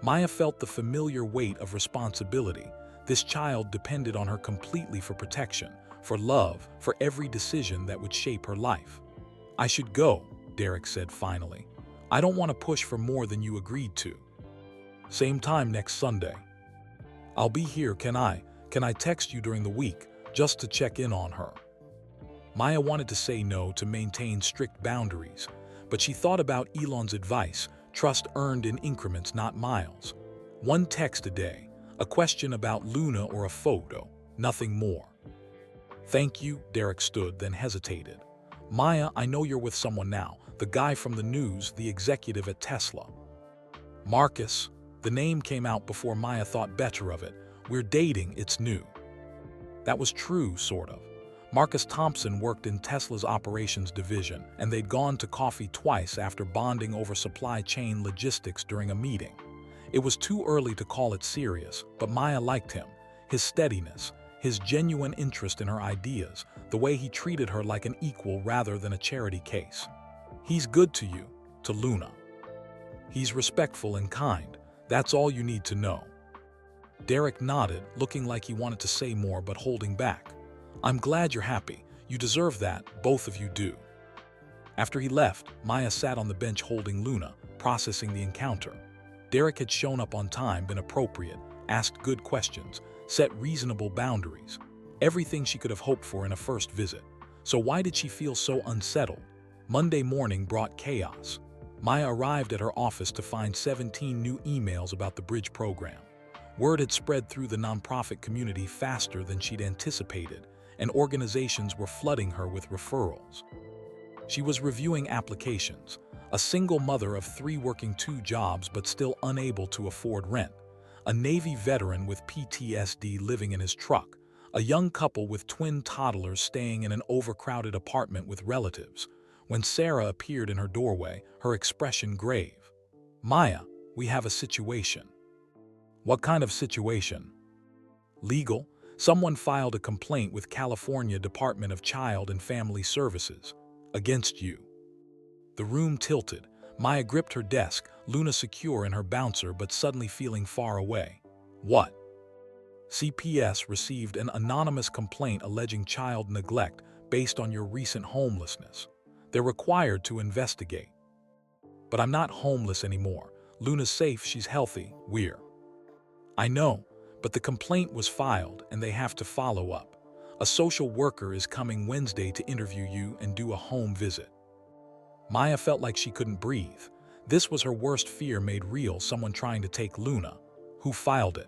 Maya felt the familiar weight of responsibility. This child depended on her completely for protection, for love, for every decision that would shape her life. I should go, Derek said finally. I don't want to push for more than you agreed to. Same time next Sunday. I'll be here, can I text you during the week, just to check in on her? Maya wanted to say no to maintain strict boundaries, but she thought about Elon's advice, trust earned in increments, not miles. One text a day, a question about Luna or a photo, nothing more. Thank you, Derek stood, then hesitated. Maya, I know you're with someone now, the guy from the news, the executive at Tesla. Marcus, the name came out before Maya thought better of it. We're dating, it's new. That was true, sort of. Marcus Thompson worked in Tesla's operations division, and they'd gone to coffee twice after bonding over supply chain logistics during a meeting. It was too early to call it serious, but Maya liked him, his steadiness, his genuine interest in her ideas, the way he treated her like an equal rather than a charity case. He's good to you, to Luna. He's respectful and kind. That's all you need to know. Derek nodded, looking like he wanted to say more but holding back. I'm glad you're happy. You deserve that, both of you do. After he left, Maya sat on the bench holding Luna, processing the encounter. Derek had shown up on time, been appropriate, asked good questions, set reasonable boundaries. Everything she could have hoped for in a first visit. So why did she feel so unsettled? Monday morning brought chaos. Maya arrived at her office to find 17 new emails about the bridge program. Word had spread through the nonprofit community faster than she'd anticipated, and organizations were flooding her with referrals. She was reviewing applications, a single mother of 3 working 2 jobs but still unable to afford rent, a Navy veteran with PTSD living in his truck, a young couple with twin toddlers staying in an overcrowded apartment with relatives. When Sarah appeared in her doorway, her expression grave. "Maya, we have a situation." "What kind of situation?" "Legal. Someone filed a complaint with California Department of Child and Family Services against you." The room tilted. Maya gripped her desk, Luna secure in her bouncer but suddenly feeling far away. "What?" "CPS received an anonymous complaint alleging child neglect based on your recent homelessness. They're required to investigate." "But I'm not homeless anymore. Luna's safe, she's healthy, we're." "I know, but the complaint was filed and they have to follow up. A social worker is coming Wednesday to interview you and do a home visit." Maya felt like she couldn't breathe. This was her worst fear made real, someone trying to take Luna. Who filed it?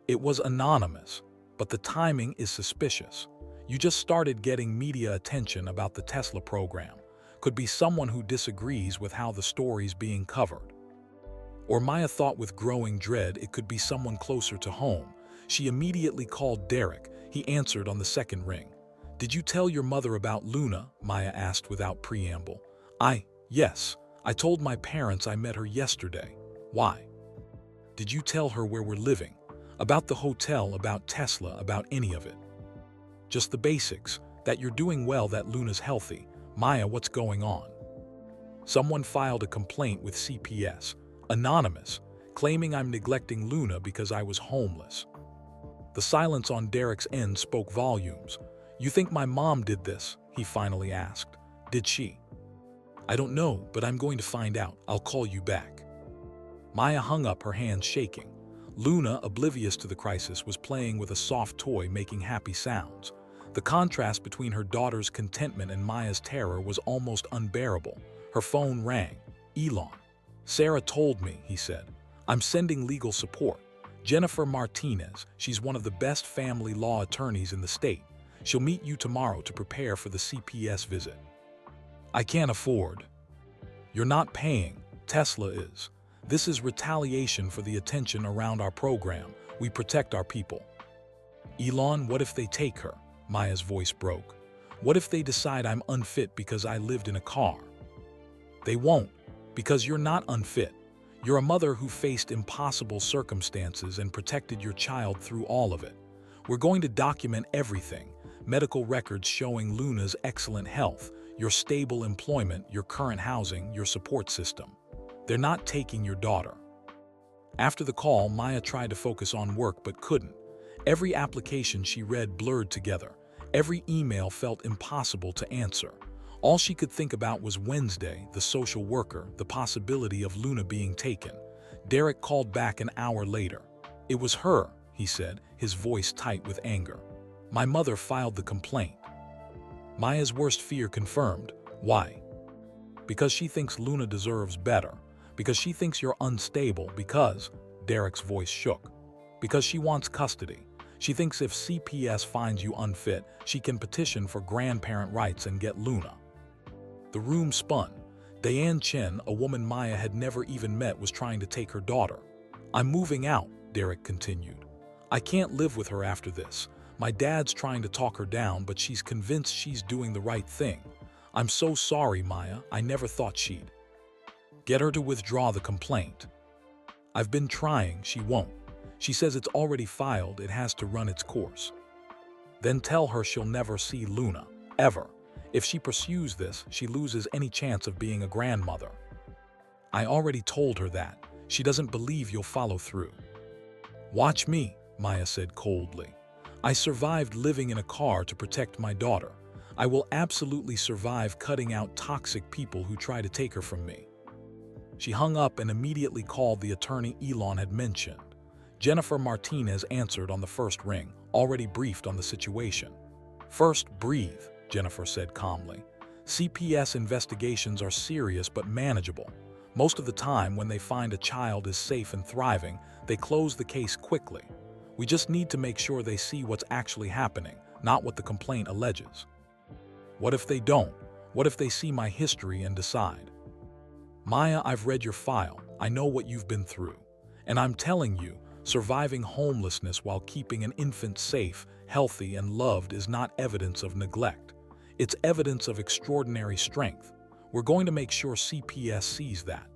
It was anonymous, but the timing is suspicious. You just started getting media attention about the Tesla program. Could be someone who disagrees with how the story's being covered. Or Maya thought with growing dread it could be someone closer to home. She immediately called Derek. He answered on the second ring. "Did you tell your mother about Luna?" Maya asked without preamble. Yes. I told my parents I met her yesterday." "Why?" "Did you tell her where we're living? About the hotel, about Tesla, about any of it?" "Just the basics. That you're doing well, that Luna's healthy." "Maya, what's going on?" "Someone filed a complaint with CPS, anonymous, claiming I'm neglecting Luna because I was homeless." The silence on Derek's end spoke volumes. "You think my mom did this?" he finally asked. "Did she?" "I don't know, but I'm going to find out. I'll call you back." Maya hung up, her hands shaking. Luna, oblivious to the crisis, was playing with a soft toy making happy sounds. The contrast between her daughter's contentment and Maya's terror was almost unbearable. Her phone rang. "Elon." "Sarah told me," he said. "I'm sending legal support. Jennifer Martinez, she's one of the best family law attorneys in the state. She'll meet you tomorrow to prepare for the CPS visit." "I can't afford." "You're not paying. Tesla is. This is retaliation for the attention around our program. We protect our people." "Elon, what if they take her?" Maya's voice broke. "What if they decide I'm unfit because I lived in a car?" "They won't, because you're not unfit. You're a mother who faced impossible circumstances and protected your child through all of it. We're going to document everything. Medical records showing Luna's excellent health, your stable employment, your current housing, your support system. They're not taking your daughter." After the call, Maya tried to focus on work but couldn't. Every application she read blurred together. Every email felt impossible to answer. All she could think about was Wednesday, the social worker, the possibility of Luna being taken. Derek called back an hour later. "It was her," he said, his voice tight with anger. "My mother filed the complaint." Maya's worst fear confirmed. "Why?" "Because she thinks Luna deserves better. Because she thinks you're unstable. Because," Derek's voice shook, "because she wants custody. She thinks if CPS finds you unfit, she can petition for grandparent rights and get Luna." The room spun. Diane Chen, a woman Maya had never even met, was trying to take her daughter. "I'm moving out," Derek continued. "I can't live with her after this. My dad's trying to talk her down, but she's convinced she's doing the right thing. I'm so sorry, Maya. I never thought she'd." "Get her to withdraw the complaint." "I've been trying. She won't. She says it's already filed. It has to run its course." "Then tell her she'll never see Luna. Ever. If she pursues this, she loses any chance of being a grandmother." "I already told her that. She doesn't believe you'll follow through." "Watch me," Maya said coldly. "I survived living in a car to protect my daughter. I will absolutely survive cutting out toxic people who try to take her from me." She hung up and immediately called the attorney Elon had mentioned. Jennifer Martinez answered on the first ring, already briefed on the situation. "First, breathe," Jennifer said calmly. "CPS investigations are serious but manageable. Most of the time, when they find a child is safe and thriving, they close the case quickly. We just need to make sure they see what's actually happening, not what the complaint alleges." "What if they don't? What if they see my history and decide?" "Maya, I've read your file. I know what you've been through. And I'm telling you, surviving homelessness while keeping an infant safe, healthy, and loved is not evidence of neglect. It's evidence of extraordinary strength. We're going to make sure CPS sees that."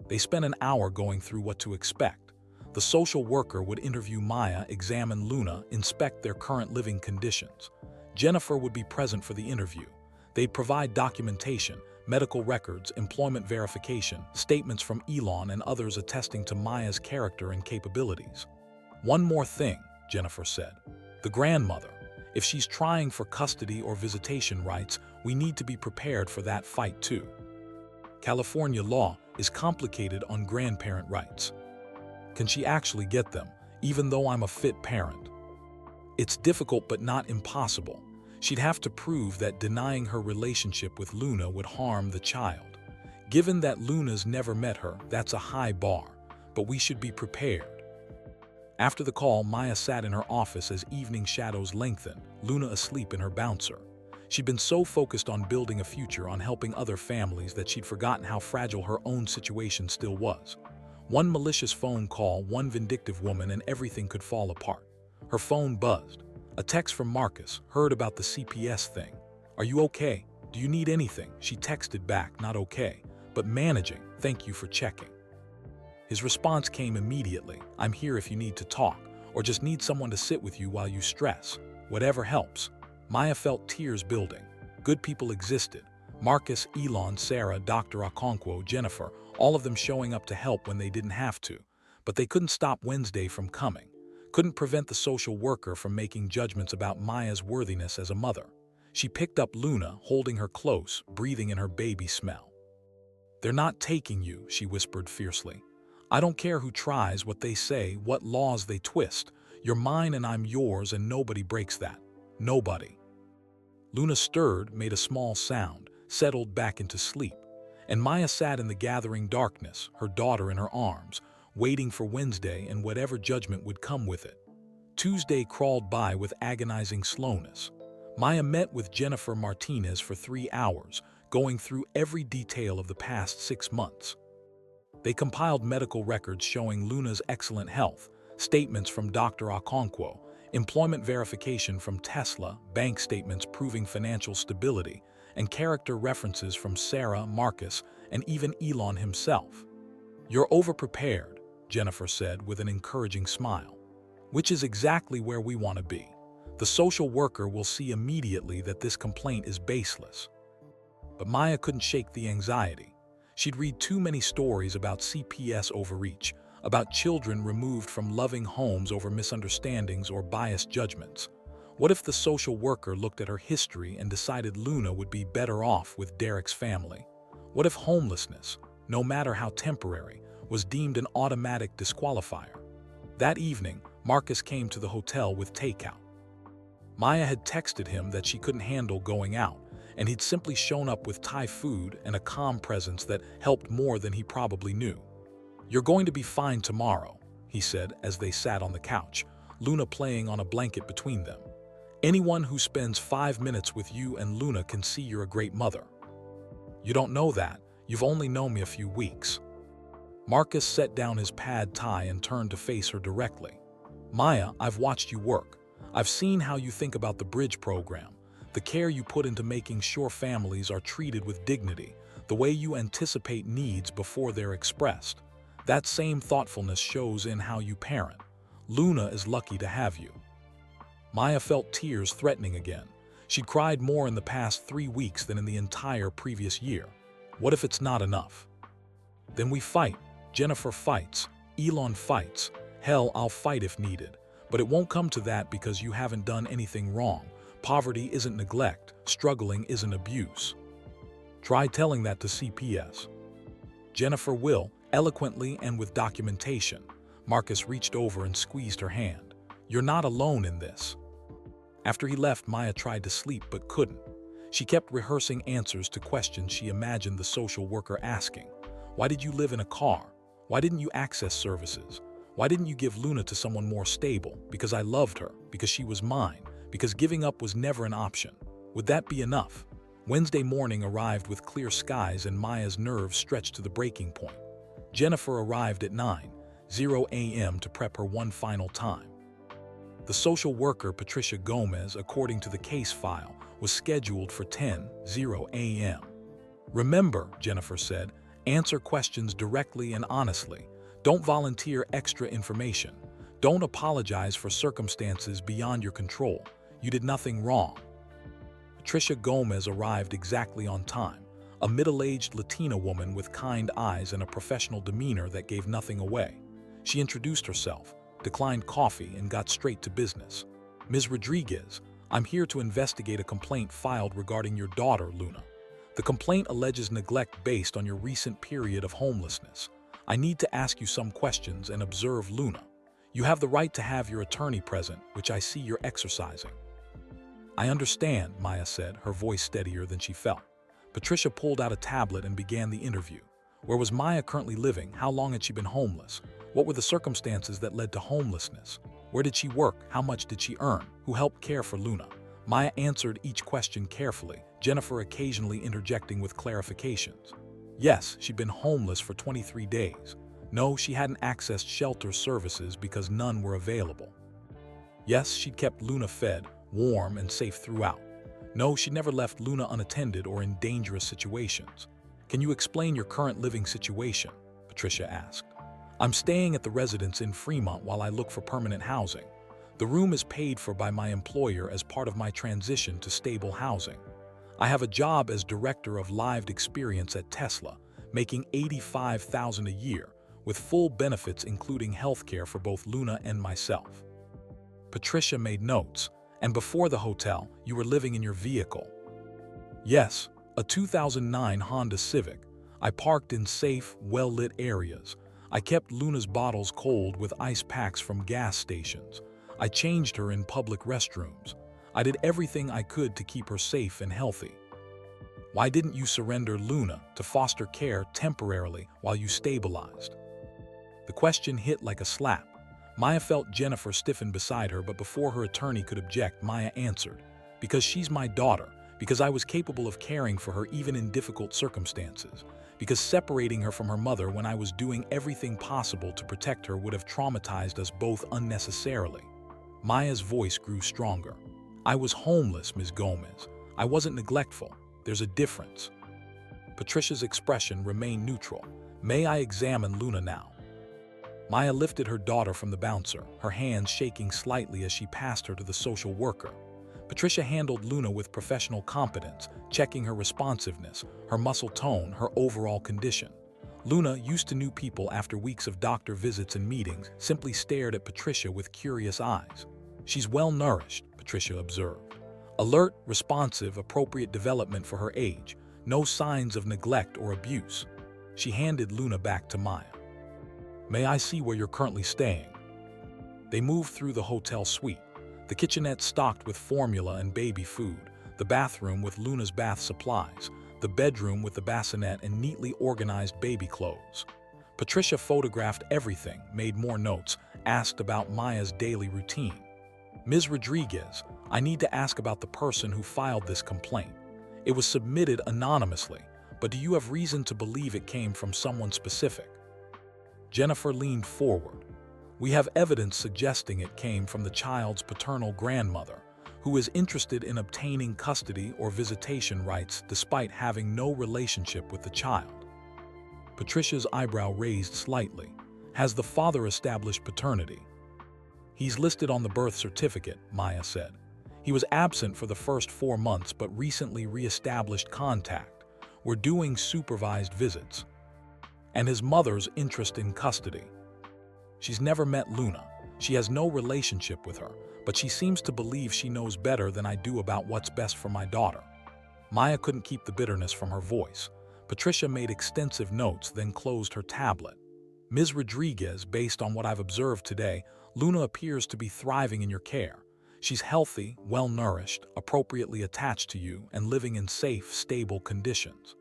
They spent an hour going through what to expect. The social worker would interview Maya, examine Luna, inspect their current living conditions. Jennifer would be present for the interview. They'd provide documentation, medical records, employment verification, statements from Elon and others attesting to Maya's character and capabilities. "One more thing," Jennifer said. "The grandmother. If she's trying for custody or visitation rights, we need to be prepared for that fight too. California law is complicated on grandparent rights. Can she actually get them, even though I'm a fit parent?" "It's difficult but not impossible. She'd have to prove that denying her relationship with Luna would harm the child. Given that Luna's never met her, that's a high bar, but we should be prepared." After the call, Maya sat in her office as evening shadows lengthened, Luna asleep in her bouncer. She'd been so focused on building a future, on helping other families, that she'd forgotten how fragile her own situation still was. One malicious phone call, one vindictive woman, and everything could fall apart. Her phone buzzed. A text from Marcus, heard about the CPS thing. "Are you okay? Do you need anything?" She texted back, "Not okay, but managing, thank you for checking." His response came immediately, "I'm here if you need to talk, or just need someone to sit with you while you stress. Whatever helps." Maya felt tears building. Good people existed. Marcus, Elon, Sarah, Dr. Okonkwo, Jennifer, all of them showing up to help when they didn't have to. But they couldn't stop Wednesday from coming. Couldn't prevent the social worker from making judgments about Maya's worthiness as a mother. She picked up Luna, holding her close, breathing in her baby smell. "They're not taking you," she whispered fiercely. "I don't care who tries, what they say, what laws they twist. You're mine and I'm yours, and nobody breaks that. Nobody." Luna stirred, made a small sound, settled back into sleep. And Maya sat in the gathering darkness, her daughter in her arms, waiting for Wednesday and whatever judgment would come with it. Tuesday crawled by with agonizing slowness. Maya met with Jennifer Martinez for 3 hours, going through every detail of the past 6 months. They compiled medical records showing Luna's excellent health, statements from Dr. Okonkwo, employment verification from Tesla, bank statements proving financial stability, and character references from Sarah, Marcus, and even Elon himself. "You're overprepared," Jennifer said with an encouraging smile. "Which is exactly where we want to be. The social worker will see immediately that this complaint is baseless." But Maya couldn't shake the anxiety. She'd read too many stories about CPS overreach, about children removed from loving homes over misunderstandings or biased judgments. What if the social worker looked at her history and decided Luna would be better off with Derek's family? What if homelessness, no matter how temporary, was deemed an automatic disqualifier? That evening, Marcus came to the hotel with takeout. Maya had texted him that she couldn't handle going out, and he'd simply shown up with Thai food and a calm presence that helped more than he probably knew. "You're going to be fine tomorrow," he said as they sat on the couch, Luna playing on a blanket between them. "Anyone who spends 5 minutes with you and Luna can see you're a great mother." "You don't know that. You've only known me a few weeks." Marcus set down his pad thai and turned to face her directly. "Maya, I've watched you work. I've seen how you think about the Bridge program, the care you put into making sure families are treated with dignity, the way you anticipate needs before they're expressed. That same thoughtfulness shows in how you parent. Luna is lucky to have you." Maya felt tears threatening again. She'd cried more in the past 3 weeks than in the entire previous year. What if it's not enough? "Then we fight. Jennifer fights. Elon fights. Hell, I'll fight if needed. But it won't come to that because you haven't done anything wrong. Poverty isn't neglect. Struggling isn't abuse." Try telling that to CPS. Jennifer will, eloquently and with documentation. Marcus reached over and squeezed her hand. "You're not alone in this." After he left, Maya tried to sleep but couldn't. She kept rehearsing answers to questions she imagined the social worker asking. Why did you live in a car? Why didn't you access services? Why didn't you give Luna to someone more stable? Because I loved her, because she was mine, because giving up was never an option. Would that be enough? Wednesday morning arrived with clear skies and Maya's nerves stretched to the breaking point. Jennifer arrived at 9:00 a.m. to prep her one final time. The social worker, Patricia Gomez, according to the case file, was scheduled for 10:00 a.m. "Remember," Jennifer said, "answer questions directly and honestly. Don't volunteer extra information. Don't apologize for circumstances beyond your control. You did nothing wrong." Patricia Gomez arrived exactly on time, a middle-aged Latina woman with kind eyes and a professional demeanor that gave nothing away. She introduced herself, declined coffee, and got straight to business. "Ms. Rodriguez, I'm here to investigate a complaint filed regarding your daughter, Luna. The complaint alleges neglect based on your recent period of homelessness. I need to ask you some questions and observe Luna. You have the right to have your attorney present, which I see you're exercising." "I understand," Maya said, her voice steadier than she felt. Patricia pulled out a tablet and began the interview. Where was Maya currently living? How long had she been homeless? What were the circumstances that led to homelessness? Where did she work? How much did she earn? Who helped care for Luna? Maya answered each question carefully, Jennifer occasionally interjecting with clarifications. Yes, she'd been homeless for 23 days. No, she hadn't accessed shelter services because none were available. Yes, she'd kept Luna fed, warm, and safe throughout. No, she'd never left Luna unattended or in dangerous situations. "Can you explain your current living situation?" Patricia asked. "I'm staying at the residence in Fremont while I look for permanent housing. The room is paid for by my employer as part of my transition to stable housing. I have a job as director of lived experience at Tesla, making $85,000 a year, with full benefits including healthcare for both Luna and myself." Patricia made notes. "And before the hotel, you were living in your vehicle?" "Yes, a 2009 Honda Civic. I parked in safe, well-lit areas. I kept Luna's bottles cold with ice packs from gas stations. I changed her in public restrooms. I did everything I could to keep her safe and healthy." "Why didn't you surrender Luna to foster care temporarily while you stabilized?" The question hit like a slap. Maya felt Jennifer stiffen beside her, but before her attorney could object, Maya answered, "Because she's my daughter, because I was capable of caring for her even in difficult circumstances, because separating her from her mother when I was doing everything possible to protect her would have traumatized us both unnecessarily." Maya's voice grew stronger. "I was homeless, Ms. Gomez. I wasn't neglectful. There's a difference." Patricia's expression remained neutral. "May I examine Luna now?" Maya lifted her daughter from the bouncer, her hands shaking slightly as she passed her to the social worker. Patricia handled Luna with professional competence, checking her responsiveness, her muscle tone, her overall condition. Luna, used to new people after weeks of doctor visits and meetings, simply stared at Patricia with curious eyes. "She's well-nourished," Patricia observed. "Alert, responsive, appropriate development for her age. No signs of neglect or abuse." She handed Luna back to Maya. "May I see where you're currently staying?" They moved through the hotel suite. The kitchenette stocked with formula and baby food, the bathroom with Luna's bath supplies, the bedroom with the bassinet and neatly organized baby clothes. Patricia photographed everything, made more notes, asked about Maya's daily routine. "Ms. Rodriguez, I need to ask about the person who filed this complaint. It was submitted anonymously, but do you have reason to believe it came from someone specific?" Jennifer leaned forward. "We have evidence suggesting it came from the child's paternal grandmother, who is interested in obtaining custody or visitation rights despite having no relationship with the child." Patricia's eyebrow raised slightly. "Has the father established paternity?" "He's listed on the birth certificate," Maya said. "He was absent for the first 4 months but recently re-established contact. We're doing supervised visits." "And his mother's interest in custody?" "She's never met Luna. She has no relationship with her, but she seems to believe she knows better than I do about what's best for my daughter." Maya couldn't keep the bitterness from her voice. Patricia made extensive notes, then closed her tablet. Ms. Rodriguez, based on what I've observed today, Luna appears to be thriving in your care. She's healthy, well-nourished, appropriately attached to you, and living in safe, stable conditions.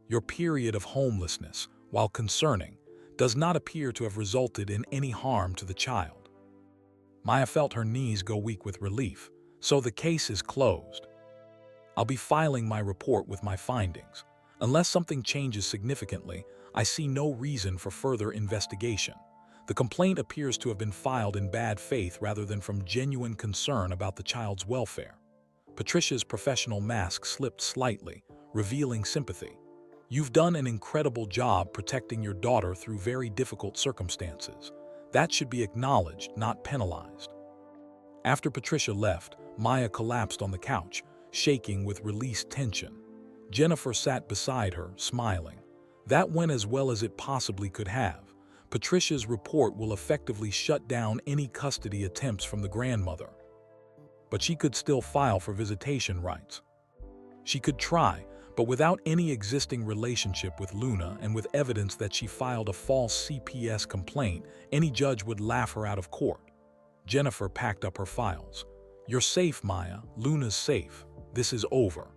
Your period of homelessness, while concerning, does not appear to have resulted in any harm to the child. Maya felt her knees go weak with relief, so the case is closed. I'll be filing my report with my findings. Unless something changes significantly, I see no reason for further investigation. The complaint appears to have been filed in bad faith rather than from genuine concern about the child's welfare. Patricia's professional mask slipped slightly, revealing sympathy. You've done an incredible job protecting your daughter through very difficult circumstances. That should be acknowledged, not penalized. After Patricia left, Maya collapsed on the couch, shaking with released tension. Jennifer sat beside her, smiling. That went as well as it possibly could have. Patricia's report will effectively shut down any custody attempts from the grandmother. But she could still file for visitation rights. She could try, but without any existing relationship with Luna and with evidence that she filed a false CPS complaint, any judge would laugh her out of court. Jennifer packed up her files. You're safe, Maya. Luna's safe. This is over.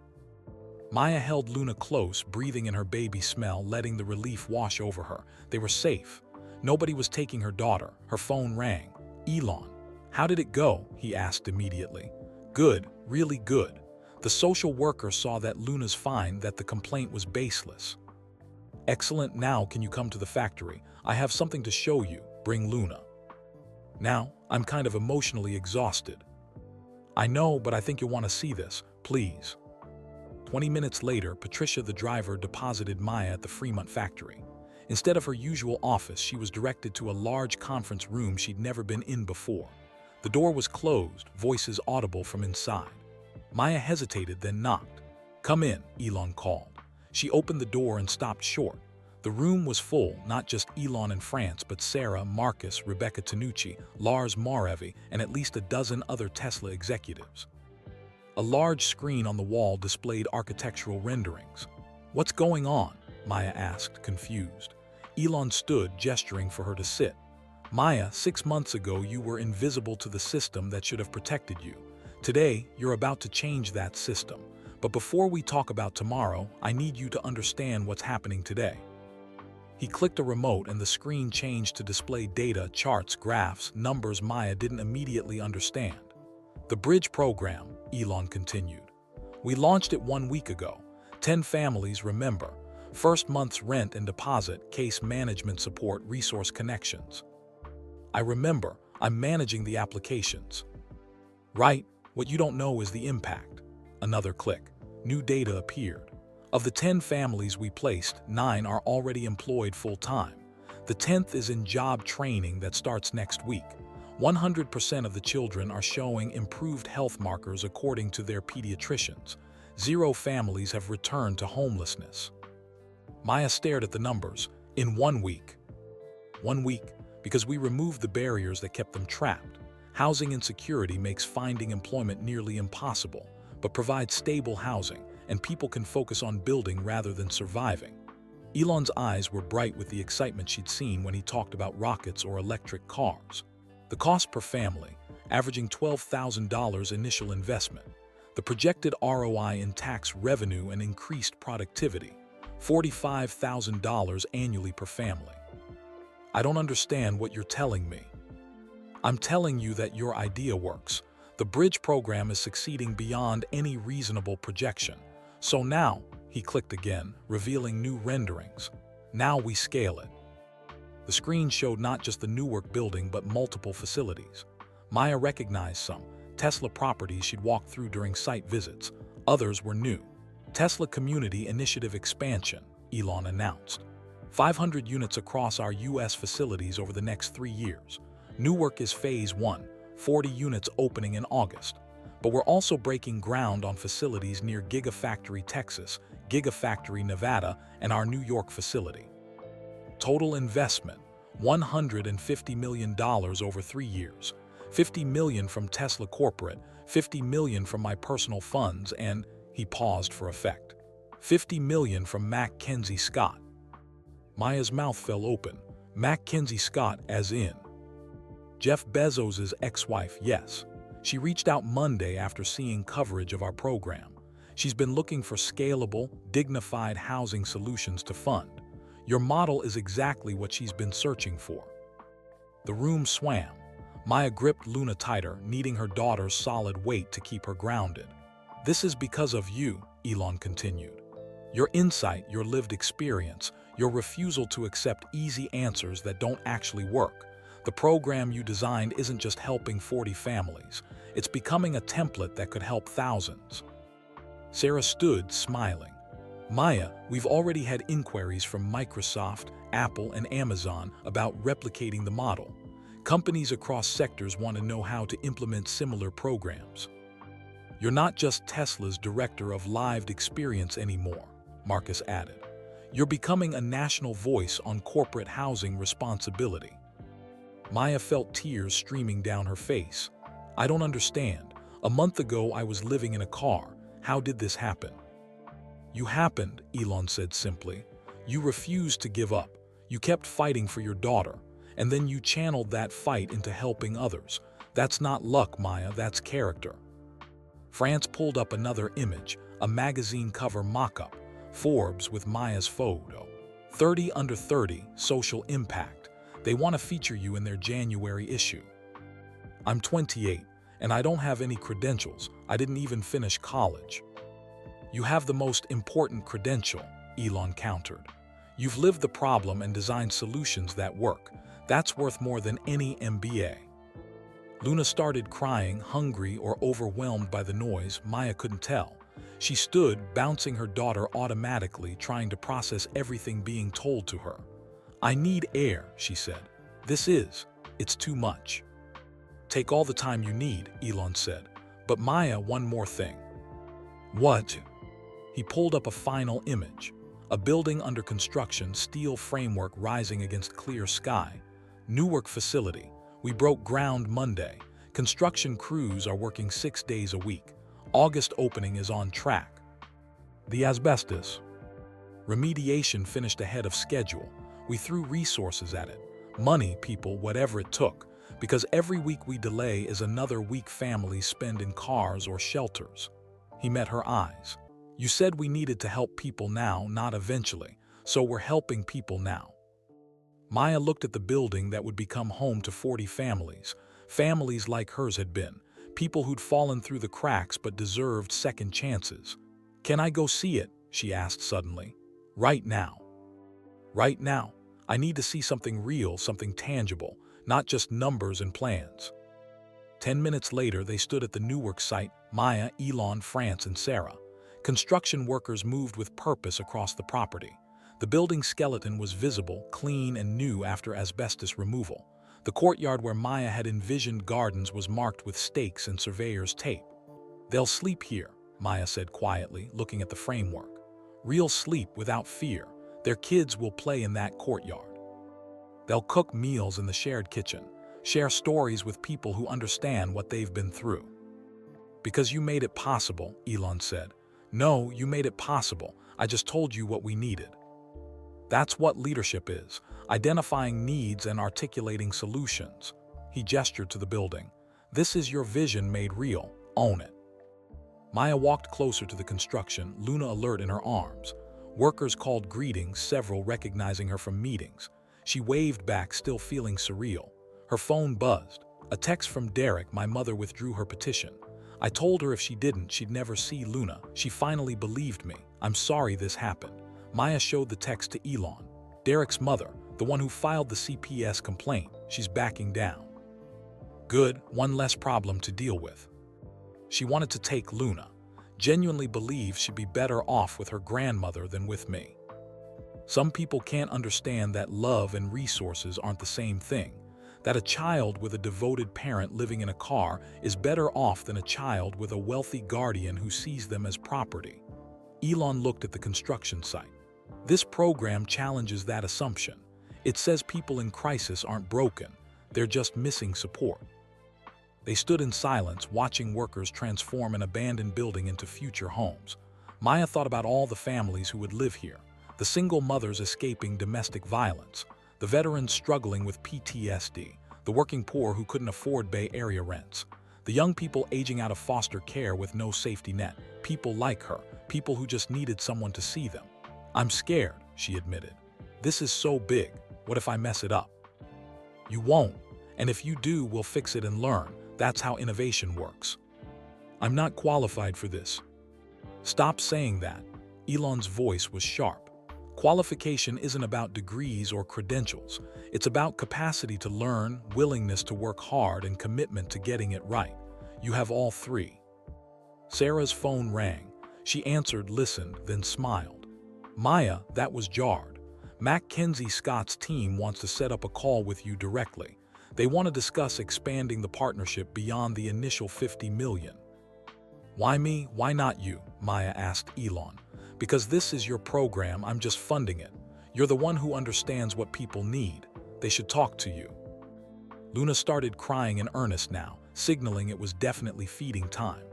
Maya held Luna close, breathing in her baby smell, letting the relief wash over her. They were safe. Nobody was taking her daughter. Her phone rang. Elon. How did it go? He asked immediately. Good, really good. The social worker saw that Luna's fine, that the complaint was baseless. Excellent. Now can you come to the factory? I have something to show you. Bring Luna. Now, I'm kind of emotionally exhausted. I know, but I think you'll want to see this. Please. 20 minutes later, Patricia, the driver, deposited Maya at the Fremont factory. Instead of her usual office, she was directed to a large conference room she'd never been in before. The door was closed, voices audible from inside. Maya hesitated, then knocked. Come in, Elon called. She opened the door and stopped short. The room was full, not just Elon and France, but Sarah, Marcus, Rebecca Tanucci, Lars Marevi, and at least a dozen other Tesla executives. A large screen on the wall displayed architectural renderings. What's going on? Maya asked, confused. Elon stood, gesturing for her to sit. Maya, 6 months ago you were invisible to the system that should have protected you. Today, you're about to change that system. But before we talk about tomorrow, I need you to understand what's happening today. He clicked a remote and the screen changed to display data, charts, graphs, numbers Maya didn't immediately understand. The Bridge program, Elon continued. We launched it 1 week ago. 10 families, remember. First month's rent and deposit, case management support, resource connections. I remember. I'm managing the applications. Right. What you don't know is the impact. Another click. New data appeared. Of the 10 families we placed, 9 are already employed full-time. The 10th is in job training that starts next week. 100% of the children are showing improved health markers according to their pediatricians. 0 families have returned to homelessness. Maya stared at the numbers. In 1 week. 1 week, because we removed the barriers that kept them trapped. Housing insecurity makes finding employment nearly impossible, but provides stable housing, and people can focus on building rather than surviving. Elon's eyes were bright with the excitement she'd seen when he talked about rockets or electric cars. The cost per family, averaging $12,000 initial investment. The projected ROI in tax revenue and increased productivity, $45,000 annually per family. I don't understand what you're telling me. I'm telling you that your idea works. The Bridge program is succeeding beyond any reasonable projection. So now, he clicked again, revealing new renderings. Now we scale it. The screen showed not just the Newark building but multiple facilities. Maya recognized some. Tesla properties she'd walked through during site visits. Others were new. Tesla Community Initiative Expansion, Elon announced. 500 units across our U.S. facilities over the next 3 years. Newark is Phase 1, 40 units opening in August. But we're also breaking ground on facilities near Gigafactory Texas, Gigafactory Nevada, and our New York facility. Total investment, $150 million over 3 years. $50 million from Tesla Corporate, $50 million from my personal funds, and, he paused for effect, $50 million from Mackenzie Scott. Maya's mouth fell open. Mackenzie Scott, as in Jeff Bezos' ex-wife, yes. She reached out Monday after seeing coverage of our program. She's been looking for scalable, dignified housing solutions to fund. Your model is exactly what she's been searching for. The room swam. Maya gripped Luna tighter, needing her daughter's solid weight to keep her grounded. This is because of you, Elon continued. Your insight, your lived experience, your refusal to accept easy answers that don't actually work. The program you designed isn't just helping 40 families. It's becoming a template that could help thousands. Sarah stood, smiling. Maya, we've already had inquiries from Microsoft, Apple, and Amazon about replicating the model. Companies across sectors want to know how to implement similar programs. You're not just Tesla's director of lived experience anymore, Marcus added. You're becoming a national voice on corporate housing responsibility. Maya felt tears streaming down her face. I don't understand. A month ago, I was living in a car. How did this happen? You happened, Elon said simply. You refused to give up. You kept fighting for your daughter, and then you channeled that fight into helping others. That's not luck, Maya, that's character. France pulled up another image, a magazine cover mock-up, Forbes with Maya's photo. 30 under 30, social impact. They want to feature you in their January issue. I'm 28, and I don't have any credentials. I didn't even finish college. You have the most important credential, Elon countered. You've lived the problem and designed solutions that work. That's worth more than any MBA. Luna started crying, hungry or overwhelmed by the noise. Maya couldn't tell. She stood, bouncing her daughter automatically, trying to process everything being told to her. I need air, she said. It's too much. Take all the time you need, Elon said. But Maya, one more thing. What? He pulled up a final image. A building under construction, steel framework rising against clear sky. Newark facility. We broke ground Monday. Construction crews are working 6 days a week. August opening is on track. The asbestos remediation finished ahead of schedule. We threw resources at it. Money, people, whatever it took. Because every week we delay is another week families spend in cars or shelters. He met her eyes. You said we needed to help people now, not eventually. So we're helping people now. Maya looked at the building that would become home to 40 families. Families like hers had been. People who'd fallen through the cracks but deserved second chances. Can I go see it? She asked suddenly. Right now. Right now. I need to see something real, something tangible, not just numbers and plans. 10 minutes later, they stood at the Newark site, Maya, Elon, France, and Sarah. Construction workers moved with purpose across the property. The building's skeleton was visible, clean and new after asbestos removal. The courtyard where Maya had envisioned gardens was marked with stakes and surveyor's tape. They'll sleep here, Maya said quietly, looking at the framework. Real sleep without fear. Their kids will play in that courtyard. They'll cook meals in the shared kitchen, share stories with people who understand what they've been through. Because you made it possible, Elon said. No, you made it possible. I just told you what we needed. That's what leadership is, identifying needs and articulating solutions. He gestured to the building. This is your vision made real. Own it. Maya walked closer to the construction, Luna alert in her arms. Workers called greetings, several recognizing her from meetings. She waved back, still feeling surreal. Her phone buzzed. A text from Derek, my mother withdrew her petition. I told her if she didn't, she'd never see Luna. She finally believed me. I'm sorry this happened. Maya showed the text to Elon. Derek's mother, the one who filed the CPS complaint, she's backing down. Good, one less problem to deal with. She wanted to take Luna. Genuinely believed she'd be better off with her grandmother than with me. Some people can't understand that love and resources aren't the same thing. That a child with a devoted parent living in a car is better off than a child with a wealthy guardian who sees them as property. Elon looked at the construction site. This program challenges that assumption. It says people in crisis aren't broken, they're just missing support. They stood in silence, watching workers transform an abandoned building into future homes. Maya thought about all the families who would live here, the single mothers escaping domestic violence, the veterans struggling with PTSD, the working poor who couldn't afford Bay Area rents, the young people aging out of foster care with no safety net, people like her, people who just needed someone to see them. "I'm scared," she admitted. "This is so big. What if I mess it up?" "You won't. And if you do, we'll fix it and learn. That's how innovation works." "I'm not qualified for this." "Stop saying that." Elon's voice was sharp. "Qualification isn't about degrees or credentials. It's about capacity to learn, willingness to work hard, and commitment to getting it right. You have all three." Sarah's phone rang. She answered, listened, then smiled. "Maya, that was jarred. Mackenzie Scott's team wants to set up a call with you directly. They want to discuss expanding the partnership beyond the initial $50 million. "Why me? Why not you?" Maya asked Elon. "Because this is your program, I'm just funding it. You're the one who understands what people need. They should talk to you." Luna started crying in earnest now, signaling it was definitely feeding time.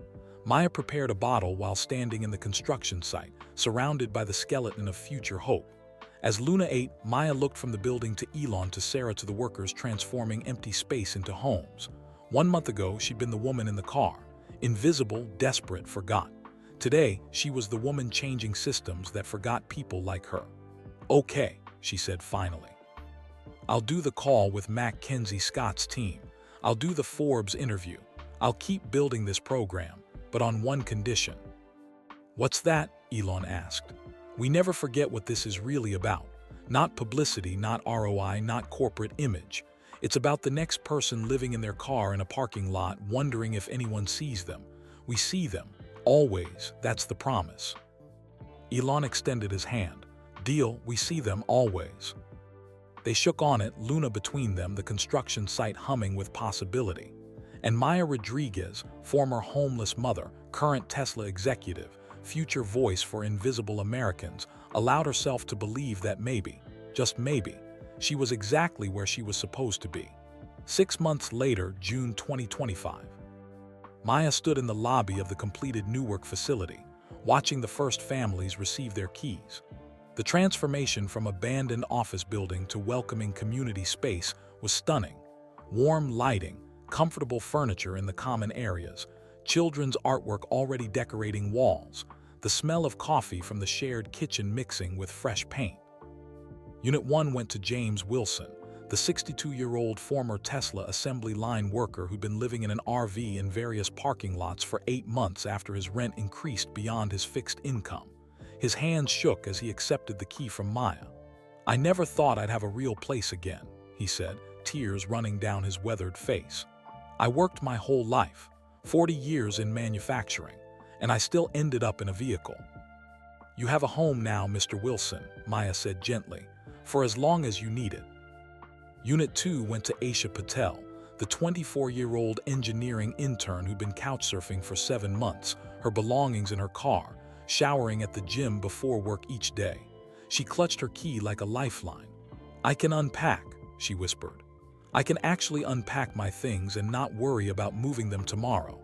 Maya prepared a bottle while standing in the construction site, surrounded by the skeleton of future hope. As Luna ate, Maya looked from the building to Elon to Sarah to the workers transforming empty space into homes. 1 month ago, she'd been the woman in the car. Invisible, desperate, forgot. Today, she was the woman changing systems that forgot people like her. "Okay," she said finally. "I'll do the call with Mackenzie Scott's team. I'll do the Forbes interview. I'll keep building this program, but on one condition." "What's that?" Elon asked. "We never forget what this is really about. Not publicity, not ROI, not corporate image. It's about the next person living in their car in a parking lot wondering if anyone sees them. We see them. Always. That's the promise." Elon extended his hand. "Deal, we see them always." They shook on it, Luna between them, the construction site humming with possibility. And Maya Rodriguez, former homeless mother, current Tesla executive, future voice for invisible Americans, allowed herself to believe that maybe, just maybe, she was exactly where she was supposed to be. 6 months later, June 2025. Maya stood in the lobby of the completed Newark facility, watching the first families receive their keys. The transformation from abandoned office building to welcoming community space was stunning. Warm lighting, comfortable furniture in the common areas, children's artwork already decorating walls, the smell of coffee from the shared kitchen mixing with fresh paint. Unit 1 went to James Wilson, the 62-year-old former Tesla assembly line worker who'd been living in an RV in various parking lots for 8 months after his rent increased beyond his fixed income. His hands shook as he accepted the key from Maya. "I never thought I'd have a real place again," he said, tears running down his weathered face. "I worked my whole life, 40 years in manufacturing, and I still ended up in a vehicle." "You have a home now, Mr. Wilson," Maya said gently, "for as long as you need it." Unit 2 went to Aisha Patel, the 24-year-old engineering intern who'd been couchsurfing for 7 months, her belongings in her car, showering at the gym before work each day. She clutched her key like a lifeline. "I can unpack," she whispered. "I can actually unpack my things and not worry about moving them tomorrow."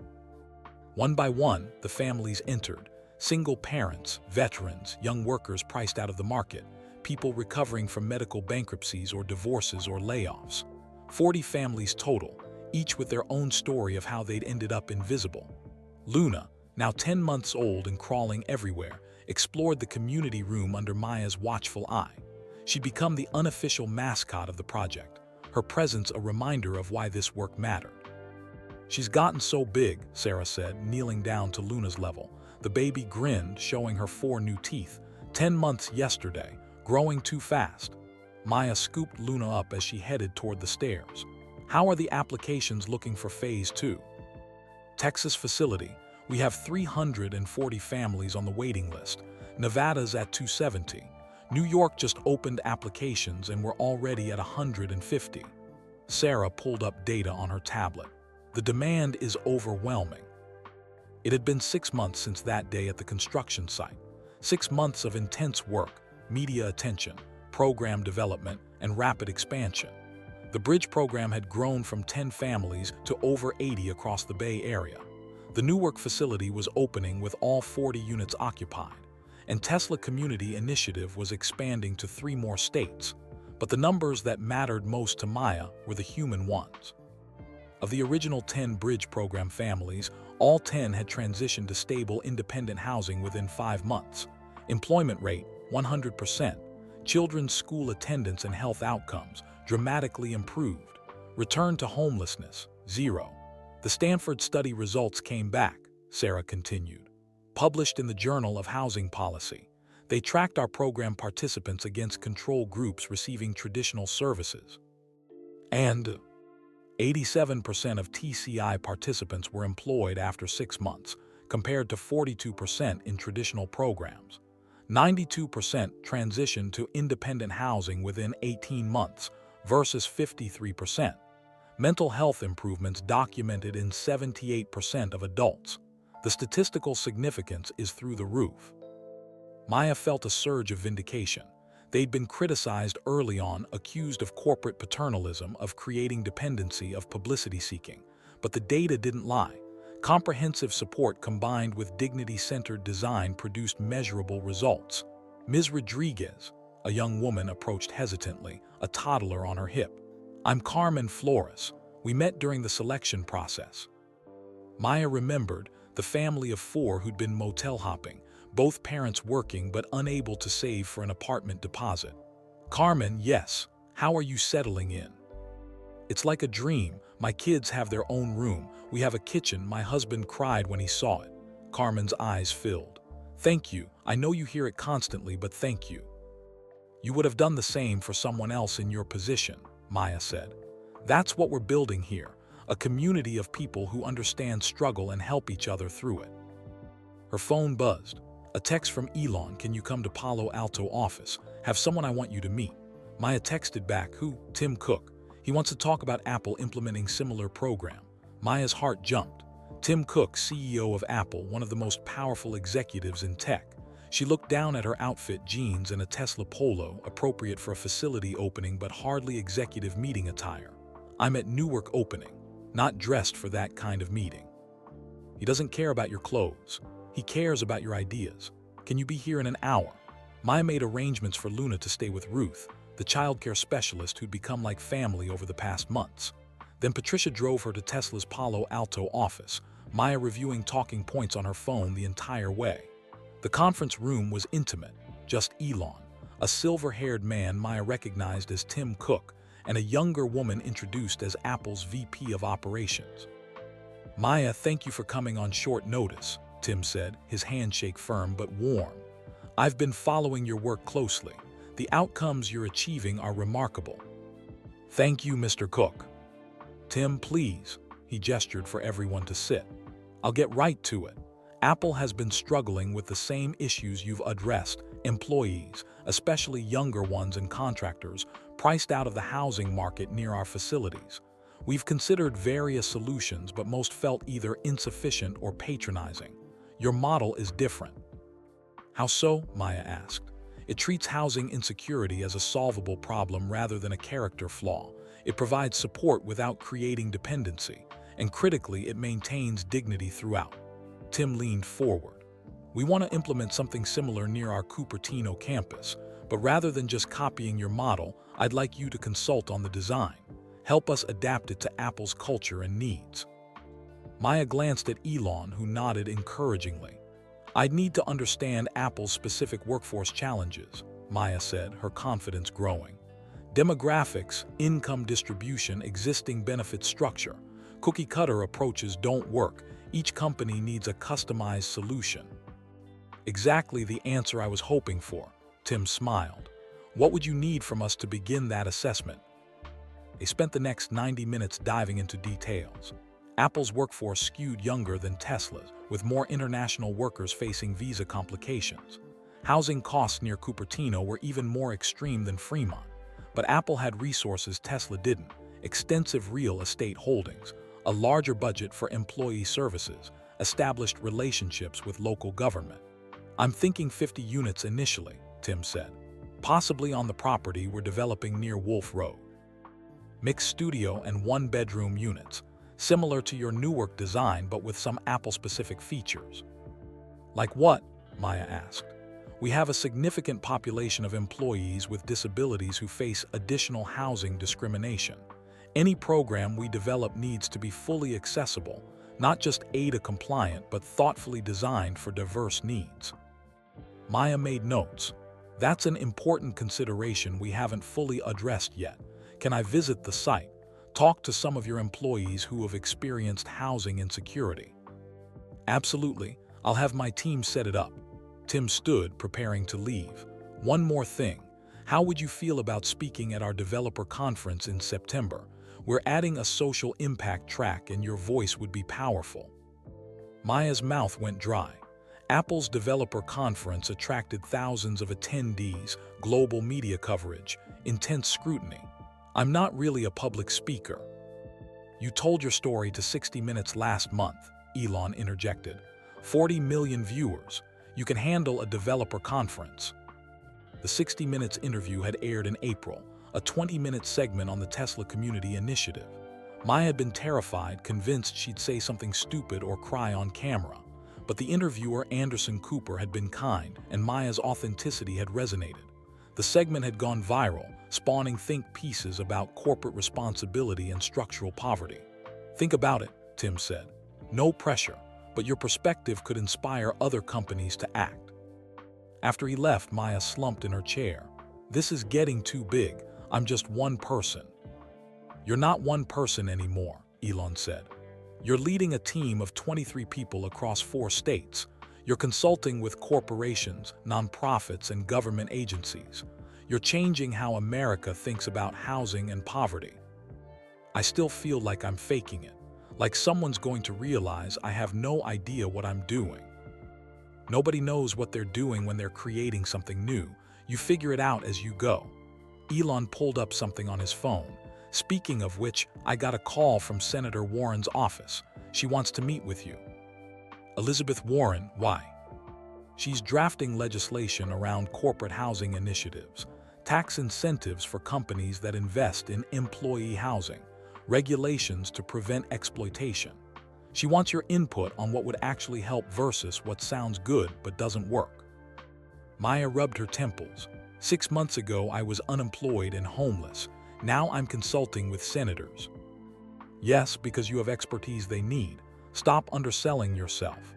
One by one, the families entered. Single parents, veterans, young workers priced out of the market, people recovering from medical bankruptcies or divorces or layoffs. 40 families total, each with their own story of how they'd ended up invisible. Luna, now 10 months old and crawling everywhere, explored the community room under Maya's watchful eye. She'd become the unofficial mascot of the project, her presence a reminder of why this work mattered. "She's gotten so big," Sarah said, kneeling down to Luna's level. The baby grinned, showing her 4 new teeth. 10 months yesterday, growing too fast. Maya scooped Luna up as she headed toward the stairs. "How are the applications looking for Phase 2? "Texas facility. We have 340 families on the waiting list. Nevada's at 270. New York just opened applications and we're already at 150. Sarah pulled up data on her tablet. "The demand is overwhelming." It had been 6 months since that day at the construction site. 6 months of intense work, media attention, program development, and rapid expansion. The bridge program had grown from 10 families to over 80 across the Bay Area. The Newark facility was opening with all 40 units occupied, and Tesla Community Initiative was expanding to 3 more states. But the numbers that mattered most to Maya were the human ones. Of the original 10 bridge program families, all 10 had transitioned to stable, independent housing within 5 months. Employment rate, 100%. Children's school attendance and health outcomes, dramatically improved. Return to homelessness, 0. The Stanford study results came back, Sarah continued. Published in the Journal of Housing Policy. They tracked our program participants against control groups receiving traditional services. And 87% of TCI participants were employed after 6 months, compared to 42% in traditional programs. 92% transitioned to independent housing within 18 months versus 53%. Mental health improvements documented in 78% of adults. The statistical significance is through the roof. Maya felt a surge of vindication. They'd been criticized early on, accused of corporate paternalism, of creating dependency, of publicity seeking. But the data didn't lie. Comprehensive support combined with dignity-centered design produced measurable results. Ms. Rodriguez, a young woman, approached hesitantly, a toddler on her hip. "I'm Carmen Flores. We met during the selection process." Maya remembered the family of 4 who'd been motel hopping, both parents working but unable to save for an apartment deposit. "Carmen, yes. How are you settling in?" "It's like a dream. My kids have their own room. We have a kitchen." My husband cried when he saw it. Carmen's eyes filled. "Thank you. I know you hear it constantly, but thank you." "You would have done the same for someone else in your position," Maya said. "That's what we're building here, a community of people who understand struggle and help each other through it." Her phone buzzed. A text from Elon. "Can you come to Palo Alto office? Have someone I want you to meet." Maya texted back, "Who?" "Tim Cook. He wants to talk about Apple implementing similar program." Maya's heart jumped. Tim Cook, CEO of Apple, one of the most powerful executives in tech. She looked down at her outfit, jeans and a Tesla Polo, appropriate for a facility opening but hardly executive meeting attire. "I'm at Newark opening. Not dressed for that kind of meeting." "He doesn't care about your clothes. He cares about your ideas. Can you be here in an hour?" Maya made arrangements for Luna to stay with Ruth, the childcare specialist who'd become like family over the past months. Then Patricia drove her to Tesla's Palo Alto office, Maya reviewing talking points on her phone the entire way. The conference room was intimate, just Elon, a silver-haired man Maya recognized as Tim Cook, and a younger woman introduced as Apple's VP of Operations. "Maya, thank you for coming on short notice," Tim said, his handshake firm but warm. "I've been following your work closely. The outcomes you're achieving are remarkable." "Thank you, Mr. Cook." "Tim, please." He gestured for everyone to sit. "I'll get right to it. Apple has been struggling with the same issues you've addressed. Employees, especially younger ones and contractors, priced out of the housing market near our facilities. We've considered various solutions, but most felt either insufficient or patronizing. Your model is different." "How so?" Maya asked. "It treats housing insecurity as a solvable problem rather than a character flaw. It provides support without creating dependency, and critically, it maintains dignity throughout." Tim leaned forward. "We want to implement something similar near our Cupertino campus, but rather than just copying your model, I'd like you to consult on the design. Help us adapt it to Apple's culture and needs." Maya glanced at Elon, who nodded encouragingly. "I'd need to understand Apple's specific workforce challenges," Maya said, her confidence growing. "Demographics, income distribution, existing benefit structure. Cookie-cutter approaches don't work. Each company needs a customized solution." "Exactly the answer I was hoping for," Tim smiled. "What would you need from us to begin that assessment?" They spent the next 90 minutes diving into details. Apple's workforce skewed younger than Tesla's, with more international workers facing visa complications. Housing costs near Cupertino were even more extreme than Fremont. But Apple had resources Tesla didn't: extensive real estate holdings, a larger budget for employee services, established relationships with local government. "I'm thinking 50 units initially," Tim said. "Possibly on the property we're developing near Wolf Road. Mixed studio and one-bedroom units, similar to your Newark design but with some Apple-specific features." "Like what?" Maya asked. We have a significant population of employees with disabilities who face additional housing discrimination. Any program we develop needs to be fully accessible, not just ADA compliant, but thoughtfully designed for diverse needs. Maya made notes. That's an important consideration we haven't fully addressed yet. Can I visit the site? Talk to some of your employees who have experienced housing insecurity. Absolutely. I'll have my team set it up. Tim stood, preparing to leave. One more thing. How would you feel about speaking at our developer conference in September? We're adding a social impact track and your voice would be powerful. Maya's mouth went dry. Apple's developer conference attracted thousands of attendees, global media coverage, intense scrutiny. I'm not really a public speaker. You told your story to 60 Minutes last month, Elon interjected. 40 million viewers. You can handle a developer conference. The 60 Minutes interview had aired in April, a 20-minute segment on the Tesla Community Initiative. Maya had been terrified, convinced she'd say something stupid or cry on camera. But the interviewer, Anderson Cooper, had been kind, and Maya's authenticity had resonated. The segment had gone viral, spawning think pieces about corporate responsibility and structural poverty. Think about it, Tim said. No pressure, but your perspective could inspire other companies to act. After he left, Maya slumped in her chair. This is getting too big. I'm just one person. You're not one person anymore, Elon said. You're leading a team of 23 people across 4 states. You're consulting with corporations, nonprofits, and government agencies. You're changing how America thinks about housing and poverty. I still feel like I'm faking it, like someone's going to realize I have no idea what I'm doing. Nobody knows what they're doing when they're creating something new. You figure it out as you go. Elon pulled up something on his phone. Speaking of which, I got a call from Senator Warren's office. She wants to meet with you. Elizabeth Warren, why? She's drafting legislation around corporate housing initiatives, tax incentives for companies that invest in employee housing, regulations to prevent exploitation. She wants your input on what would actually help versus what sounds good but doesn't work. Maya rubbed her temples. 6 months ago, I was unemployed and homeless. Now I'm consulting with senators. Yes, because you have expertise they need. Stop underselling yourself.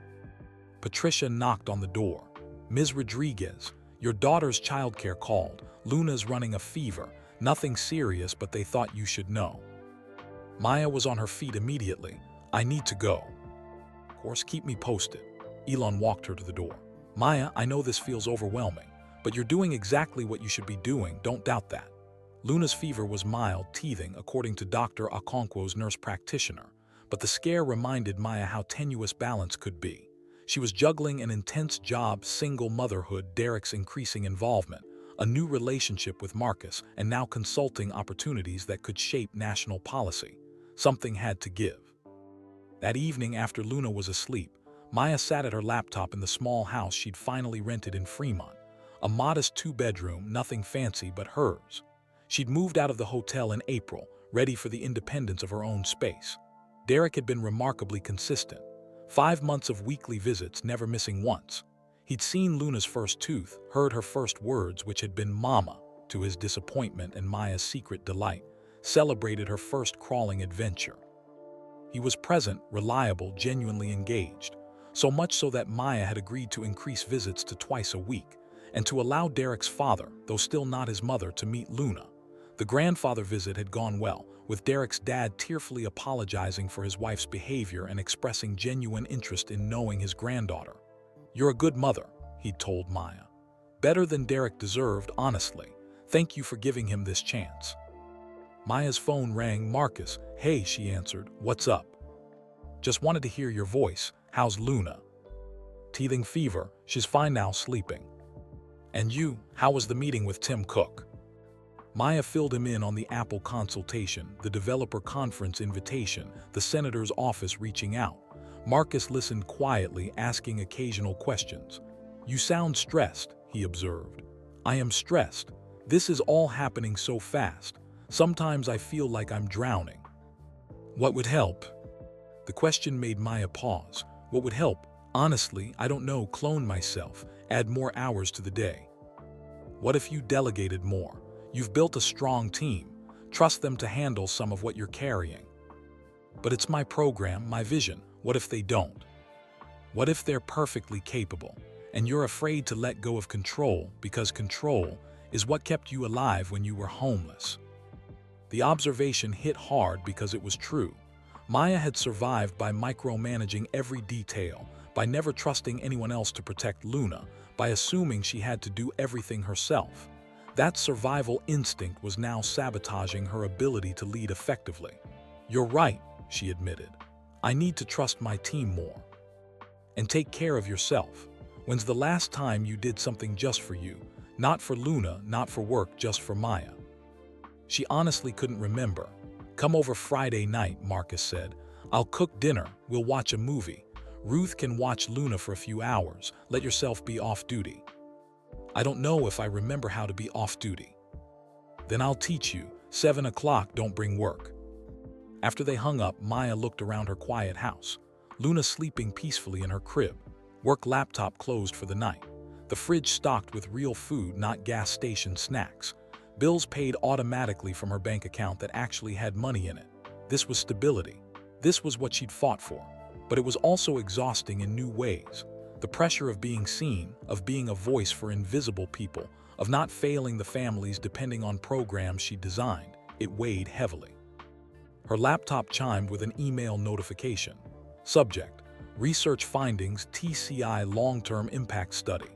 Patricia knocked on the door. Ms. Rodriguez, your daughter's childcare called. Luna's running a fever. Nothing serious, but they thought you should know. Maya was on her feet immediately. I need to go. Of course, keep me posted. Elon walked her to the door. Maya, I know this feels overwhelming, but you're doing exactly what you should be doing. Don't doubt that. Luna's fever was mild, teething, according to Dr. Okonkwo's nurse practitioner, but the scare reminded Maya how tenuous balance could be. She was juggling an intense job, single motherhood, Derek's increasing involvement, a new relationship with Marcus, and now consulting opportunities that could shape national policy. Something had to give. That evening, after Luna was asleep, Maya sat at her laptop in the small house she'd finally rented in Fremont, a modest 2-bedroom, nothing fancy but hers. She'd moved out of the hotel in April, ready for the independence of her own space. Derek had been remarkably consistent. 5 months of weekly visits, never missing once. He'd seen Luna's first tooth, heard her first words, which had been "Mama," to his disappointment and Maya's secret delight, celebrated her first crawling adventure. He was present, reliable, genuinely engaged, so much so that Maya had agreed to increase visits to twice a week, and to allow Derek's father, though still not his mother, to meet Luna. The grandfather visit had gone well, with Derek's dad tearfully apologizing for his wife's behavior and expressing genuine interest in knowing his granddaughter. You're a good mother, he'd told Maya. Better than Derek deserved, honestly. Thank you for giving him this chance. Maya's phone rang. Marcus, hey, she answered. What's up? Just wanted to hear your voice. How's Luna? Teething fever. She's fine now, sleeping. And you, how was the meeting with Tim Cook? Maya filled him in on the Apple consultation, the developer conference invitation, the senator's office reaching out. Marcus listened quietly, asking occasional questions. You sound stressed, he observed. I am stressed. This is all happening so fast. Sometimes I feel like I'm drowning. What would help? The question made Maya pause. What would help? Honestly, I don't know. Clone myself. Add more hours to the day. What if you delegated more? You've built a strong team. Trust them to handle some of what you're carrying. But it's my program, my vision. What if they don't? What if they're perfectly capable, and you're afraid to let go of control because control is what kept you alive when you were homeless? The observation hit hard because it was true. Maya had survived by micromanaging every detail, by never trusting anyone else to protect Luna, by assuming she had to do everything herself. That survival instinct was now sabotaging her ability to lead effectively. "You're right," she admitted. "I need to trust my team more. And take care of yourself. When's the last time you did something just for you? Not for Luna, not for work, just for Maya?" She honestly couldn't remember. "Come over Friday night," Marcus said. "I'll cook dinner, we'll watch a movie. Ruth can watch Luna for a few hours. Let yourself be off duty." "I don't know if I remember how to be off duty." "Then I'll teach you. 7 o'clock, don't bring work." After they hung up, Maya looked around her quiet house. Luna sleeping peacefully in her crib. Work laptop closed for the night. The fridge stocked with real food, not gas station snacks. Bills paid automatically from her bank account that actually had money in it. This was stability. This was what she'd fought for. But it was also exhausting in new ways. The pressure of being seen, of being a voice for invisible people, of not failing the families depending on programs she designed, it weighed heavily. Her laptop chimed with an email notification. Subject: Research Findings TCI Long-Term Impact Study.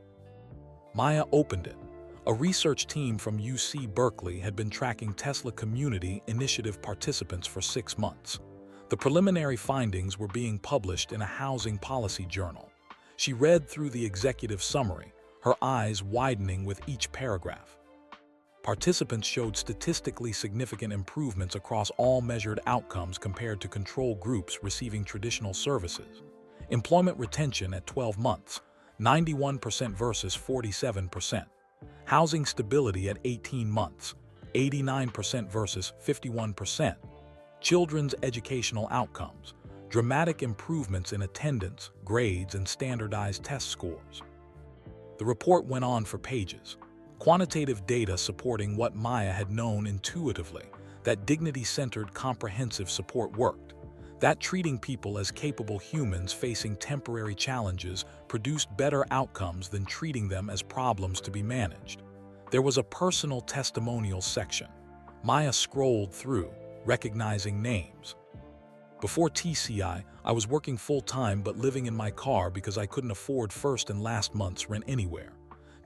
Maya opened it. A research team from UC Berkeley had been tracking Tesla Community Initiative participants for 6 months. The preliminary findings were being published in a housing policy journal. She read through the executive summary, her eyes widening with each paragraph. Participants showed statistically significant improvements across all measured outcomes compared to control groups receiving traditional services. Employment retention at 12 months, 91% versus 47%. Housing stability at 18 months, 89% versus 51%. Children's educational outcomes, dramatic improvements in attendance, grades, and standardized test scores. The report went on for pages. Quantitative data supporting what Maya had known intuitively, that dignity-centered comprehensive support worked, that treating people as capable humans facing temporary challenges produced better outcomes than treating them as problems to be managed. There was a personal testimonial section. Maya scrolled through, recognizing names. "Before TCI, I was working full-time but living in my car because I couldn't afford first and last month's rent anywhere.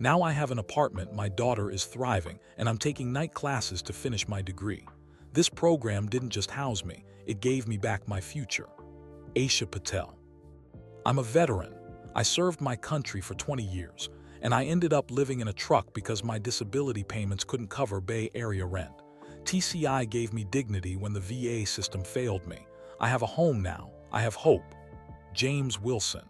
Now I have an apartment, my daughter is thriving, and I'm taking night classes to finish my degree. This program didn't just house me, it gave me back my future." Aisha Patel. "I'm a veteran. I served my country for 20 years, and I ended up living in a truck because my disability payments couldn't cover Bay Area rent. TCI gave me dignity when the VA system failed me. I have a home now. I have hope." James Wilson.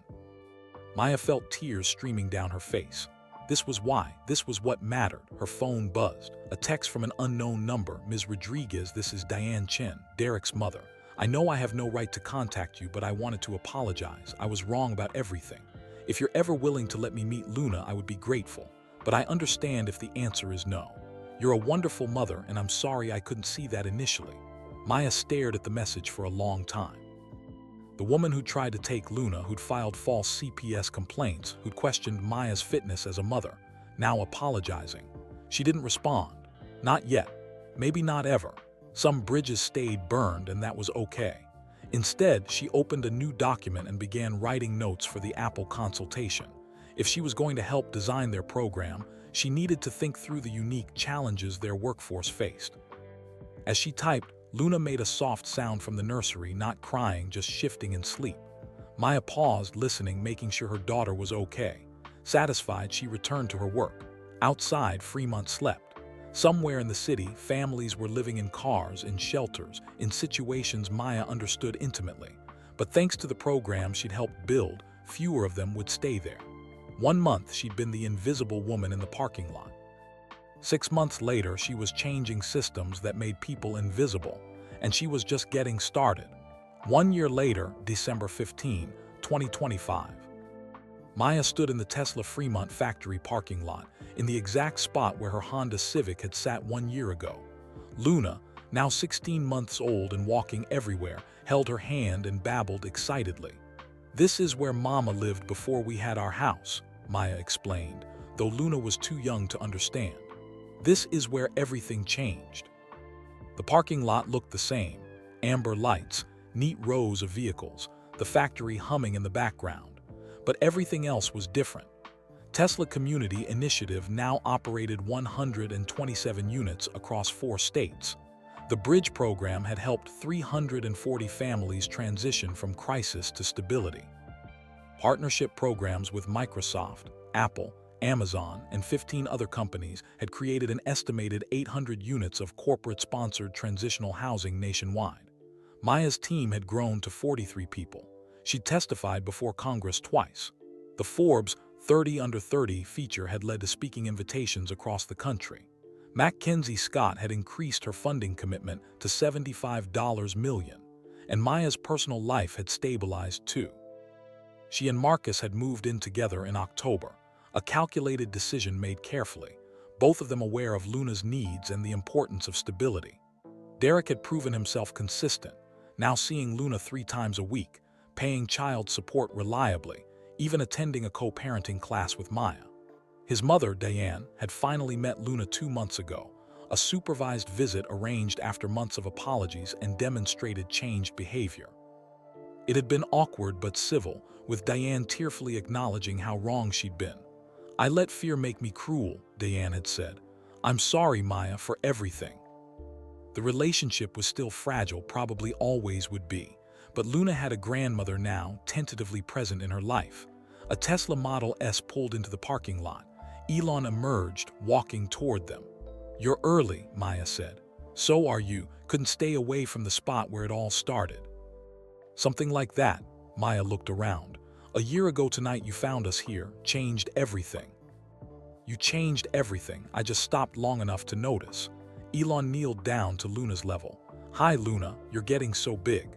Maya felt tears streaming down her face. This was why. This was what mattered. Her phone buzzed. A text from an unknown number. "Ms. Rodriguez, this is Diane Chen, Derek's mother. I know I have no right to contact you, but I wanted to apologize. I was wrong about everything. If you're ever willing to let me meet Luna, I would be grateful. But I understand if the answer is no. You're a wonderful mother, and I'm sorry I couldn't see that initially." Maya stared at the message for a long time. The woman who tried to take Luna, who'd filed false CPS complaints, who'd questioned Maya's fitness as a mother, now apologizing. She didn't respond. Not yet. Maybe not ever. Some bridges stayed burned, and that was okay. Instead, she opened a new document and began writing notes for the Apple consultation. If she was going to help design their program, she needed to think through the unique challenges their workforce faced. As she typed, Luna made a soft sound from the nursery, not crying, just shifting in sleep. Maya paused, listening, making sure her daughter was okay. Satisfied, she returned to her work. Outside, Fremont slept. Somewhere in the city, families were living in cars, in shelters, in situations Maya understood intimately. But thanks to the program she'd helped build, fewer of them would stay there. 1 month, she'd been the invisible woman in the parking lot. 6 months later, she was changing systems that made people invisible, and she was just getting started. 1 year later, December 15, 2025. Maya stood in the Tesla Fremont factory parking lot, in the exact spot where her Honda Civic had sat 1 year ago. Luna, now 16 months old and walking everywhere, held her hand and babbled excitedly. "This is where Mama lived before we had our house," Maya explained, though Luna was too young to understand. "This is where everything changed." The parking lot looked the same: amber lights, neat rows of vehicles, the factory humming in the background. But everything else was different. Tesla Community Initiative now operated 127 units across 4 states. The Bridge program had helped 340 families transition from crisis to stability. Partnership programs with Microsoft, Apple, Amazon, and 15 other companies had created an estimated 800 units of corporate-sponsored transitional housing nationwide. Maya's team had grown to 43 people. She testified before Congress twice. The Forbes 30 Under 30 feature had led to speaking invitations across the country. Mackenzie Scott had increased her funding commitment to $75 million, and Maya's personal life had stabilized too. She and Marcus had moved in together in October, a calculated decision made carefully, both of them aware of Luna's needs and the importance of stability. Derek had proven himself consistent, now seeing Luna 3 times a week, paying child support reliably, even attending a co-parenting class with Maya. His mother, Diane, had finally met Luna 2 months ago, a supervised visit arranged after months of apologies and demonstrated changed behavior. It had been awkward but civil, with Diane tearfully acknowledging how wrong she'd been. "I let fear make me cruel," Diane had said. "I'm sorry, Maya, for everything." The relationship was still fragile, probably always would be, but Luna had a grandmother now tentatively present in her life. A Tesla Model S pulled into the parking lot. Elon emerged, walking toward them. "You're early," Maya said. "So are you. Couldn't stay away from the spot where it all started." "Something like that." Maya looked around. "A year ago tonight you found us here, changed everything." "You changed everything. I just stopped long enough to notice." Elon kneeled down to Luna's level. "Hi, Luna, you're getting so big."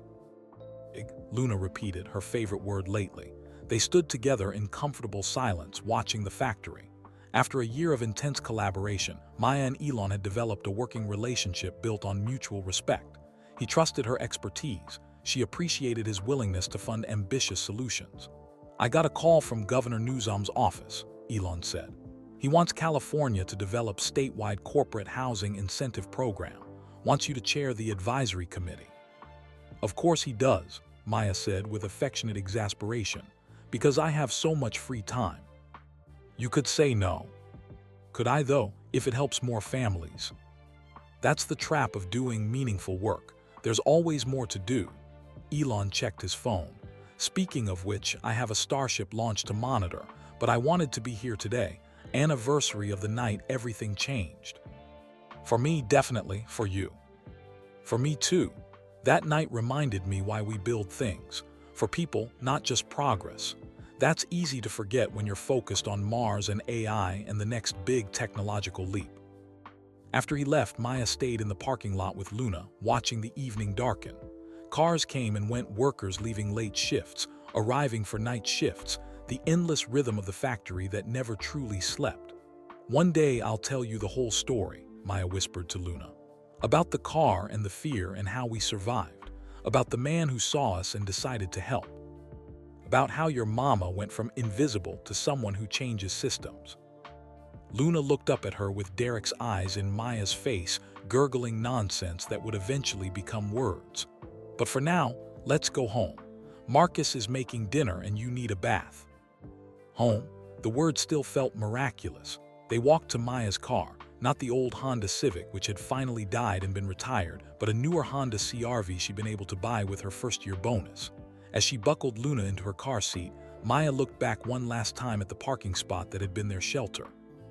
Luna repeated, her favorite word lately. They stood together in comfortable silence, watching the factory. After a year of intense collaboration, Maya and Elon had developed a working relationship built on mutual respect. He trusted her expertise. She appreciated his willingness to fund ambitious solutions. "I got a call from Governor Newsom's office," Elon said. "He wants California to develop statewide corporate housing incentive program. Wants you to chair the advisory committee." "Of course he does," Maya said with affectionate exasperation, "because I have so much free time." "You could say no." "Could I though, if it helps more families?" "That's the trap of doing meaningful work. There's always more to do." Elon checked his phone. "Speaking of which, I have a Starship launch to monitor, but I wanted to be here today. Anniversary of the night everything changed." "For me, definitely. For you?" "For me too. That night reminded me why we build things. For people, not just progress. That's easy to forget when you're focused on Mars and AI and the next big technological leap." After he left, Maya stayed in the parking lot with Luna, watching the evening darken. Cars came and went, workers leaving late shifts, arriving for night shifts, the endless rhythm of the factory that never truly slept. "One day I'll tell you the whole story," Maya whispered to Luna. "About the car and the fear and how we survived. About the man who saw us and decided to help. About how your mama went from invisible to someone who changes systems." Luna looked up at her with Derek's eyes in Maya's face, gurgling nonsense that would eventually become words. "But for now, let's go home. Marcus is making dinner and you need a bath." Home? The word still felt miraculous. They walked to Maya's car, not the old Honda Civic which had finally died and been retired, but a newer Honda CR-V she'd been able to buy with her first-year bonus. As she buckled Luna into her car seat, Maya looked back one last time at the parking spot that had been their shelter.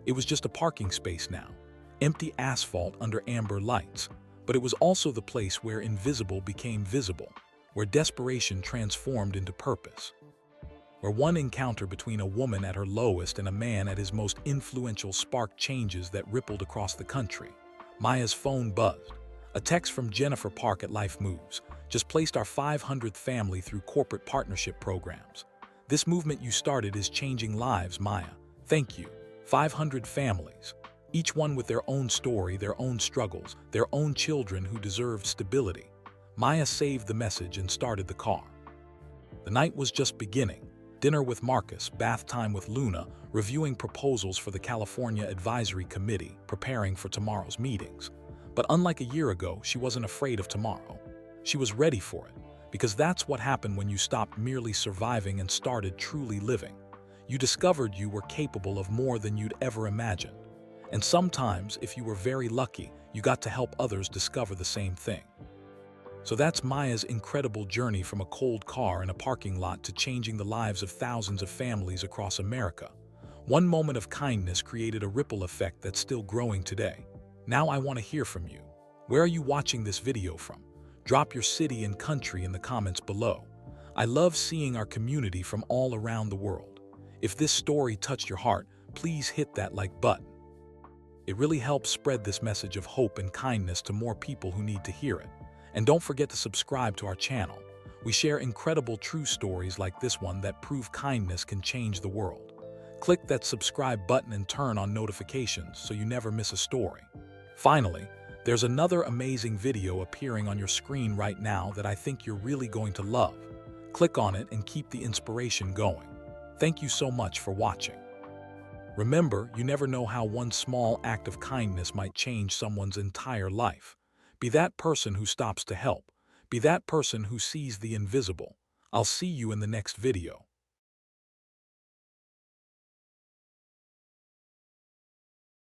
It was just a parking space now, empty asphalt under amber lights, but it was also the place where invisible became visible, where desperation transformed into purpose, where one encounter between a woman at her lowest and a man at his most influential sparked changes that rippled across the country. Maya's phone buzzed. A text from Jennifer Park at Life Moves. "Just placed our 500th family through corporate partnership programs." This movement you started is changing lives, Maya. Thank you. 500 families, each one with their own story, their own struggles, their own children who deserved stability. Maya saved the message and started the car. The night was just beginning. Dinner with Marcus, bath time with Luna, reviewing proposals for the California Advisory Committee, preparing for tomorrow's meetings. But unlike a year ago, she wasn't afraid of tomorrow. She was ready for it, because that's what happened when you stopped merely surviving and started truly living. You discovered you were capable of more than you'd ever imagined. And sometimes, if you were very lucky, you got to help others discover the same thing. So that's Maya's incredible journey from a cold car in a parking lot to changing the lives of thousands of families across America. One moment of kindness created a ripple effect that's still growing today. Now I want to hear from you. Where are you watching this video from? Drop your city and country in the comments below. I love seeing our community from all around the world. If this story touched your heart, please hit that like button. It really helps spread this message of hope and kindness to more people who need to hear it. And don't forget to subscribe to our channel. We share incredible true stories like this one that prove kindness can change the world. Click that subscribe button and turn on notifications so you never miss a story. Finally, there's another amazing video appearing on your screen right now that I think you're really going to love. Click on it and keep the inspiration going. Thank you so much for watching. Remember, you never know how one small act of kindness might change someone's entire life. Be that person who stops to help. Be that person who sees the invisible. I'll see you in the next video.